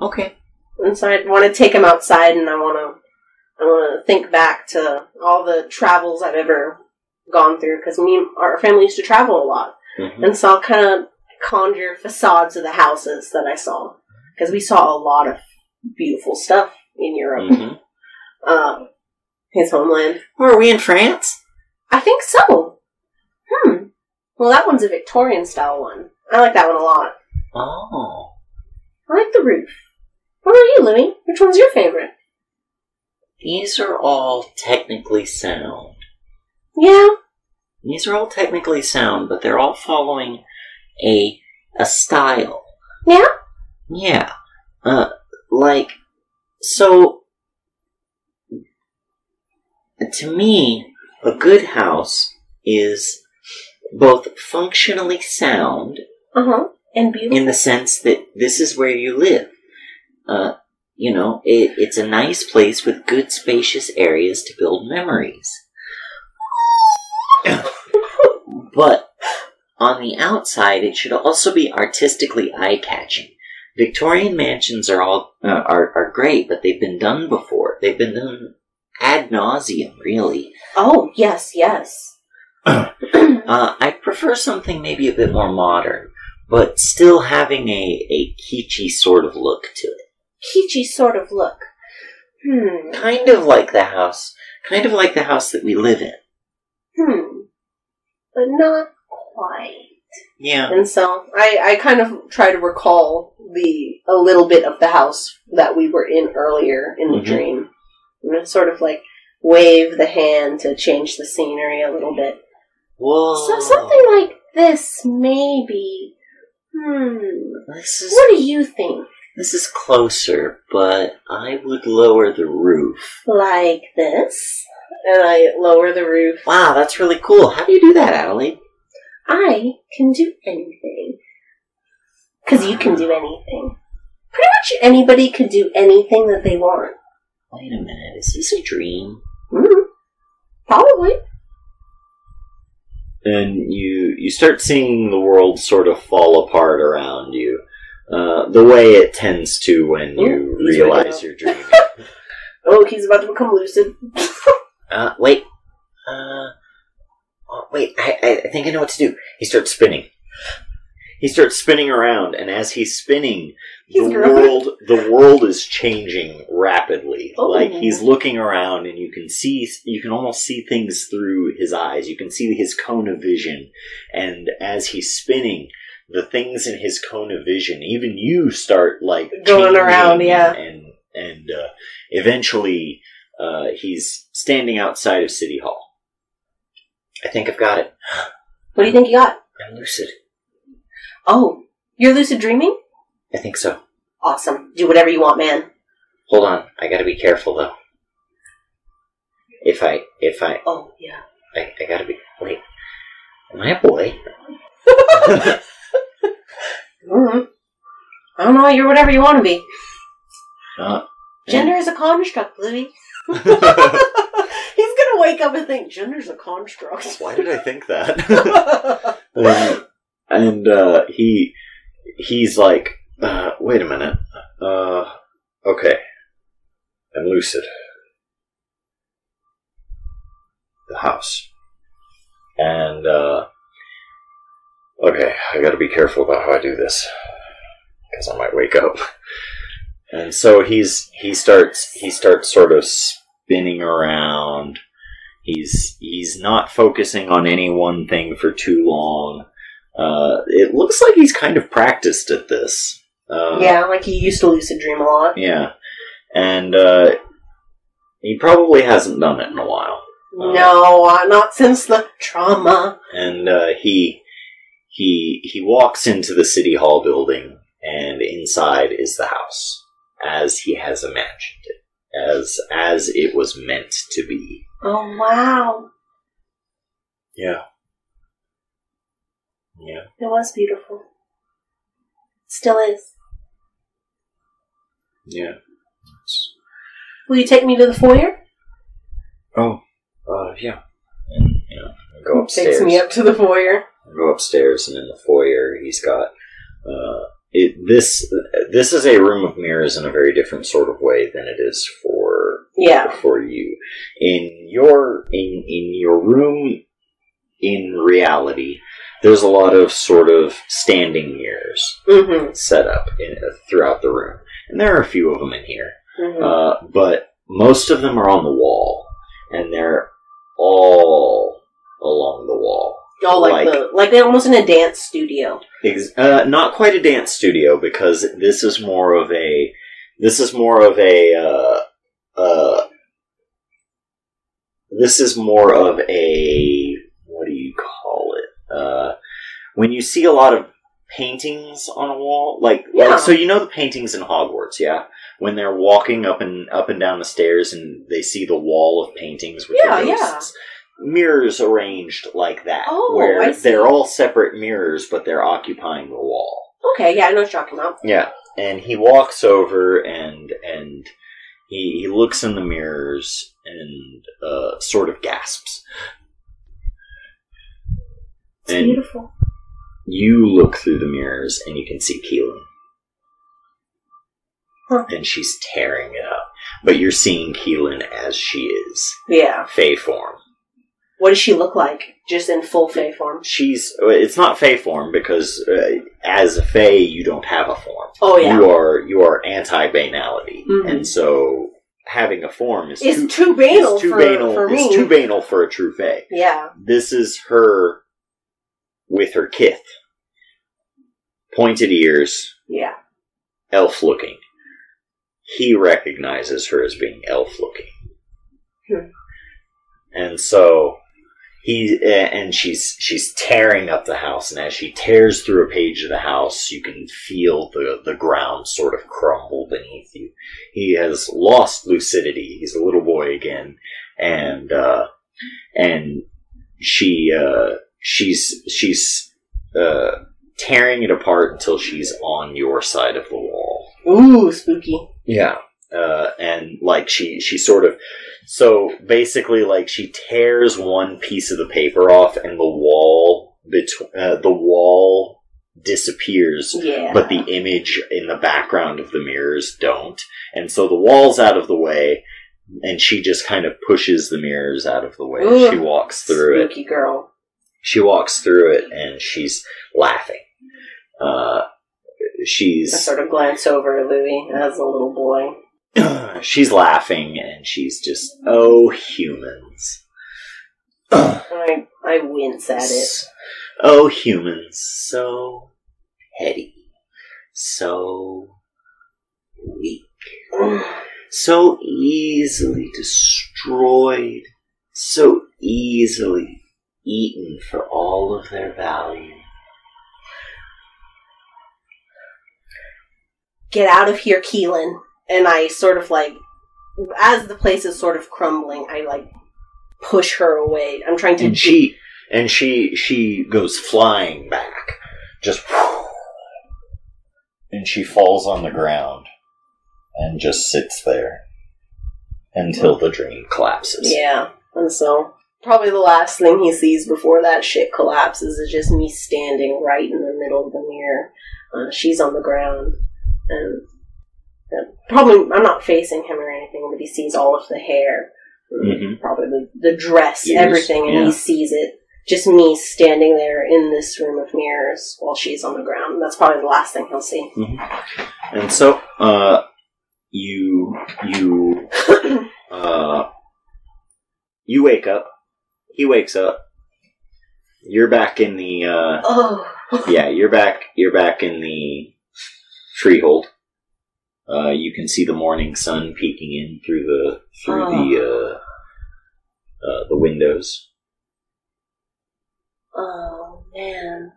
Okay. And so I want to take him outside, and I want to think back to all the travels I've ever gone through, because our family used to travel a lot, and so I'll kind of conjure facades of the houses that I saw, because we saw a lot of beautiful stuff in Europe. His homeland. Are we in France? I think so. Well, that one's a Victorian style one. I like that one a lot. Oh. I like the roof. What about you, Louis? Which one's your favorite? These are all technically sound. Yeah? These are all technically sound, but they're all following a style. Yeah? Yeah. So, to me, a good house is both functionally sound, and beautiful, in the sense that this is where you live. It's a nice place with good spacious areas to build memories. But on the outside, it should also be artistically eye-catching. Victorian mansions are great, but they've been done before. They've been done ad nauseum, really. Oh, yes. I prefer something maybe a bit more modern, but still having a kitschy sort of look to it. peachy sort of look. Kind of like the house. Kind of like the house that we live in. But not quite. Yeah. And so I kind of try to recall a little bit of the house that we were in earlier in the dream. And sort of like wave the hand to change the scenery a little bit. Whoa. So something like this, maybe. What do you think? This is closer, but I would lower the roof. Like this? And I lower the roof. Wow, that's really cool. How do you do that, Adelaide? I can do anything. Because you can do anything. Pretty much anybody could do anything that they want. Wait a minute, is this a dream? Probably. And you start seeing the world sort of fall apart around you. The way it tends to when you realize you're dreaming. Oh, he's about to become lucid. Wait. Wait, I think I know what to do. He starts spinning. He starts spinning around, and as he's spinning, the world is changing rapidly. Oh. Like, he's looking around, and you can almost see things through his eyes. You can see his cone of vision, and as he's spinning, the things in his cone of vision, even you start, like, going around, yeah. And eventually, he's standing outside of City Hall. I think I've got it. What do you think you got? I'm lucid. Oh, you're lucid dreaming? I think so. Awesome. Do whatever you want, man. Hold on. I gotta be careful, though. If I... Oh, yeah. I gotta be... Wait. Am I a boy? I don't know. You're whatever you want to be. Gender Gender is a construct, Louis. He's gonna wake up and think, gender's a construct. Why did I think that? He's like, wait a minute. Okay. I'm lucid. The house. And, okay, I gotta be careful about how I do this. Because I might wake up. And so he starts sort of spinning around. He's not focusing on any one thing for too long. It looks like he's kind of practiced at this. Yeah, like he used to lucid dream a lot. Yeah. And he probably hasn't done it in a while. No, not since the trauma. And he walks into the City Hall building, and inside is the house, as he has imagined it, as it was meant to be. Oh, wow. Yeah. Yeah. It was beautiful. Still is. Yeah. Will you take me to the foyer? Oh, yeah. And, go upstairs. Takes me up to the foyer. Go upstairs, and in the foyer, he's got, this is a room of mirrors in a very different sort of way than it is for you. In your room, in reality, there's a lot of sort of standing mirrors set up throughout the room. And there are a few of them in here. But most of them are on the wall. And they're all along the wall. Oh, like they're almost in a dance studio. Not quite a dance studio, because this is more of a what do you call it? When you see a lot of paintings on a wall, like so you know the paintings in Hogwarts, yeah? When they're walking up and down the stairs and they see the wall of paintings with the ghosts. Mirrors arranged like that, where they're all separate mirrors, but they're occupying the wall. Okay, yeah, I know what you're talking about. Yeah, and he walks over and he looks in the mirrors and sort of gasps. It's beautiful. You look through the mirrors and you can see Keelan. Huh. And she's tearing it up. But you're seeing Keelan as she is. Yeah. Fae form. What does she look like? Just in full fae form? It's not fae form, because as a fae, you don't have a form. Oh, yeah. You are anti-banality. Mm-hmm. And so having a form is too banal for me. It's too banal for a true fae. Yeah. This is her with her kith. Pointed ears. Yeah. Elf looking. He recognizes her as being elf looking. And so she's tearing up the house, and as she tears through a page of the house, you can feel the ground sort of crumble beneath you. He has lost lucidity. He's a little boy again, and she's tearing it apart until she's on your side of the wall. Ooh, spooky. Yeah. And like she sort of, so basically like she tears one piece of the paper off, and the wall disappears, but the image in the background of the mirrors don't. And so the wall's out of the way, and she just kind of pushes the mirrors out of the way. Ooh, she walks through spooky girl. She walks through it, and she's laughing. I sort of glance over at Louis as a little boy. She's laughing, and she's just, oh, humans. I wince at it. Oh, humans, so petty, so weak, so easily destroyed, so easily eaten for all of their value. Get out of here, Keelan. And I sort of like, as the place is sort of crumbling, I like push her away. I'm trying to. And she goes flying back, just, and she falls on the ground and just sits there until the dream collapses. Yeah, and so probably the last thing he sees before that shit collapses is just me standing right in the middle of the mirror. She's on the ground, and. Probably, I'm not facing him or anything, but he sees all of the hair, probably the dress, everything, and he sees it. Just me standing there in this room of mirrors while she's on the ground. That's probably the last thing he'll see. Mm-hmm. And so, you wake up. He wakes up. You're back in the. Yeah, you're back in the freehold. You can see the morning sun peeking in through the windows. Oh, man.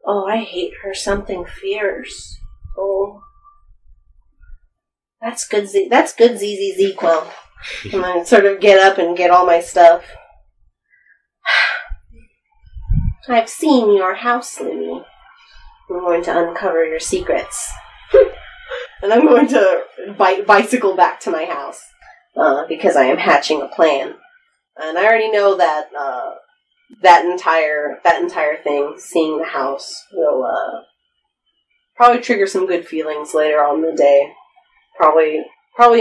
Oh, I hate her. Something fierce. Oh. That's good, ZZZ Quill. And then sort of get up and get all my stuff. I've seen your house, Louie. I'm going to uncover your secrets. And I'm going to bicycle back to my house. Because I am hatching a plan. And I already know that that entire thing, seeing the house, will probably trigger some good feelings later on in the day. Probably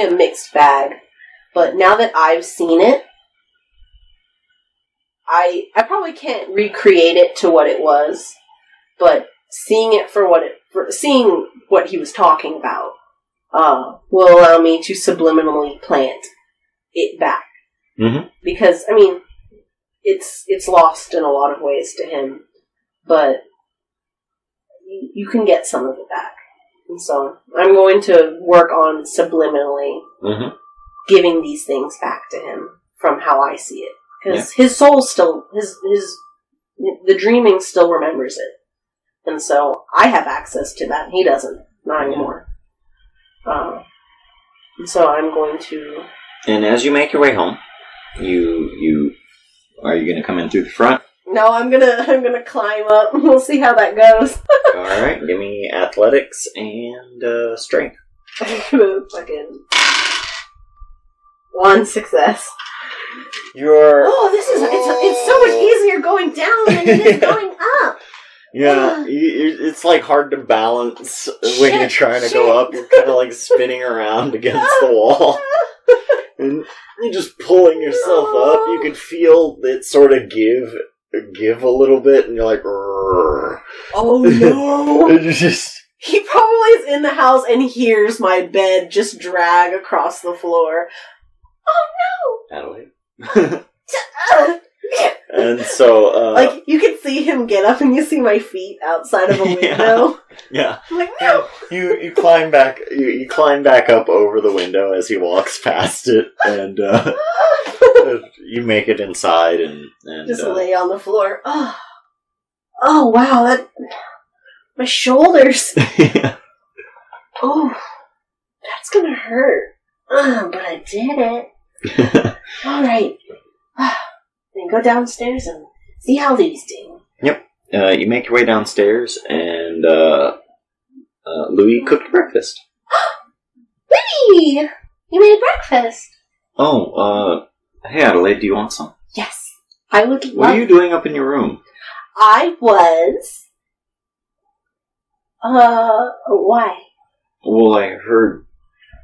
a mixed bag. But now that I've seen it, I probably can't recreate it to what it was. But seeing it seeing what he was talking about, will allow me to subliminally plant it back. Mm-hmm. Because, I mean, it's lost in a lot of ways to him, but you can get some of it back. And so, I'm going to work on subliminally giving these things back to him from how I see it. Because his soul still, the dreaming still remembers it. And so, I have access to that. He doesn't. Not anymore. And so, I'm going to... And as you make your way home, are you going to come in through the front? No, I'm gonna climb up. We'll see how that goes. Alright, give me athletics and strength. I'm gonna fucking... 1 success. It's so much easier going down than it is going up. Yeah, it's like hard to balance when you're trying to go up. You're kind of like spinning around against the wall. And you're just pulling yourself up. You can feel it sort of give a little bit, and you're like, "Rrr." Oh no! And you just... He probably is in the house and hears my bed just drag across the floor. Oh Adelaide. no! And so, like, you can see him get up and you see my feet outside of a window. Yeah. I'm like, no! You climb back, you climb back up over the window as he walks past it, and, you make it inside and just lay on the floor. Oh wow, my shoulders. Yeah. Oh, that's gonna hurt. But I did it. Alright. Then go downstairs and see how Louie's doing. Yep. You make your way downstairs, and Louie cooked breakfast. Louie! You made breakfast. Oh, hey Adelaide, do you want some? Yes. I would love... What are you doing up in your room? I was... why? Well, I heard...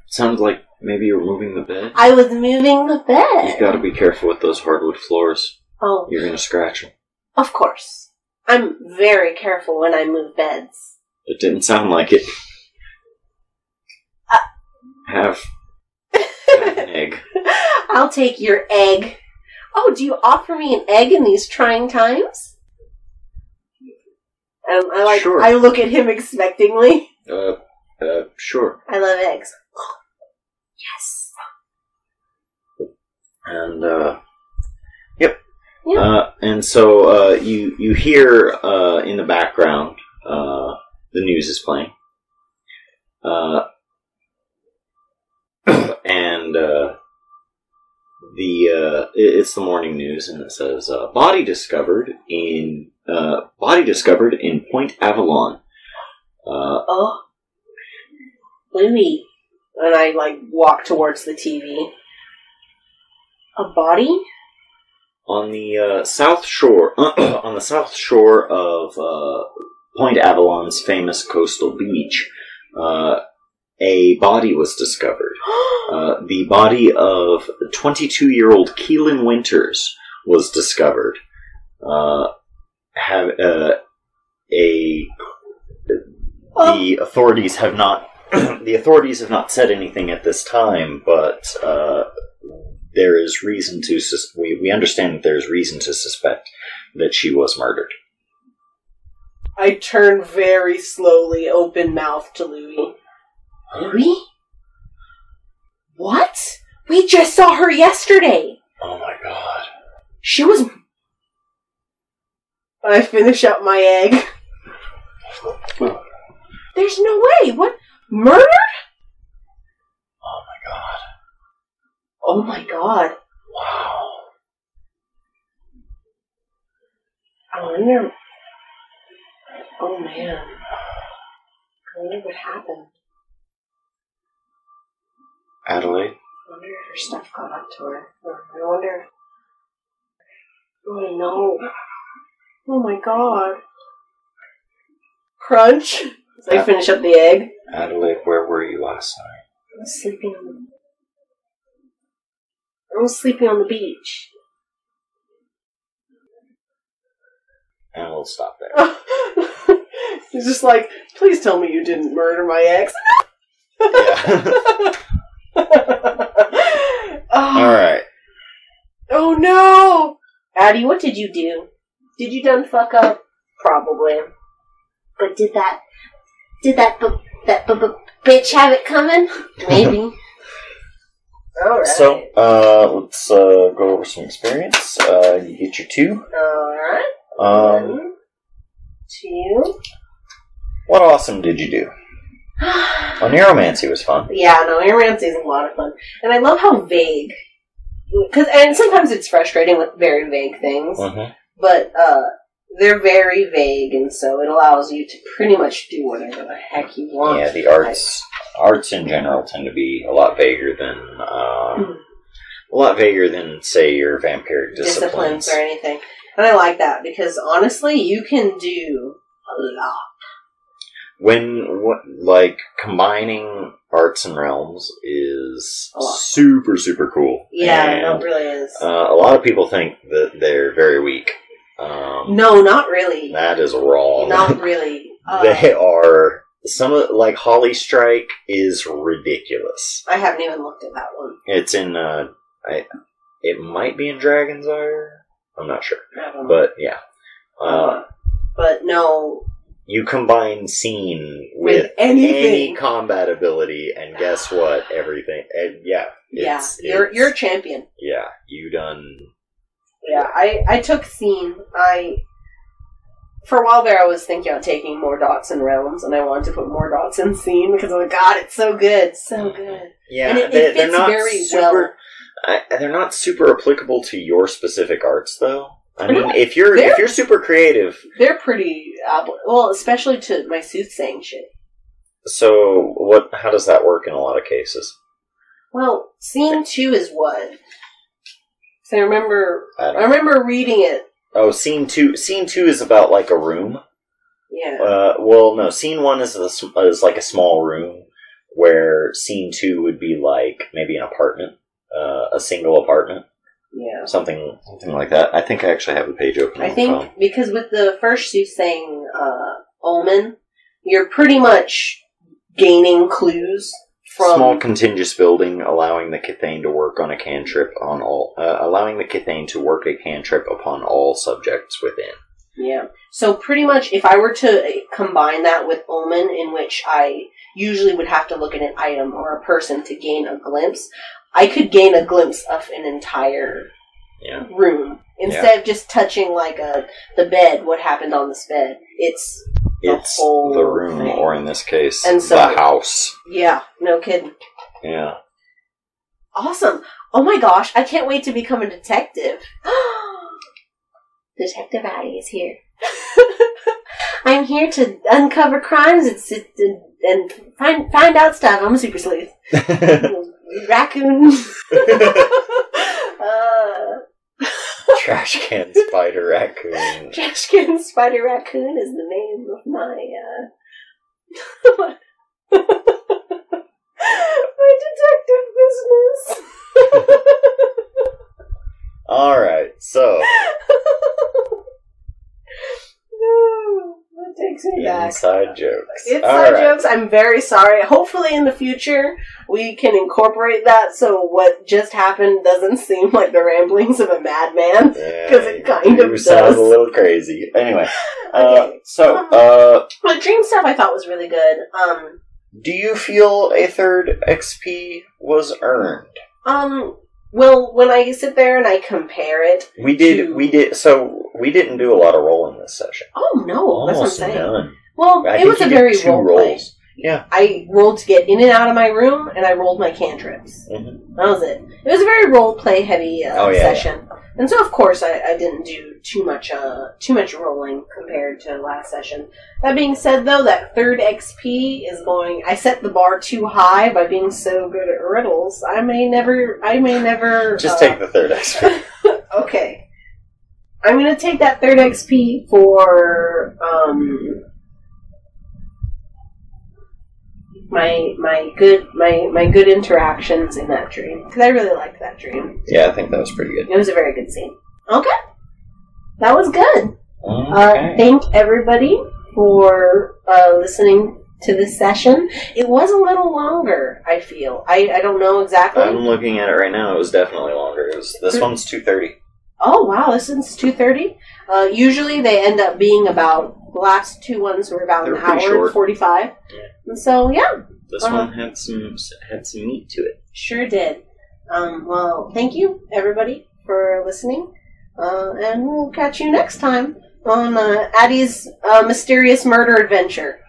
Sounded like maybe you were moving the bed. I was moving the bed. You've got to be careful with those hardwood floors. Oh. You're going to scratch them. Of course. I'm very careful when I move beds. It didn't sound like it. Have an egg. I'll take your egg. Oh, do you offer me an egg in these trying times? Sure. I look at him expectingly. Sure. I love eggs. Yes. And, yep. And so, you hear, in the background, the news is playing. And, it's the morning news, and it says, body discovered in Point Avalon. Oh. Louie. And I, walk towards the TV. A body? On the south shore, of Point Avalon's famous coastal beach, a body was discovered. The body of 22-year-old Keelan Winters was discovered. The authorities have not. The authorities have not said anything at this time, but there is reason to. We understand that there is reason to suspect that she was murdered. I turn very slowly, open-mouthed to Louie. Louie? What? We just saw her yesterday. Oh my god. She was... I finish up my egg. There's no way. What? Murdered? Oh my god. Oh my god. Wow. I wonder... Oh man. I wonder what happened. Adelaide? I wonder if her stuff got up to her. I wonder... Oh no. Oh my god. Crunch. So I finish up the egg. Adelaide, where were you last night? I was sleeping on the beach. And we'll stop there. He's just like, please tell me you didn't murder my ex. Yeah. Alright. Oh no! Addie, what did you do? Did you done fuck up? Probably. But did that bitch have it coming? Maybe. Alright. So, let's go over some experience. You get your 2. Alright. 1, 2. What awesome did you do? Oh, Neuromancy was fun. Yeah, no, Neuromancy is a lot of fun. And I love how vague. And sometimes it's frustrating with very vague things. Mm-hmm. But, they're very vague, and so it allows you to pretty much do whatever the heck you want. Yeah, the arts in general tend to be a lot vaguer than, say, your vampiric disciplines or anything. And I like that, because honestly, you can do a lot. combining arts and realms is A lot. super, super cool. Yeah, And, it really is. a lot of people think that they're very weak. No, not really. That is wrong. Not really. They are... like, Holly Strike is ridiculous. I haven't even looked at that one. It's in, it might be in Dragon's Ire? I'm not sure. I don't know. But, yeah. But no... You combine scene with anything. any combat ability, and guess what? Everything. And you're a champion. Yeah, you done. Yeah, I took scene. For a while there, I was thinking about taking more dots in realms, and I wanted to put more dots in scene because I'm like, God, it's so good, so good. Yeah, and it fits they're not very super. well. They're not super applicable to your specific arts, though. I mean, No, if you're super creative, they're pretty well, especially to my soothsaying shit. so how does that work in a lot of cases? Well, scene 2 is what? So I I remember reading it. Oh, scene 2. Scene 2 is about like a room. Yeah. Well, no. Scene 1 is like a small room, where scene 2 would be like maybe an apartment, a single apartment. Yeah. Something like that. I think I actually have the page open. I think because with the first soothsaying omen, you're pretty much gaining clues from small contiguous building, allowing the Cathane to work on a cantrip on all, allowing the Cathane to work a cantrip upon all subjects within. Yeah. So pretty much, if I were to combine that with omen, in which I usually would have to look at an item or a person to gain a glimpse, I could gain a glimpse of an entire room instead of just touching like the bed. What happened on this bed? It's the room, thing. Or in this case, and so, the house. Yeah, no kidding. Yeah. Awesome. Oh my gosh, I can't wait to become a detective. Detective Addie is here. I'm here to uncover crimes and find out stuff. I'm a super sleuth. Raccoon. Trash can spider raccoon. Trash can spider raccoon is the name of my my detective business. Alright, so that takes me back. Inside jokes. Inside jokes. I'm very sorry. Hopefully in the future we can incorporate that so what just happened doesn't seem like the ramblings of a madman. Because it kind of does. Sound a little crazy. Anyway. Okay. The dream stuff I thought was really good. Do you feel a third XP was earned? Well, when I sit there and I compare it, we didn't do a lot of rolling this session. Oh no, almost that's what I'm saying. none. Well, it was a very role play. Yeah, I rolled to get in and out of my room, and I rolled my cantrips. Mm-hmm. That was it. It was a very role play heavy session, and so of course I didn't do too much rolling compared to last session. That being said, though, that third XP is going. I set the bar too high by being so good at riddles. I may never. Just take the third XP. Okay, I'm gonna take that third XP for my good interactions in that dream, because I really liked that dream. Yeah, I think that was pretty good. It was a very good scene. Okay, that was good. Okay. Thank everybody for listening to this session. It was a little longer, I feel. I don't know exactly. I'm looking at it right now. It was definitely longer. This one's 2:30. Oh wow, this one's 2:30. Usually they end up being about. The last two ones were about an hour and 45. Yeah. And so, yeah. This one had some meat to it. Sure did. Well, thank you, everybody, for listening. And we'll catch you next time on Addie's Mysterious Murder Adventure.